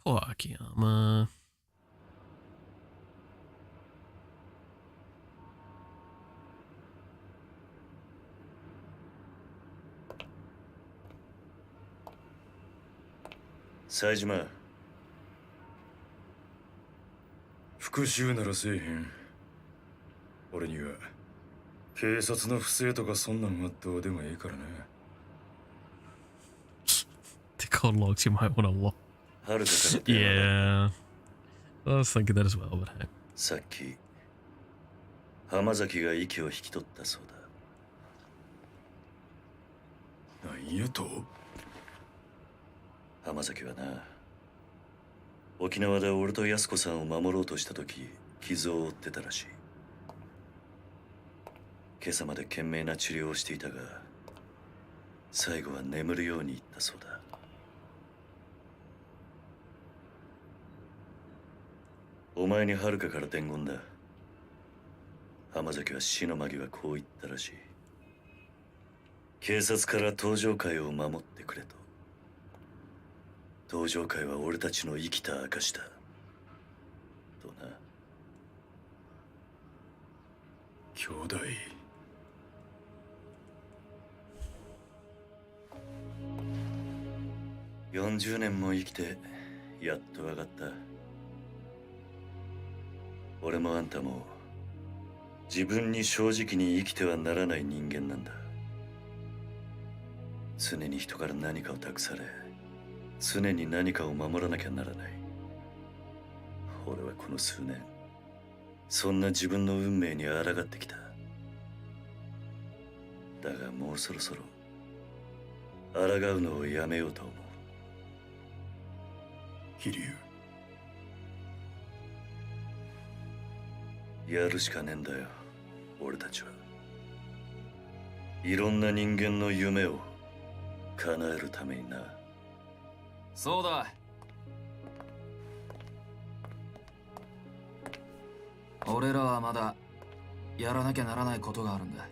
Poor Akiyama.冴島。復讐ならせえへん。俺には警察の不正とかそんなんはどうでもいいからな。 The conlogs you might want to lock. はるかから電話だ。 Yeah. I was thinking that as well, but hey. さっき浜崎が息を引き取ったそうだ。なんやと？浜崎はな、沖縄で俺と安子さんを守ろうとした時傷を負ってたらしい。今朝まで懸命な治療をしていたが最後は眠るように言ったそうだ。お前に遥かから伝言だ。浜崎は死の間際こう言ったらしい。警察から登場会を守ってくれと。登場会は俺たちの生きた証だとな。兄弟。40年も生きてやっと分かった。俺もあんたも自分に正直に生きてはならない人間なんだ。常に人から何かを託され、常に何かを守らなきゃならない。俺はこの数年そんな自分の運命に抗ってきた。だがもうそろそろ抗うのをやめようと思う。飛龍、やるしかねえんだよ俺たちは。いろんな人間の夢を叶えるためにな。そうだ。俺らはまだやらなきゃならないことがあるんだ。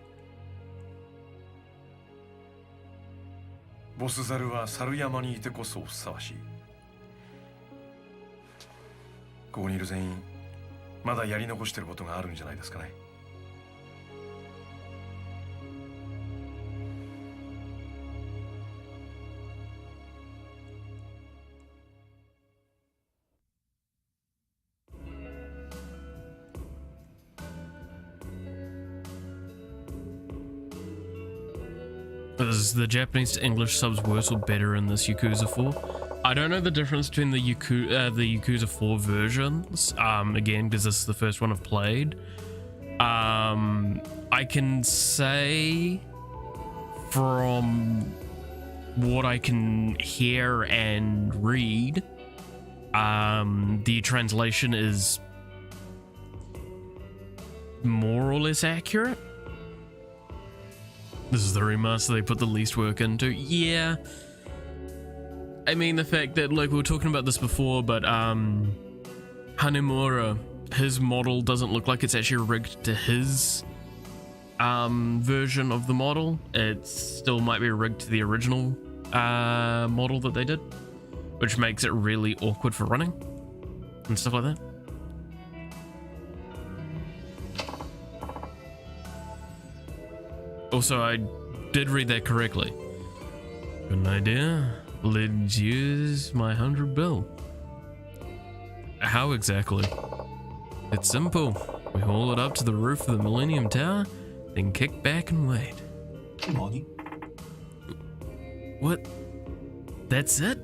ボスザルは猿山にいてこそふさわしい。ここにいる全員まだやり残してることがあるんじゃないですかね。The Japanese to English subs worse or better in this Yakuza 4? I don't know the difference between the Yakuza 4 versions, again, because this is the first one I've played. I can say from what I can hear and read, the translation is more or less accurate. This is the remaster they put the least work into. Yeah. I mean, the fact that, like, we were talking about this before, but, Hanemura, his model doesn't look like it's actually rigged to his, version of the model. It still might be rigged to the original, model that they did, which makes it really awkward for running and stuff like that. Also, I did read that correctly. Got an idea? Let's use my 100 bill. How exactly? It's simple. We haul it up to the roof of the Millennium Tower, then kick back and wait. Nani? What? That's it?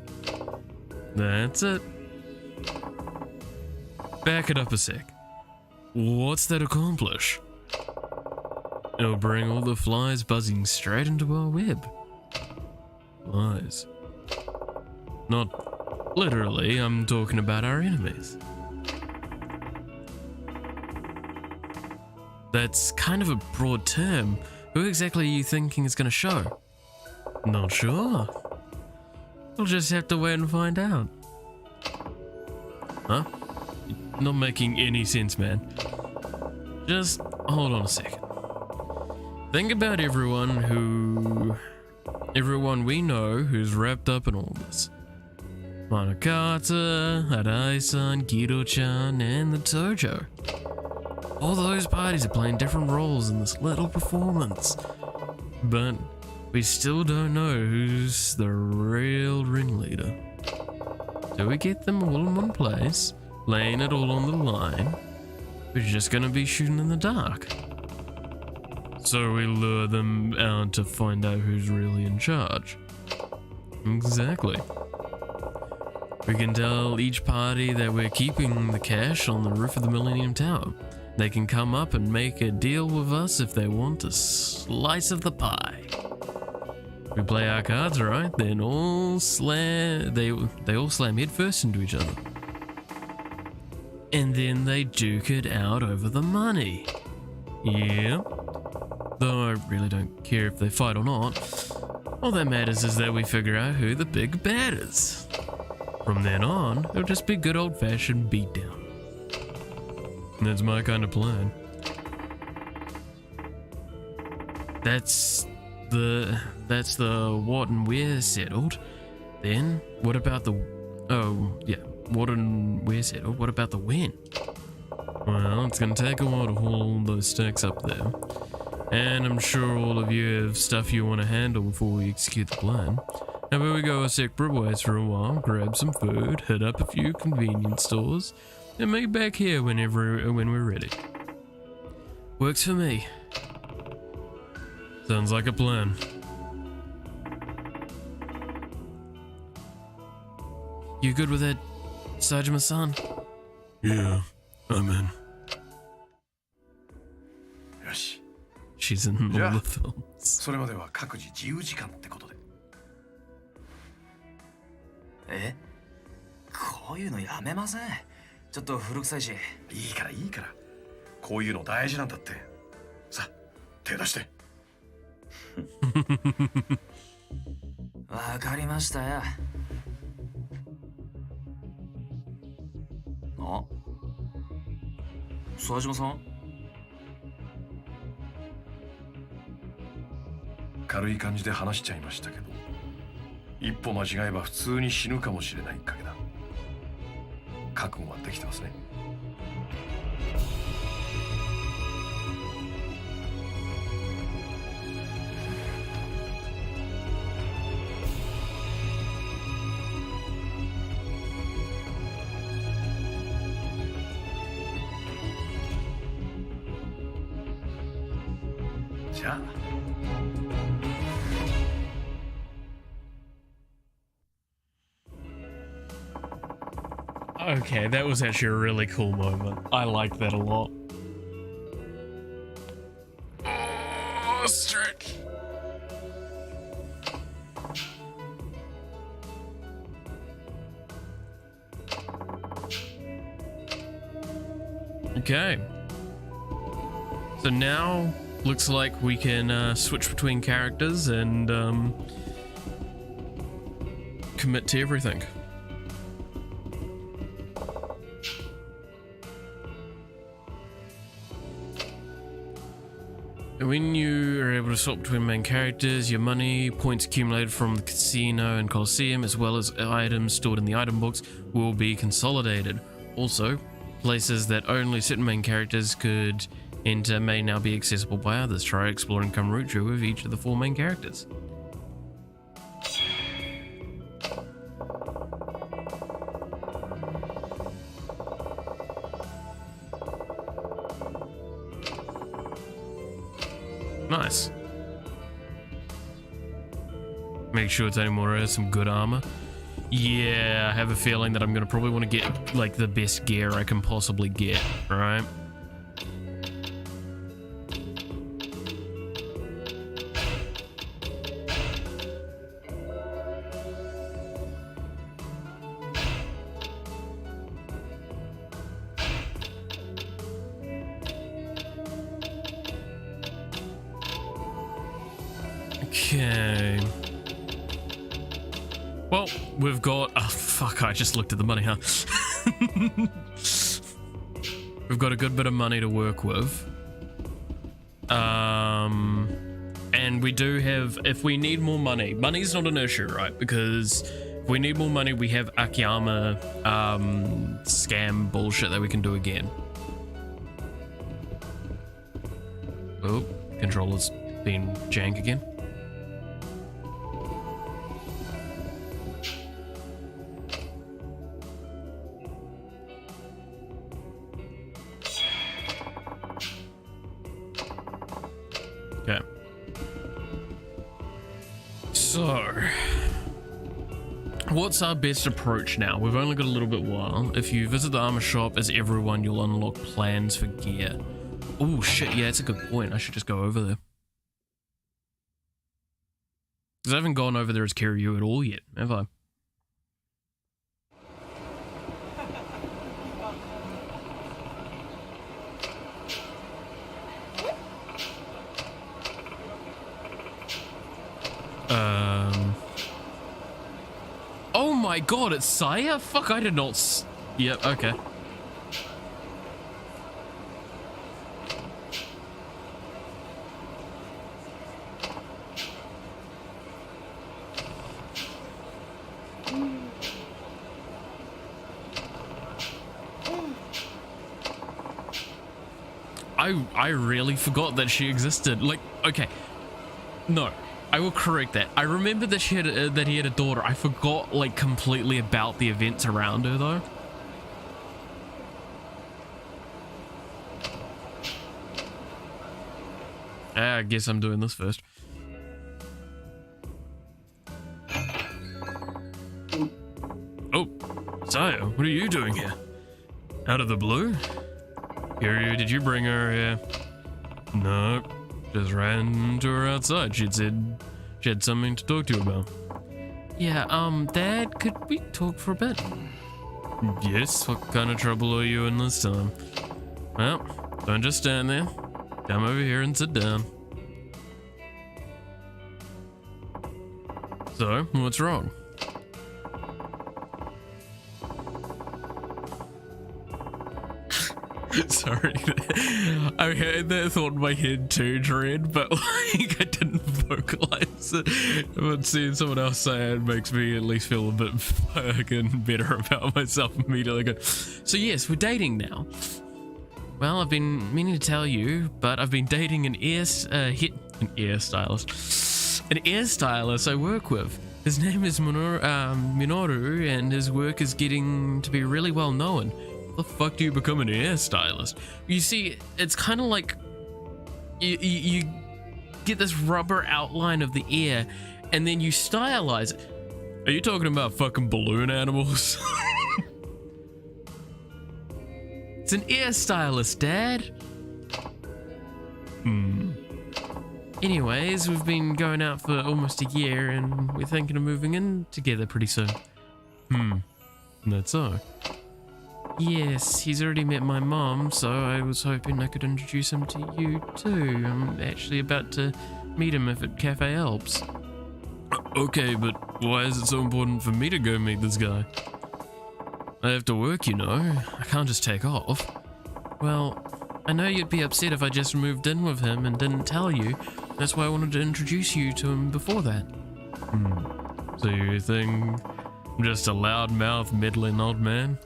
That's it. Back it up a sec. What's that accomplish? It'll bring all the flies buzzing straight into our web. Flies. Not literally, I'm talking about our enemies. That's kind of a broad term. Who exactly are you thinking is going to show? Not sure. We'll just have to wait and find out. Huh? Not making any sense, man. Just hold on a second. Think about everyone we know who's wrapped up in all this. Manakata, Harai-san, Kido-chan, and the Tojo. All those parties are playing different roles in this little performance. But we still don't know who's the real ringleader. So we get them all in one place, laying it all on the line. We're just gonna be shooting in the dark. So we lure them out to find out who's really in charge. Exactly. We can tell each party that we're keeping the cash on the roof of the Millennium Tower. They can come up and make a deal with us if they want a slice of the pie. We play our cards right, then they all slam headfirst into each other. and then they duke it out over the money. Yeah. Though I really don't care if they fight or not. All that matters is that we figure out who the big bad is. From then on, it'll just be good old-fashioned beatdown. That's my kind of plan. That's the what and where settled. Then, what about the... Oh, yeah. What and where settled. What about the when? Well, it's gonna take a while to haul all those stacks up there. And I'm sure all of you have stuff you want to handle before we execute the plan. How about we go our separate ways for a while, grab some food, hit up a few convenience stores, and meet back here when we're ready. Works for me. Sounds like a plan. You good with that, Sajima-san? Yeah, I'm in. よし。 She's in all the films. それまでは各自自由時間ってことで。え？こういうのやめません。ちょっと古臭いし。いいからいいから。こういうの大事なんだって。さ、手出して。わかりましたよ。あ、沢島さん？軽い感じで話しちゃいましたけど、一歩間違えば普通に死ぬかもしれない賭けだ。覚悟はできてますね。じゃあ。Okay, that was actually a really cool moment. I liked that a lot. Oh, stretch. Okay. So now looks like we can switch between characters and commit to everything. When you are able to swap between main characters, your money, points accumulated from the casino and Coliseum, as well as items stored in the item box, will be consolidated. Also, places that only certain main characters could enter may now be accessible by others. Try exploring Kamurocho with each of the 4 main characters. Nice. Make sure Tanimura has some good armor. Yeah, I have a feeling that I'm gonna probably want to get like the best gear I can possibly get, right? Okay. Well, we've got... Oh, fuck, I just looked at the money, huh? We've got a good bit of money to work with. And we do have... If we need more money... Money's not an issue, right? Because if we need more money, we have Akiyama scam bullshit that we can do again. Oh, controller's been jank again. Okay. So, what's our best approach now? We've only got a little bit while. If you visit the armor shop as everyone, you'll unlock plans for gear. Oh shit, yeah, that's a good point. I should just go over there. Because I haven't gone over there as Kiryu at all yet, have I? Oh my god, it's Saya? Fuck, I did not yep, okay. I really forgot that she existed. Like, okay, no, I will correct that. I remember that she had that he had a daughter. I forgot like completely about the events around her though. I guess I'm doing this first. Oh, Saya, what are you doing here? Out of the blue? Kiryu, did you bring her here? No, just ran to her outside. She said she had something to talk to you about. Yeah, Dad, could we talk for a bit? Yes, what kind of trouble are you in this time? Well, don't just stand there. Come over here and sit down. So, what's wrong? Sorry, I had that thought in my head too, Dread, but like I didn't vocalize it. But seeing someone else say it makes me at least feel a bit fucking better about myself immediately. So yes, we're dating now. Well, I've been meaning to tell you, but I've been dating an air stylist I work with. His name is Minoru, and his work is getting to be really well known. The fuck do you become an hairstylist? You see, it's kind of like you get this rubber outline of the ear and then you stylize it. Are you talking about fucking balloon animals? It's an ear stylist, Dad. Anyways, we've been going out for almost a year and we're thinking of moving in together pretty soon. That's so. Yes, he's already met my mom, so I was hoping I could introduce him to you too. I'm actually about to meet him if at Cafe Alps. Okay, but why is it so important for me to go meet this guy? I have to work, you know. I can't just take off. Well, I know you'd be upset if I just moved in with him and didn't tell you. That's why I wanted to introduce you to him before that. So you think I'm just a loudmouth, meddling old man?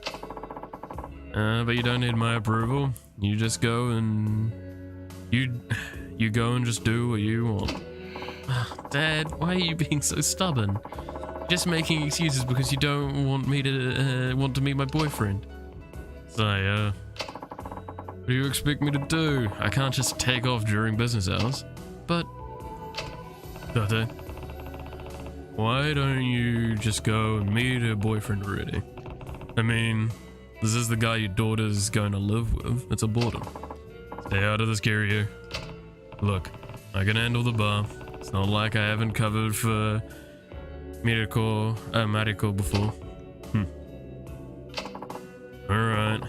But you don't need my approval. You just go and you go and just do what you want. Dad, why are you being so stubborn? You're just making excuses because you don't want me to want to meet my boyfriend. So, what do you expect me to do? I can't just take off during business hours. But, Date, why don't you just go and meet her boyfriend already? I mean, this is the guy your daughter's going to live with. It's a boredom. Stay out of this, Kiryu. Look, I can handle the bar. It's not like I haven't covered for Mariko before. Alright,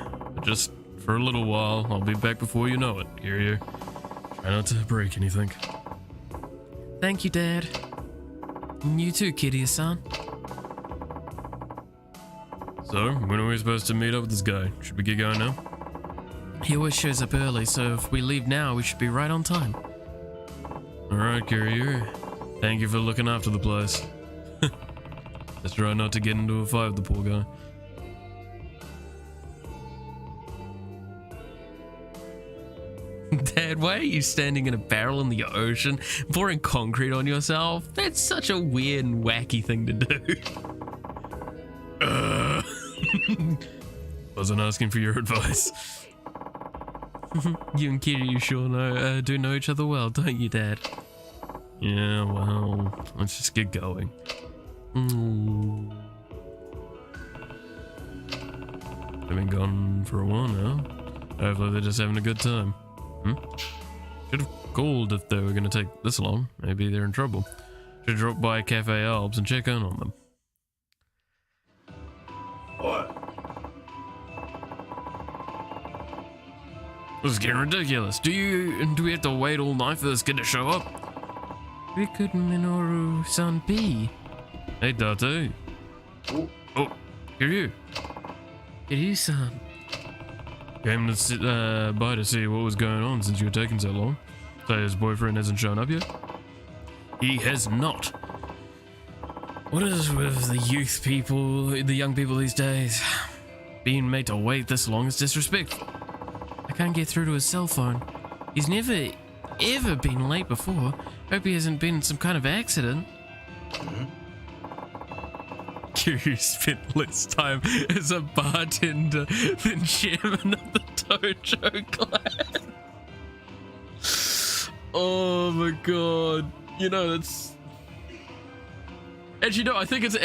just for a little while. I'll be back before you know it, Kiryu. Try not to break anything. Thank you, Dad. And you too, Kiryu-san. So, when are we supposed to meet up with this guy? Should we get going now? He always shows up early, so if we leave now, we should be right on time. Alright, Kiryu. Thank you for looking after the place. Just try not to get into a fight with the poor guy. Dad, why are you standing in a barrel in the ocean, pouring concrete on yourself? That's such a weird and wacky thing to do. Wasn't asking for your advice. You and Kiryu sure do know each other well, don't you, Dad? Yeah, well, let's just get going. They've been gone for a while now. Hopefully they're just having a good time. Should have called if they were going to take this long. Maybe they're in trouble. Should drop by Cafe Alps and check in on them. What? This is getting ridiculous. Do we have to wait all night for this kid to show up? Where could Minoru-san be? Hey, Date. Oh, Kiryu. Kiryu-san. Came to sit by to see what was going on since you were taking so long. So his boyfriend hasn't shown up yet? He has not. What is with the youth people, the young people these days? Being made to wait this long is disrespectful. I can't get through to his cell phone. He's never, ever been late before. Hope he hasn't been in some kind of accident. Kiryu spent less time as a bartender than chairman of the Tojo clan. Oh my god. You know, that's... Actually, no, I think it's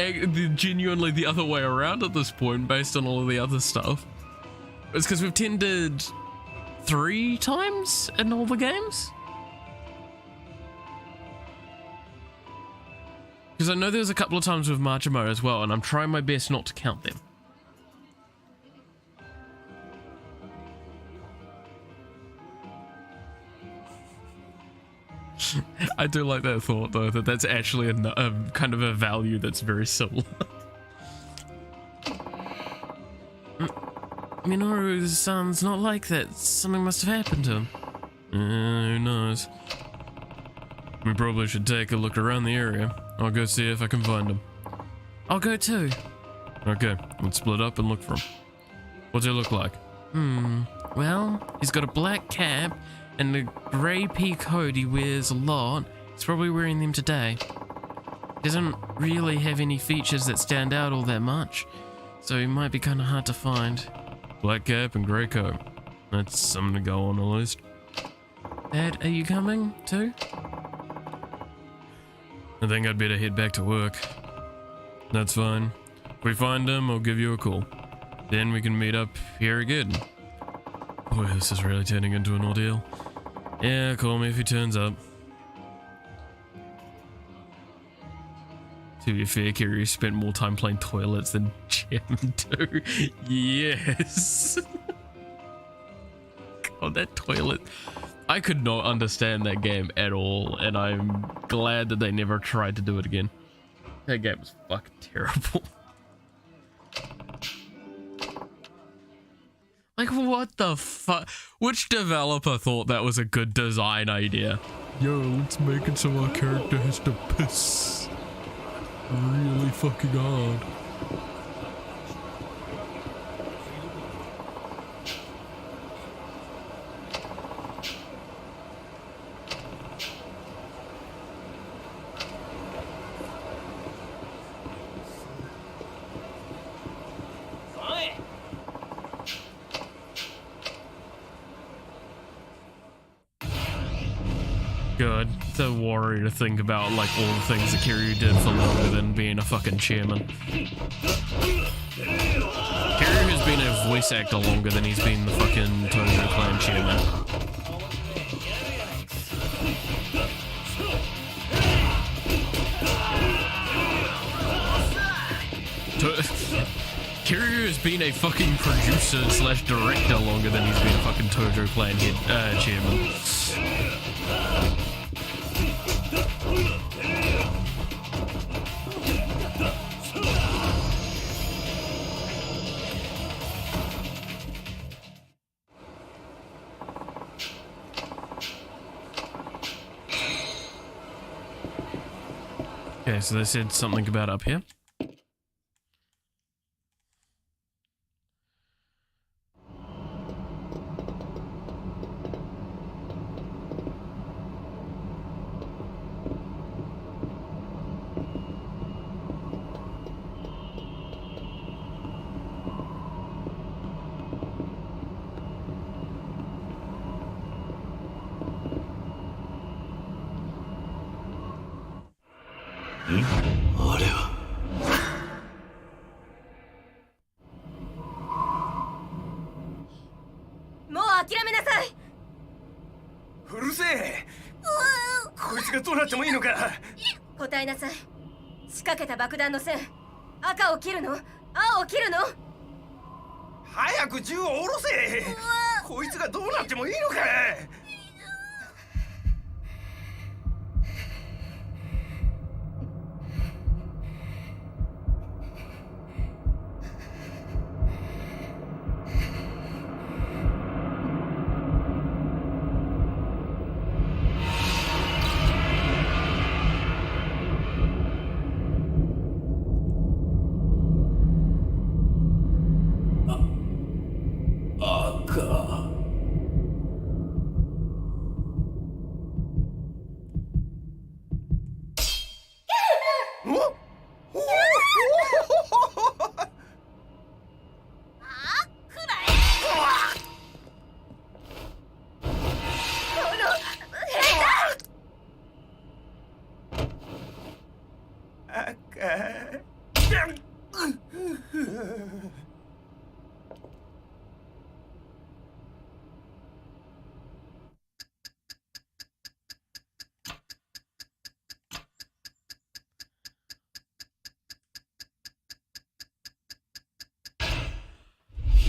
genuinely the other way around at this point, based on all of the other stuff. It's because we've tended 3 times in all the games? Because I know there was a couple of times with Machimo as well, and I'm trying my best not to count them. I do like that thought, though, that that's actually a kind of a value that's very similar. Minoru-san's not like that. Something must have happened to him. Who knows? We probably should take a look around the area. I'll go see if I can find him. I'll go too. Okay, let's split up and look for him. What's he look like? Well, he's got a black cap and a grey pea coat he wears a lot. He's probably wearing them today. He doesn't really have any features that stand out all that much, so he might be kind of hard to find. Black cap and grey coat. That's something to go on the list. Dad, are you coming too? I think I'd better head back to work. That's fine. If we find him, I'll give you a call. Then we can meet up here again. Boy, this is really turning into an ordeal. Yeah, call me if he turns up. To be fair, Kiryu spent more time playing toilets than Chairman 2. Yes. God, that toilet. I could not understand that game at all, and I'm glad that they never tried to do it again. That game was fucking terrible. Like, what the fuck? Which developer thought that was a good design idea? Yo, let's make it so our character has to piss really fucking hard. Good. It's a worry to think about, like, all the things that Kiryu did for longer than being a fucking chairman. Kiryu has been a voice actor longer than he's been the fucking Tojo Clan chairman. Kiryu has been a fucking producer / director longer than he's been a fucking Tojo Clan chairman. Okay, so they said something about up here.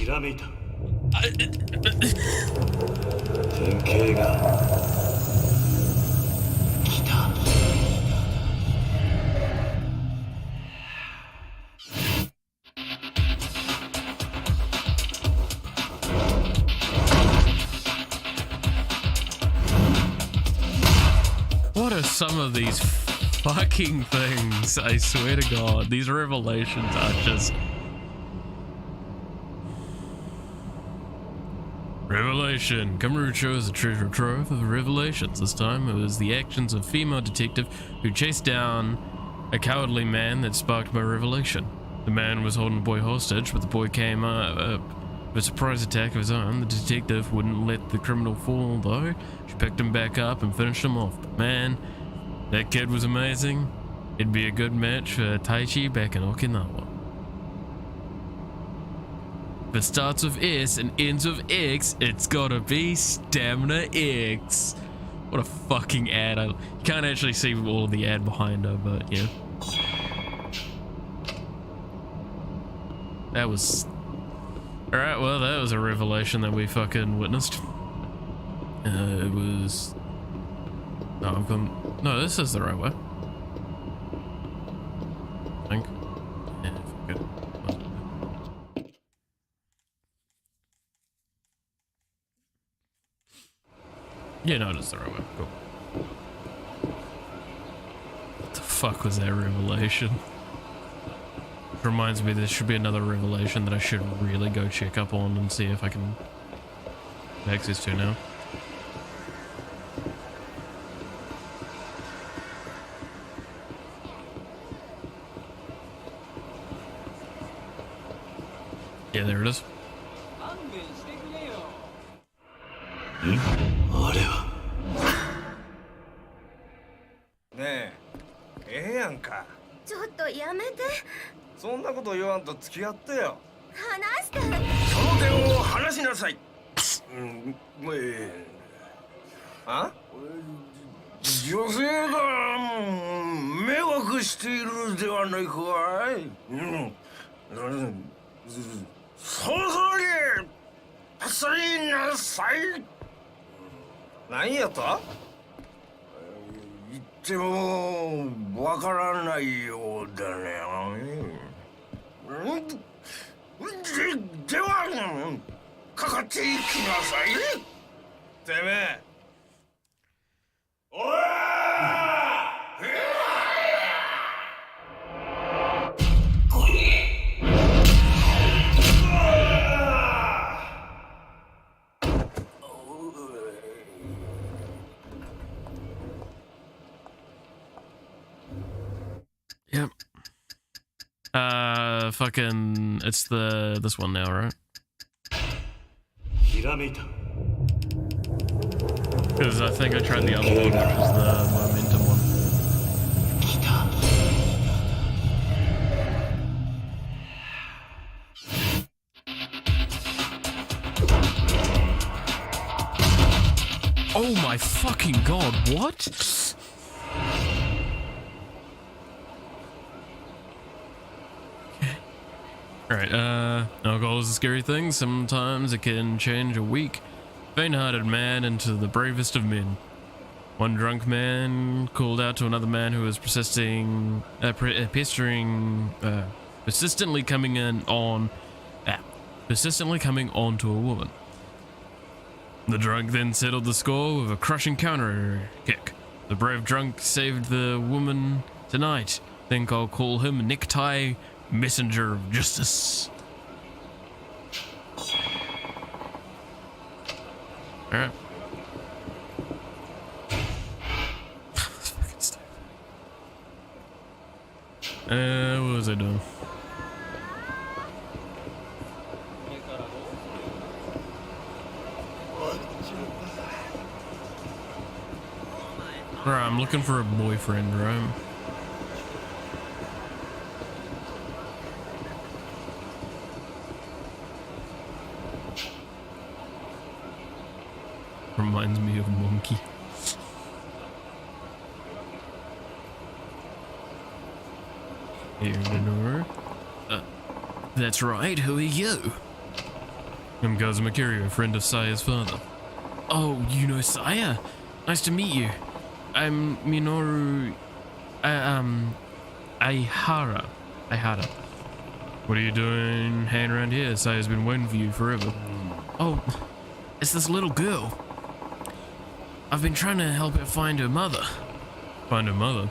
ひらめいた。典型が来た。What are some of these fucking things? I swear to God, these revelations are just... Revelation. Kamurocho is a treasure trove of revelations. This time it was the actions of female detective who chased down a cowardly man that sparked my revelation. The man was holding a boy hostage, but the boy came up with a surprise attack of his own. The detective wouldn't let the criminal fall though. She picked him back up and finished him off. But man, that kid was amazing. It'd be a good match for Taichi back in Okinawa. If it starts with S and ends with X, it's gotta be Stamina X. What a fucking ad. You can't actually see all the ad behind her, but yeah. That was... Alright, well, that was a revelation that we fucking witnessed. It was... No, I've gone... No, this is the right way. I think. Yeah, fuck it. Yeah, no, it's the right way. Cool. What the fuck was that revelation? It reminds me there should be another revelation that I should really go check up on and see if I can have access to now. Yeah, there it is. あれは。ねえ、ええやんか。ちょっとやめて。そんなこと言わんと付き合ってよ。話して。その電話を話しなさい。あ？女性が迷惑しているではないかい。そろそろにパスりなさい。何やと？言ってもわからないようだね。ではかかっていきなさい。てめえ。おい！ Yep. Fucking, it's this one now, right? Because I think I tried the other one, which was the momentum one. Oh my fucking god, what? Alright, alcohol is a scary thing. Sometimes it can change a weak, faint-hearted man into the bravest of men. One drunk man called out to another man who was persistently coming on to a woman. The drunk then settled the score with a crushing counter kick. The brave drunk saved the woman tonight. Think I'll call him Necktie Messenger of Justice. Alright. What was I doing? Right, I'm looking for a boyfriend, right? Reminds me of Monkey. Here, Lenore. That's right, who are you? I'm Kazuma, a friend of Saya's father. Oh, you know Saya? Nice to meet you. I'm Minoru... Aihara. What are you doing hanging around here? Saya's been waiting for you forever. Oh, it's this little girl. I've been trying to help her find her mother. Find her mother?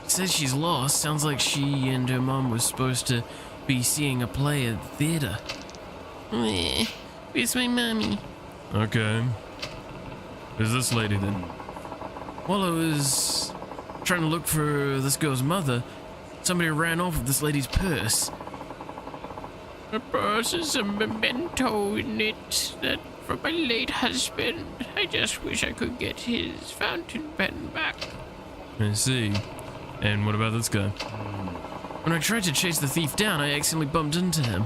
Says she's lost. Sounds like she and her mom were supposed to be seeing a play at the theater. Where's my mommy? Okay. Who's this lady then? While I was trying to look for this girl's mother, somebody ran off with this lady's purse. Her purse is a memento in it that from my late husband. I just wish I could get his fountain pen back. I see. And what about this guy? When I tried to chase the thief down, I accidentally bumped into him.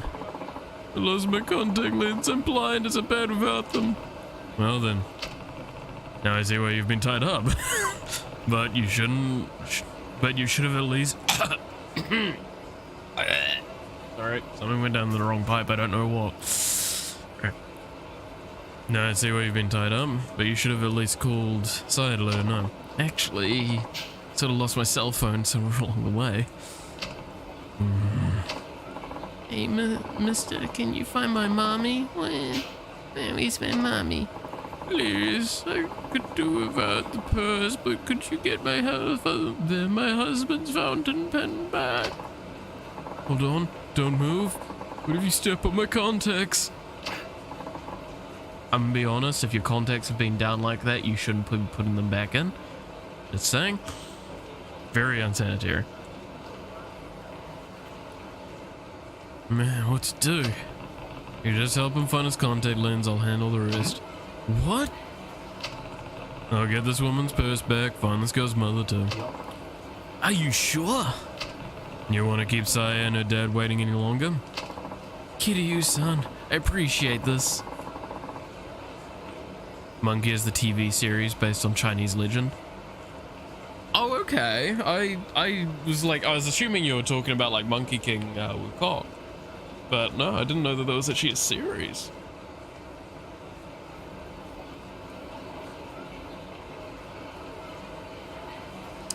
I lost my contact lens. I'm blind as a bat without them. Well then. Now I see why you've been tied up. But you shouldn't... But you should have at least... Sorry, something went down the wrong pipe. I don't know what. Okay. Now I see why you've been tied up. But you should have at least called Saya to let her know. Actually... Sort of lost my cell phone somewhere along the way. Hey, mister, can you find my mommy? Where's my mommy? Please, I could do without the purse, but could you get my husband's fountain pen back? Hold on, don't move. What if you step on my contacts? I'm gonna be honest, if your contacts have been down like that, you shouldn't be putting them back in. Just saying. Very unsanitary. Man, what to do? You just help him find his contact lens, I'll handle the rest. What? I'll get this woman's purse back, find this girl's mother too. Are you sure? You want to keep Saya and her dad waiting any longer? Kiryu, son, I appreciate this. Monkey is the TV series based on Chinese legend. Oh, okay. I was assuming you were talking about like Monkey King Wukong. But no, I didn't know that there was actually a series.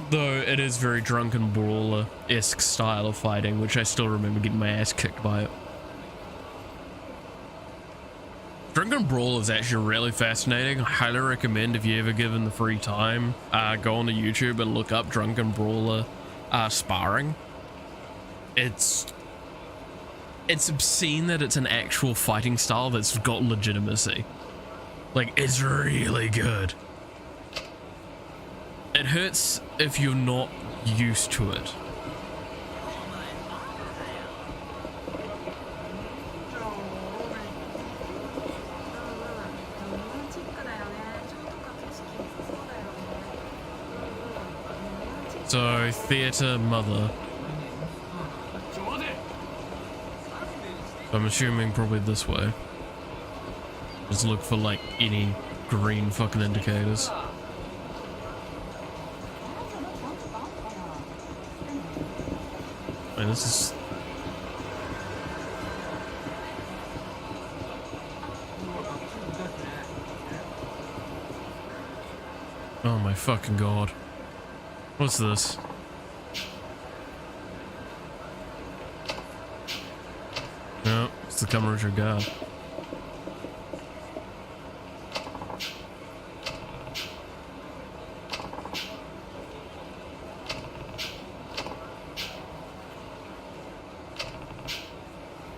Though it is very Drunken Brawler-esque style of fighting, which I still remember getting my ass kicked by it. Drunken Brawl is actually really fascinating. I highly recommend if you ever given the free time, go onto YouTube and look up Drunken Brawler sparring. It's obscene that it's an actual fighting style that's got legitimacy. Like, it's really good. It hurts if you're not used to it. So, theater mother. I'm assuming probably this way. Just look for like any green fucking indicators. Wait, this is... Oh my fucking god. What's this? No, it's the kamurocho god.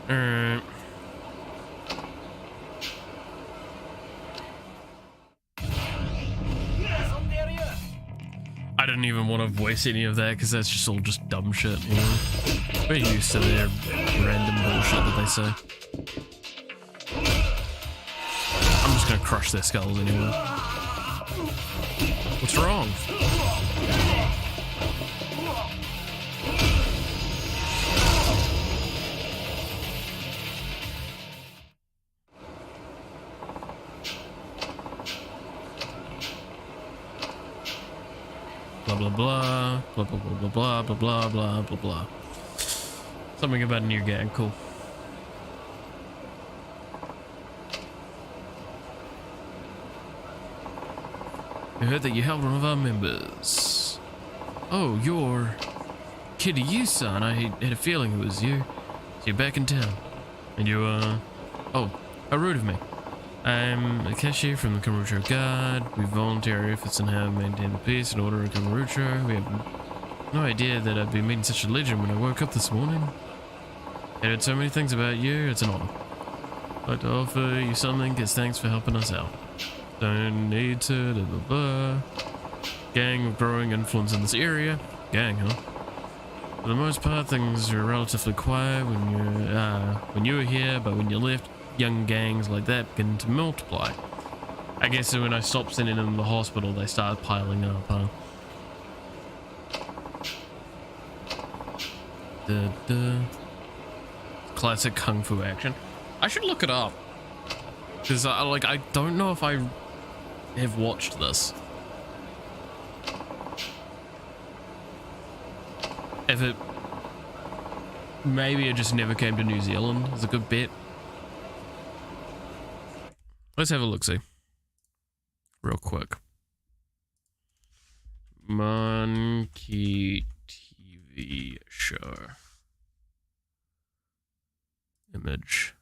Alright. I didn't don't even want to voice any of that because that's just all just dumb shit, you know? We're used to their random bullshit that they say. I'm just gonna crush their skulls anyway. What's wrong? Blah blah blah blah blah blah blah blah blah blah blah blah. Something about a new gang, cool. I heard that you helped one of our members. Oh, you're Kiryu-san. I had a feeling it was you. So you're back in town. And you, oh, how rude of me. I'm a cashier from the Kamurocho Guard. We volunteer efforts in how to maintain the peace and order in Kamurocho. We have no idea that I'd be meeting such a legend when I woke up this morning. I heard so many things about you. It's an honor. I'd like to offer you something as thanks for helping us out. Don't need to, blah, blah, blah. Gang of growing influence in this area. Gang, huh? For the most part, things are relatively quiet when you were here, but when you left, young gangs like that begin to multiply. I guess when I stopped sending them to the hospital, they started piling up, huh? Classic kung fu action. I should look it up. Because I don't know if I have watched this. If it... Maybe it just never came to New Zealand is a good bet. Let's have a look-see. Real quick. Monkey TV show. Image.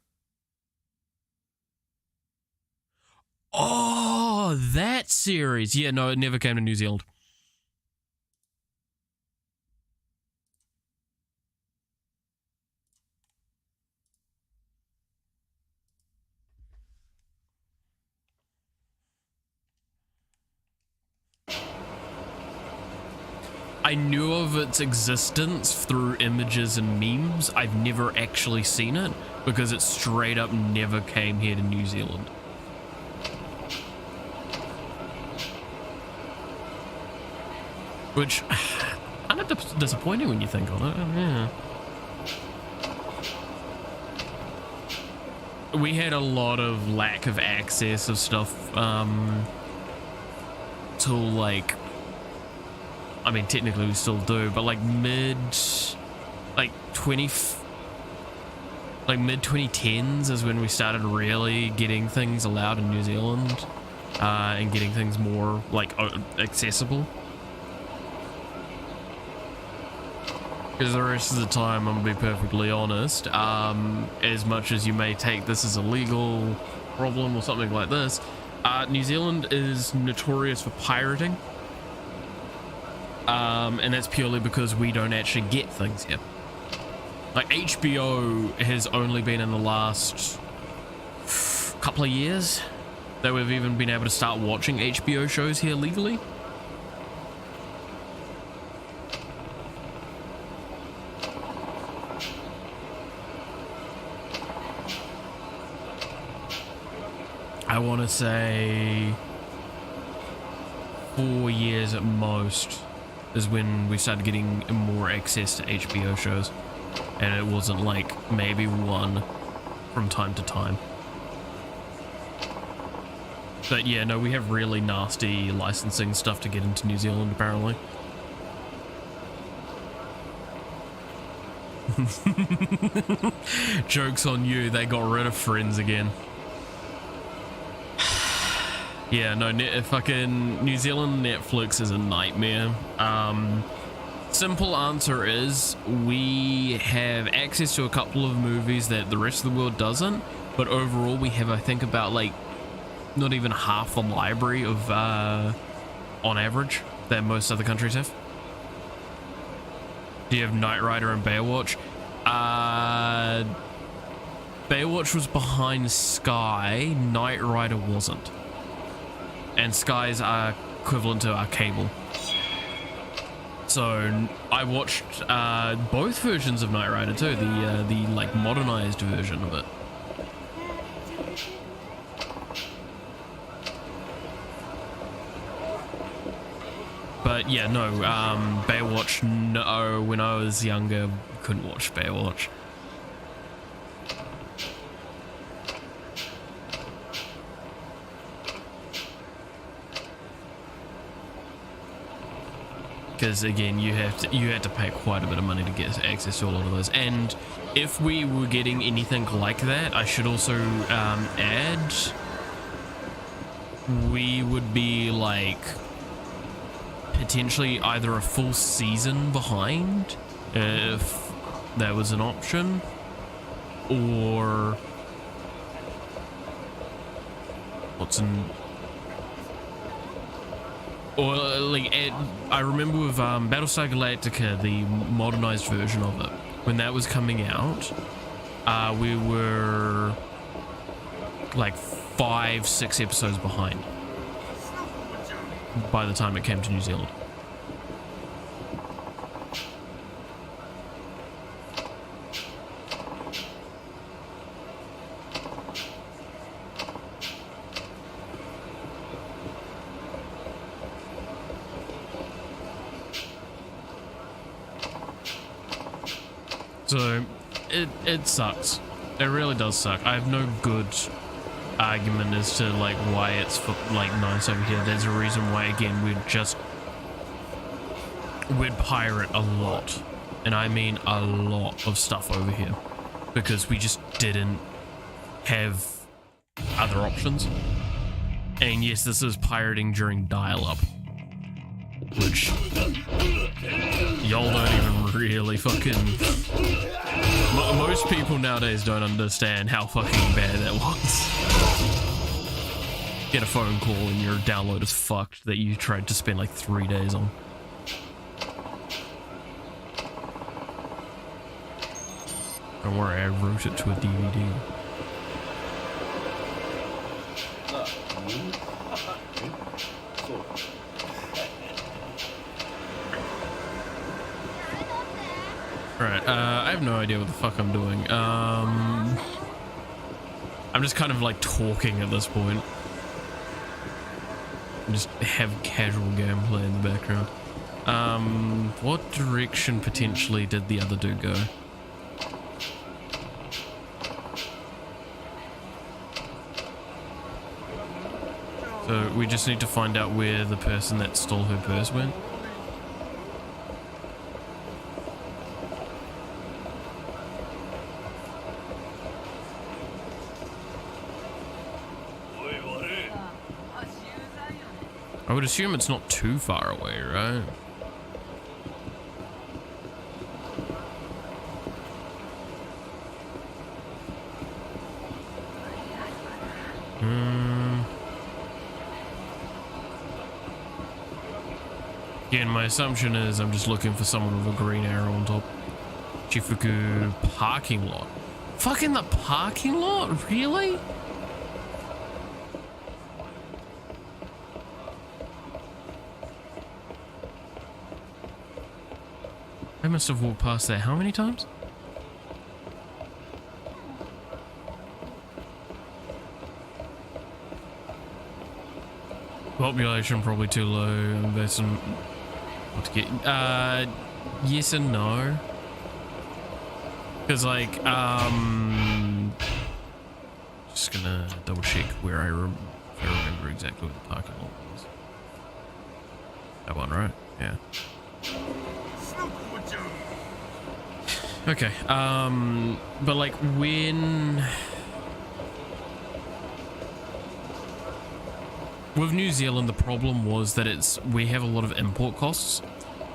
Oh, that series. Yeah, no, it never came to New Zealand. I knew of its existence through images and memes. I've never actually seen it because it straight up never came here to New Zealand. Which, kind of disappointing when you think on it, yeah. We had a lot of lack of access of stuff, till like, I mean, technically we still do, but like mid 2010s is when we started really getting things allowed in New Zealand, and getting things more like accessible. Because the rest of the time, I'm gonna be perfectly honest, as much as you may take this as a legal problem or something like this, New Zealand is notorious for pirating. And that's purely because we don't actually get things here. Like HBO has only been in the last couple of years that we've even been able to start watching HBO shows here legally. I want to say 4 years at most is when we started getting more access to HBO shows, and it wasn't like maybe one from time to time. But yeah, no, we have really nasty licensing stuff to get into New Zealand apparently. Joke's on you, they got rid of Friends again. Yeah, no, fucking New Zealand Netflix is a nightmare. Simple answer is we have access to a couple of movies that the rest of the world doesn't, but overall we have, I think, about like not even half the library of on average that most other countries have. Do you have Knight Rider and Baywatch? Baywatch was behind Sky, Knight Rider wasn't. And Sky's are equivalent to our cable. So I watched both versions of Knight Rider too, the like modernized version of it. But yeah, no, Baywatch, no, when I was younger, couldn't watch Baywatch. Because again, you had to pay quite a bit of money to get access to a lot of those. And if we were getting anything like that, I should also add, we would be like potentially either a full season behind if that was an option, or like I remember with Battlestar Galactica, the modernized version of it, when that was coming out, we were like 5-6 episodes behind by the time it came to New Zealand. So it sucks. It really does suck. I have no good argument as to like why it's like nice over here. There's a reason why, again, we'd pirate a lot, and I mean a lot of stuff over here, because we just didn't have other options. And yes, this is pirating during dial-up, which y'all don't even really fucking... Most people nowadays don't understand how fucking bad that was. Get a phone call and your download is fucked that you tried to spend like 3 days on. Don't worry, I wrote it to a DVD. Alright, I have no idea what the fuck I'm doing. I'm just kind of like talking at this point. Just have casual gameplay in the background. What direction potentially did the other dude go? So we just need to find out where the person that stole her purse went. I would assume it's not too far away, right? Again, my assumption is I'm just looking for someone with a green arrow on top. Chifuku parking lot. Fucking the parking lot? Really? I must have walked past there how many times? Population probably too low. Investment. What to get? Yes and no. Because like, just gonna double check where I remember exactly what the parking lot was. That one, right? Yeah. Okay, but like when... With New Zealand, the problem was that we have a lot of import costs,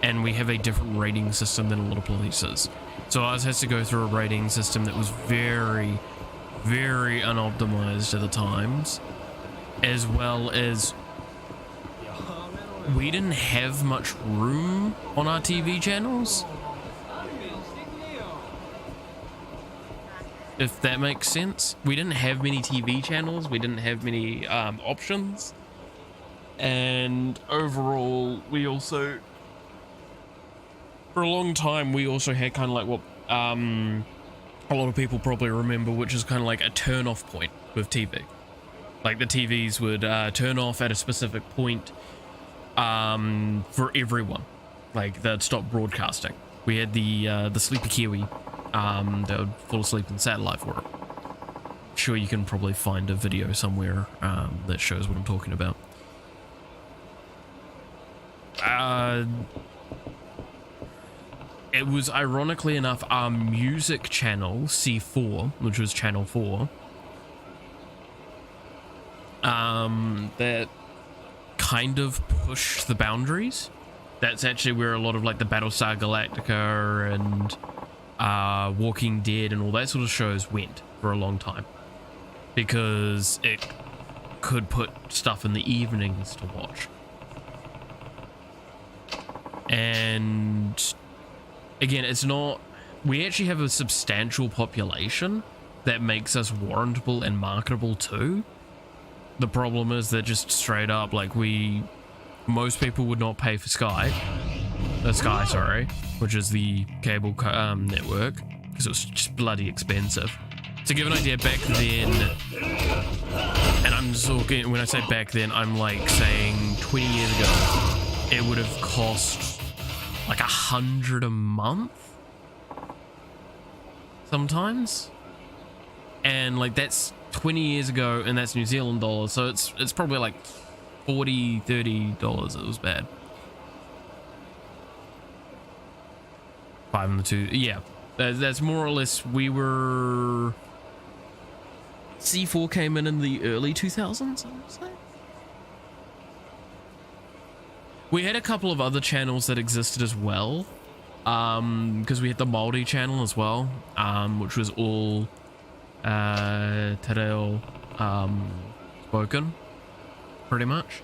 and we have a different rating system than a lot of places. So ours has to go through a rating system that was very, very unoptimized at the times, as well as we didn't have much room on our TV channels. If that makes sense. We didn't have many TV channels, we didn't have many options, and overall we also for a long time we also had kind of like what a lot of people probably remember, which is kind of like a turn-off point with TV. Like the TVs would turn off at a specific point for everyone. Like they'd stop broadcasting. We had the Sleepy Kiwi that would fall asleep in satellite for it. Sure, you can probably find a video somewhere that shows what I'm talking about. It was, ironically enough, our music channel, C4, which was channel 4, that kind of pushed the boundaries. That's actually where a lot of like the Battlestar Galactica and Walking Dead and all that sort of shows went for a long time, because it could put stuff in the evenings to watch. And again, it's not, we actually have a substantial population that makes us warrantable and marketable too. The problem is that just straight up, like most people would not pay for Sky, which is the cable network, because it was just bloody expensive. To give an idea, back then, and I'm talking, when I say back then, I'm like saying 20 years ago, it would have cost like $100 a month sometimes, and like that's 20 years ago, and that's New Zealand dollars, so it's probably like $40-$30. It was bad. 5 and the 2, yeah, that's more or less. We were, C4 came in the early 2000s, I would say. We had a couple of other channels that existed as well, because we had the Māori channel as well, which was all te reo spoken, pretty much.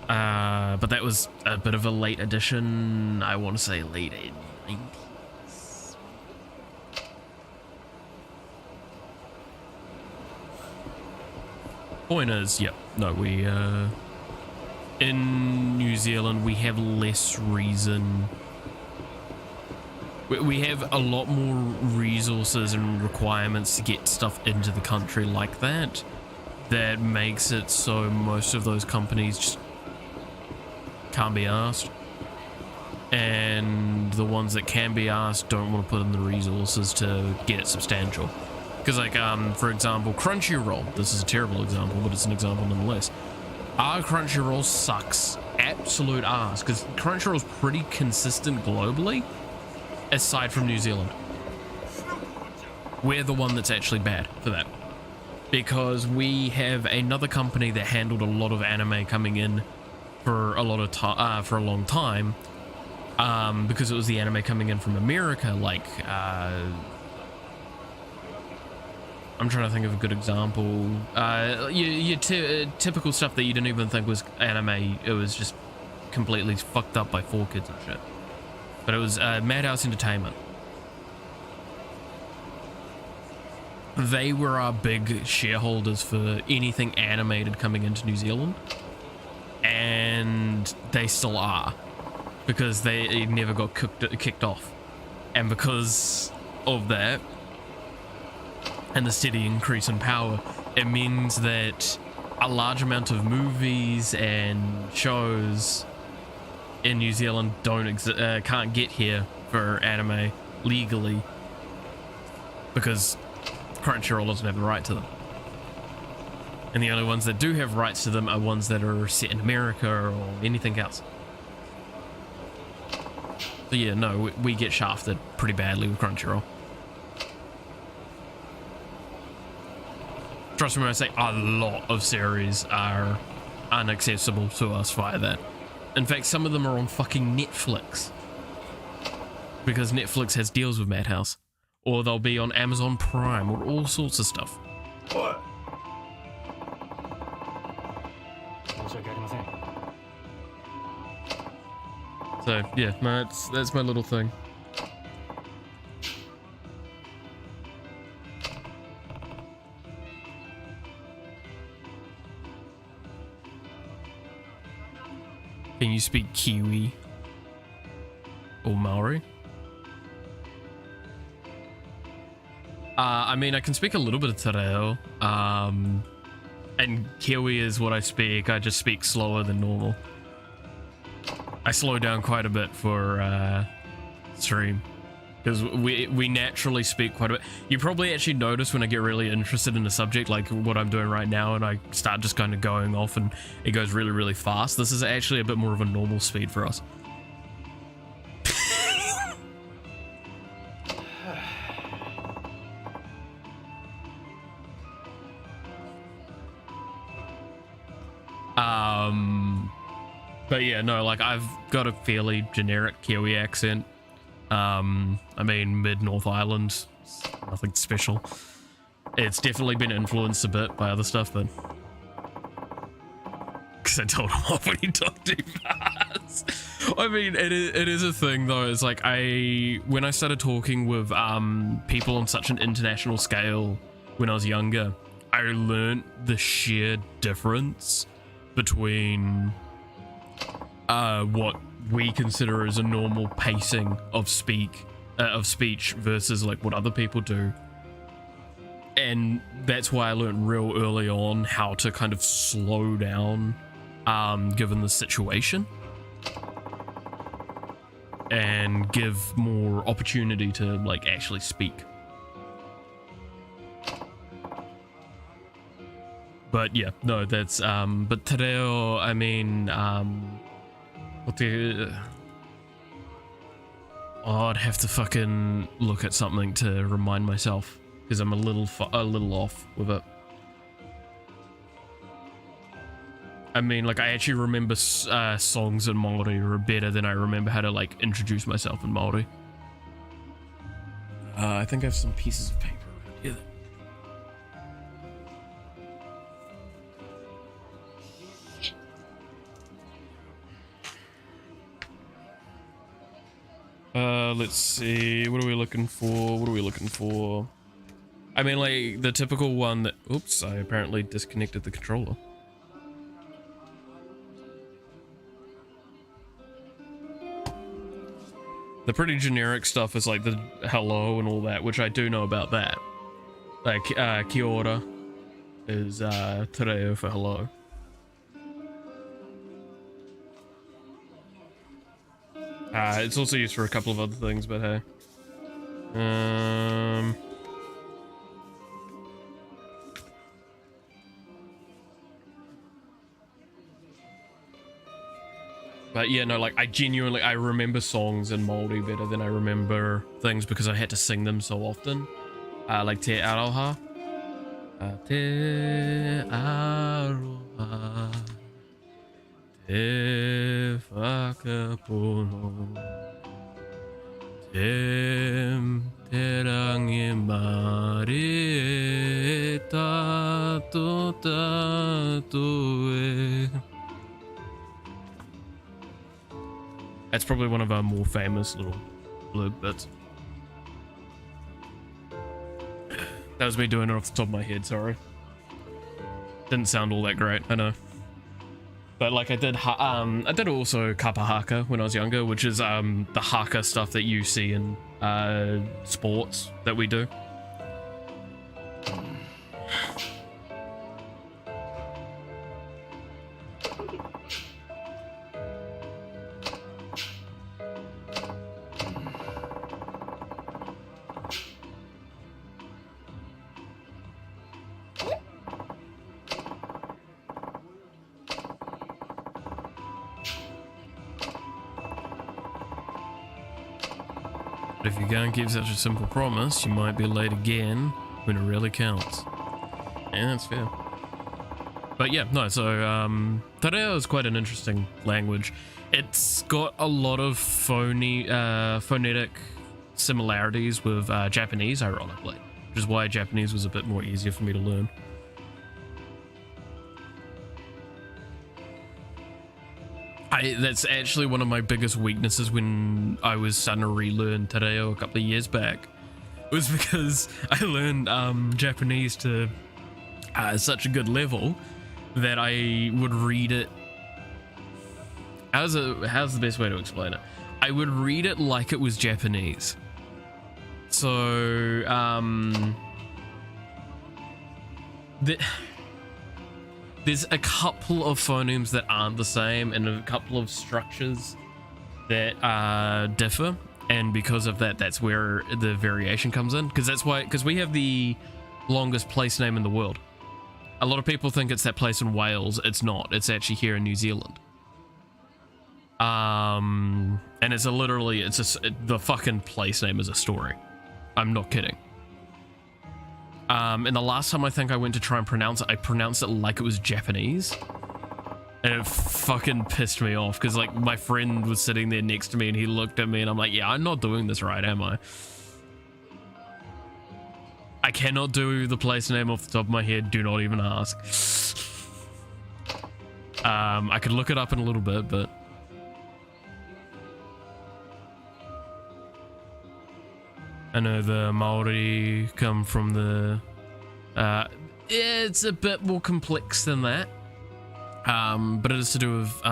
But that was a bit of a late addition. I want to say late 90s. Point is, yep, no, we in New Zealand we have less reason. We have a lot more resources and requirements to get stuff into the country like that. That makes it so most of those companies just can't be asked. And the ones that can be asked don't want to put in the resources to get it substantial. Because like, for example, Crunchyroll. This is a terrible example, but it's an example nonetheless. Our Crunchyroll sucks absolute ass, because Crunchyroll's pretty consistent globally, aside from New Zealand. We're the one that's actually bad for that, because we have another company that handled a lot of anime coming in for a lot of time, for a long time, because it was the anime coming in from America. Like, I'm trying to think of a good example. Your typical stuff that you didn't even think was anime. It was just completely fucked up by 4Kids and shit. But it was Madhouse Entertainment. They were our big shareholders for anything animated coming into New Zealand. And they still are. Because they never got kicked off. And because of that, and the steady increase in power, it means that a large amount of movies and shows in New Zealand can't get here for anime legally, because Crunchyroll doesn't have the right to them. And the only ones that do have rights to them are ones that are set in America or anything else. So yeah, no, we get shafted pretty badly with Crunchyroll. Trust me when I say a lot of series are inaccessible to us via that. In fact, some of them are on fucking Netflix, because Netflix has deals with Madhouse, or they'll be on Amazon Prime, or all sorts of stuff. What? So yeah, no, that's my little thing. Can you speak Kiwi? or Maori. I mean, I can speak a little bit of te reo, and Kiwi is what I speak. I just speak slower than normal. I slow down quite a bit for stream, because we naturally speak quite a bit. You probably actually notice when I get really interested in a subject, like what I'm doing right now, and I start just kind of going off and it goes really, really fast. This is actually a bit more of a normal speed for us. But yeah, no, like I've got a fairly generic Kiwi accent. I mean, mid-North Island, nothing special. It's definitely been influenced a bit by other stuff, but because I told him off when he talked too fast. I mean, it is a thing though. It's like when I started talking with people on such an international scale when I was younger, I learned the sheer difference between what we consider as a normal pacing of speech versus like what other people do. And that's why I learned real early on how to kind of slow down given the situation and give more opportunity to like actually speak. But yeah, no, that's but te reo, I mean, I'd have to fucking look at something to remind myself, because I'm a little off with it. I mean, like, I actually remember songs in Māori better than I remember how to like introduce myself in Māori. I think I have some pieces of paper around here. Let's see, what are we looking for? I mean, like, the typical one that... Oops, I apparently disconnected the controller. The pretty generic stuff is like the hello and all that, which I do know about that. Like, kia ora is te reo for hello. It's also used for a couple of other things, but hey. But yeah, no, like I remember songs in Māori better than I remember things because I had to sing them so often. Like Te Aroha. Te Aroha. Te whakapono. Te rangi mare e tato e. That's probably one of our more famous little blurb bits. That was me doing it off the top of my head, sorry. Didn't sound all that great, I know. But like I did also kapa haka when I was younger, which is the haka stuff that you see in sports that we do. If you can't keep such a simple promise, you might be late again when it really counts. Yeah, that's fair. But yeah, no, so te reo is quite an interesting language. It's got a lot of phonetic similarities with Japanese, ironically, which is why Japanese was a bit more easier for me to learn. That's actually one of my biggest weaknesses when I was starting to relearn te reo a couple of years back. It was because I learned Japanese to such a good level that I would read it. How's the best way to explain it? I would read it like it was Japanese. So, there's a couple of phonemes that aren't the same and a couple of structures that differ. And because of that, that's where the variation comes in. Because we have the longest place name in the world. A lot of people think it's that place in Wales. It's not. It's actually here in New Zealand. And it's the fucking place name is a story. I'm not kidding. And the last time I think I went to try and pronounce it, I pronounced it like it was Japanese. And it fucking pissed me off because like my friend was sitting there next to me and he looked at me and I'm like, yeah, I'm not doing this right, am I? I cannot do the place name off the top of my head. Do not even ask. I could look it up in a little bit, but I know the Maori come from the it's a bit more complex than that. But it is to do with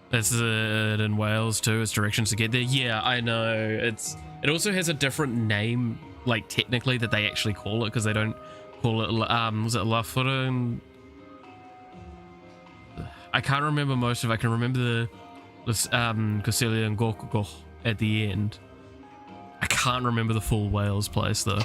it's in Wales too. It's directions to get there. Yeah, I know. It also has a different name, like technically that they actually call it because they don't call it. Was it Lafura? I can't remember most of it. I can remember the Kosili and Gokoko at the end. I can't remember the full Wales place though.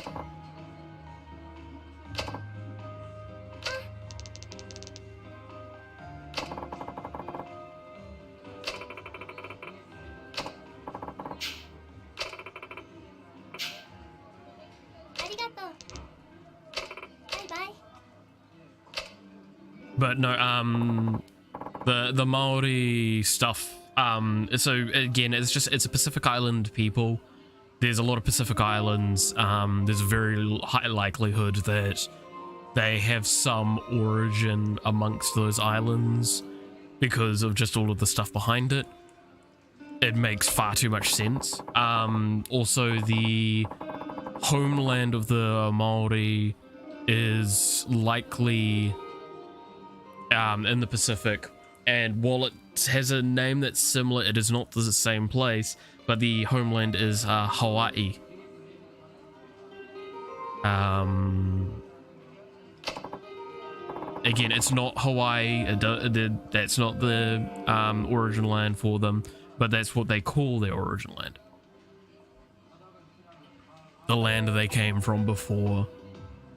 But no, the Maori stuff, so again, it's a Pacific Island people. There's a lot of Pacific Islands. There's a very high likelihood that they have some origin amongst those islands because of just all of the stuff behind it. It makes far too much sense. Also, the homeland of the Maori is likely in the Pacific, and while it has a name that's similar, it is not the same place, but the homeland is Hawaii. Again, it's not Hawaii, that's not the origin land for them, but that's what they call their origin land. The land they came from before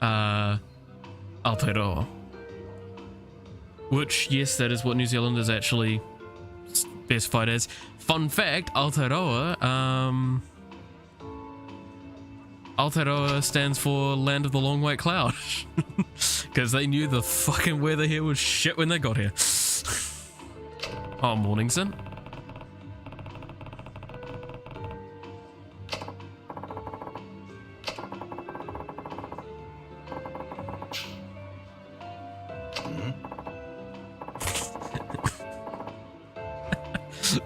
Aotearoa. Which, yes, that is what New Zealand is actually specified as. Fun fact, Aotearoa, Aotearoa stands for Land of the Long White Cloud. Because they knew the fucking weather here was shit when they got here. Oh, morning, son.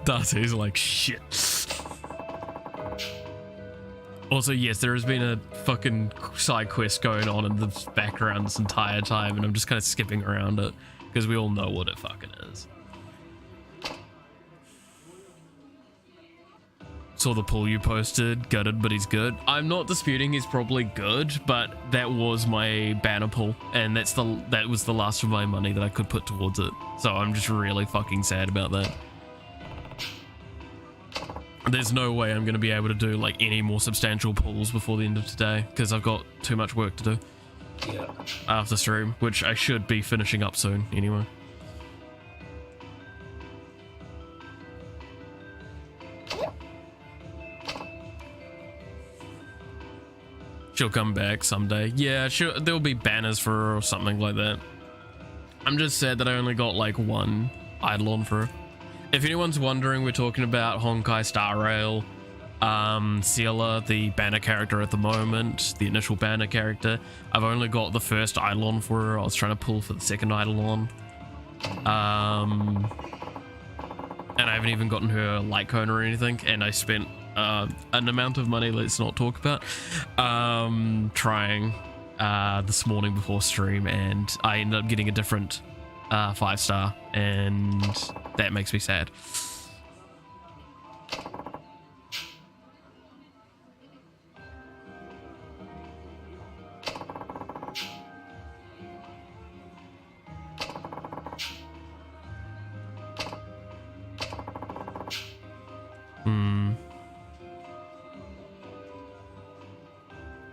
Darcy's like, shit. Also, yes, there has been a fucking side quest going on in the background this entire time, and I'm just kind of skipping around it, because we all know what it fucking is. Saw the poll you posted, gutted, but he's good. I'm not disputing he's probably good, but that was my banner pull, and that was the last of my money that I could put towards it. So I'm just really fucking sad about that. There's no way I'm going to be able to do like any more substantial pulls before the end of today because I've got too much work to do after stream, which I should be finishing up soon anyway. She'll come back someday. Yeah, there'll be banners for her or something like that. I'm just sad that I only got like one eidolon for her. If anyone's wondering, we're talking about Honkai Star Rail, Ciela, the banner character at the moment, the initial banner character. I've only got the first eidolon for her. I was trying to pull for the second eidolon. And I haven't even gotten her a light cone or anything, and I spent an amount of money let's not talk about trying this morning before stream, and I ended up getting a different 5-star, and that makes me sad.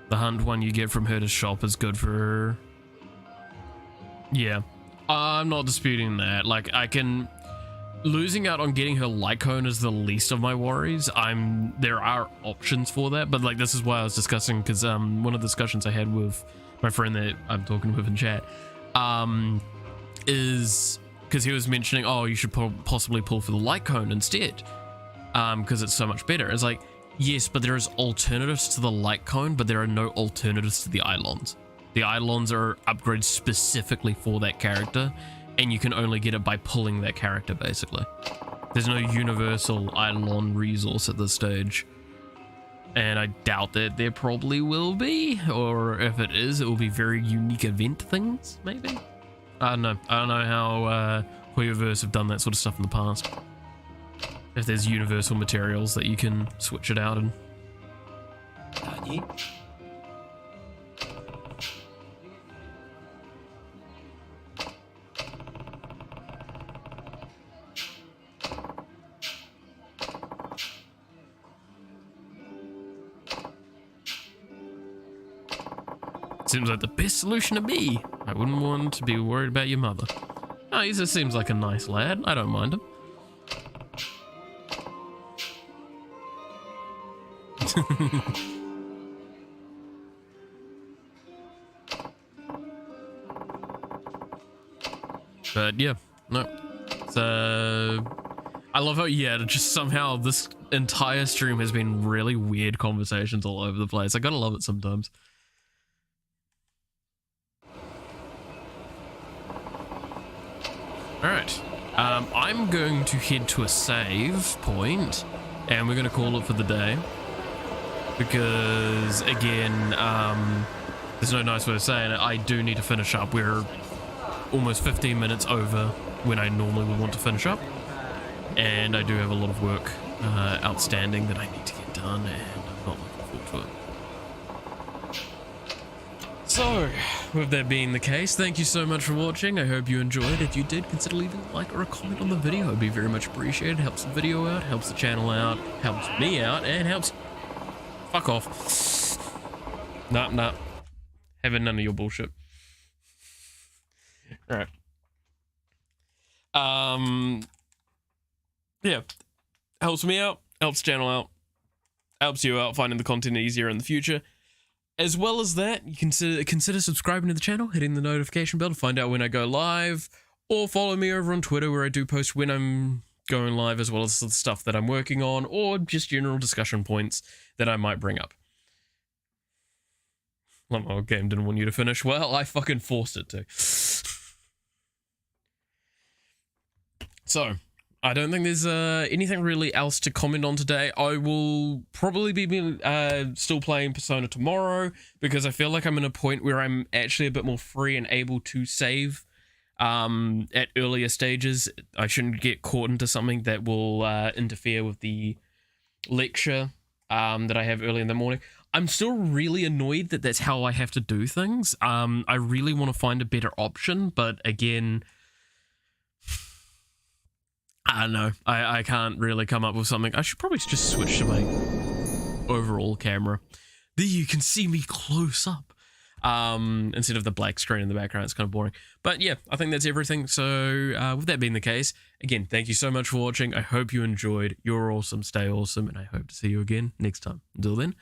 The hunt one you get from her to shop is good for her. Yeah, I'm not disputing that. Like, losing out on getting her light cone is the least of my worries. There are options for that, but like, this is why I was discussing, because one of the discussions I had with my friend that I'm talking with in chat, is because he was mentioning, oh, you should possibly pull for the light cone instead, because it's so much better. It's like, yes, but there is alternatives to the light cone, but there are no alternatives to the Eidolons. The Eidolons are upgrades specifically for that character, and you can only get it by pulling that character, basically. There's no universal Eidolon resource at this stage. And I doubt that there probably will be, or if it is, it will be very unique event things, maybe? I don't know. I don't know how Hoyoverse have done that sort of stuff in the past. If there's universal materials that you can switch it out in. Nani? Seems like the best solution to me. I wouldn't want to be worried about your mother. Oh, he just seems like a nice lad. I don't mind him. But yeah, no. So I love how, yeah, just somehow this entire stream has been really weird conversations all over the place. I gotta love it sometimes. Alright, I'm going to head to a save point, and we're going to call it for the day, because, again, there's no nice way of saying it, I do need to finish up. We're almost 15 minutes over when I normally would want to finish up, and I do have a lot of work outstanding that I need to get done, and I'm not looking forward to it. So, with that being the case, thank you so much for watching. I hope you enjoyed. If you did, consider leaving a like or a comment on the video. It would be very much appreciated. Helps the video out, helps the channel out, helps me out, and helps... Fuck off. Nah. Having none of your bullshit. Alright. Yeah. Helps me out, helps the channel out, helps you out finding the content easier in the future. As well as that, you consider subscribing to the channel, hitting the notification bell to find out when I go live, or follow me over on Twitter where I do post when I'm going live, as well as the stuff that I'm working on, or just general discussion points that I might bring up. Well, my game didn't want you to finish. Well, I fucking forced it to. So, I don't think there's anything really else to comment on today. I will probably be still playing Persona tomorrow, because I feel like I'm in a point where I'm actually a bit more free and able to save at earlier stages. I shouldn't get caught into something that will interfere with the lecture that I have early in the morning. I'm still really annoyed that that's how I have to do things. I really want to find a better option, but again... I don't know. I can't really come up with something. I should probably just switch to my overall camera. There you can see me close up. Instead of the black screen in the background. It's kind of boring. But yeah, I think that's everything. So with that being the case, again, thank you so much for watching. I hope you enjoyed. You're awesome. Stay awesome. And I hope to see you again next time. Until then,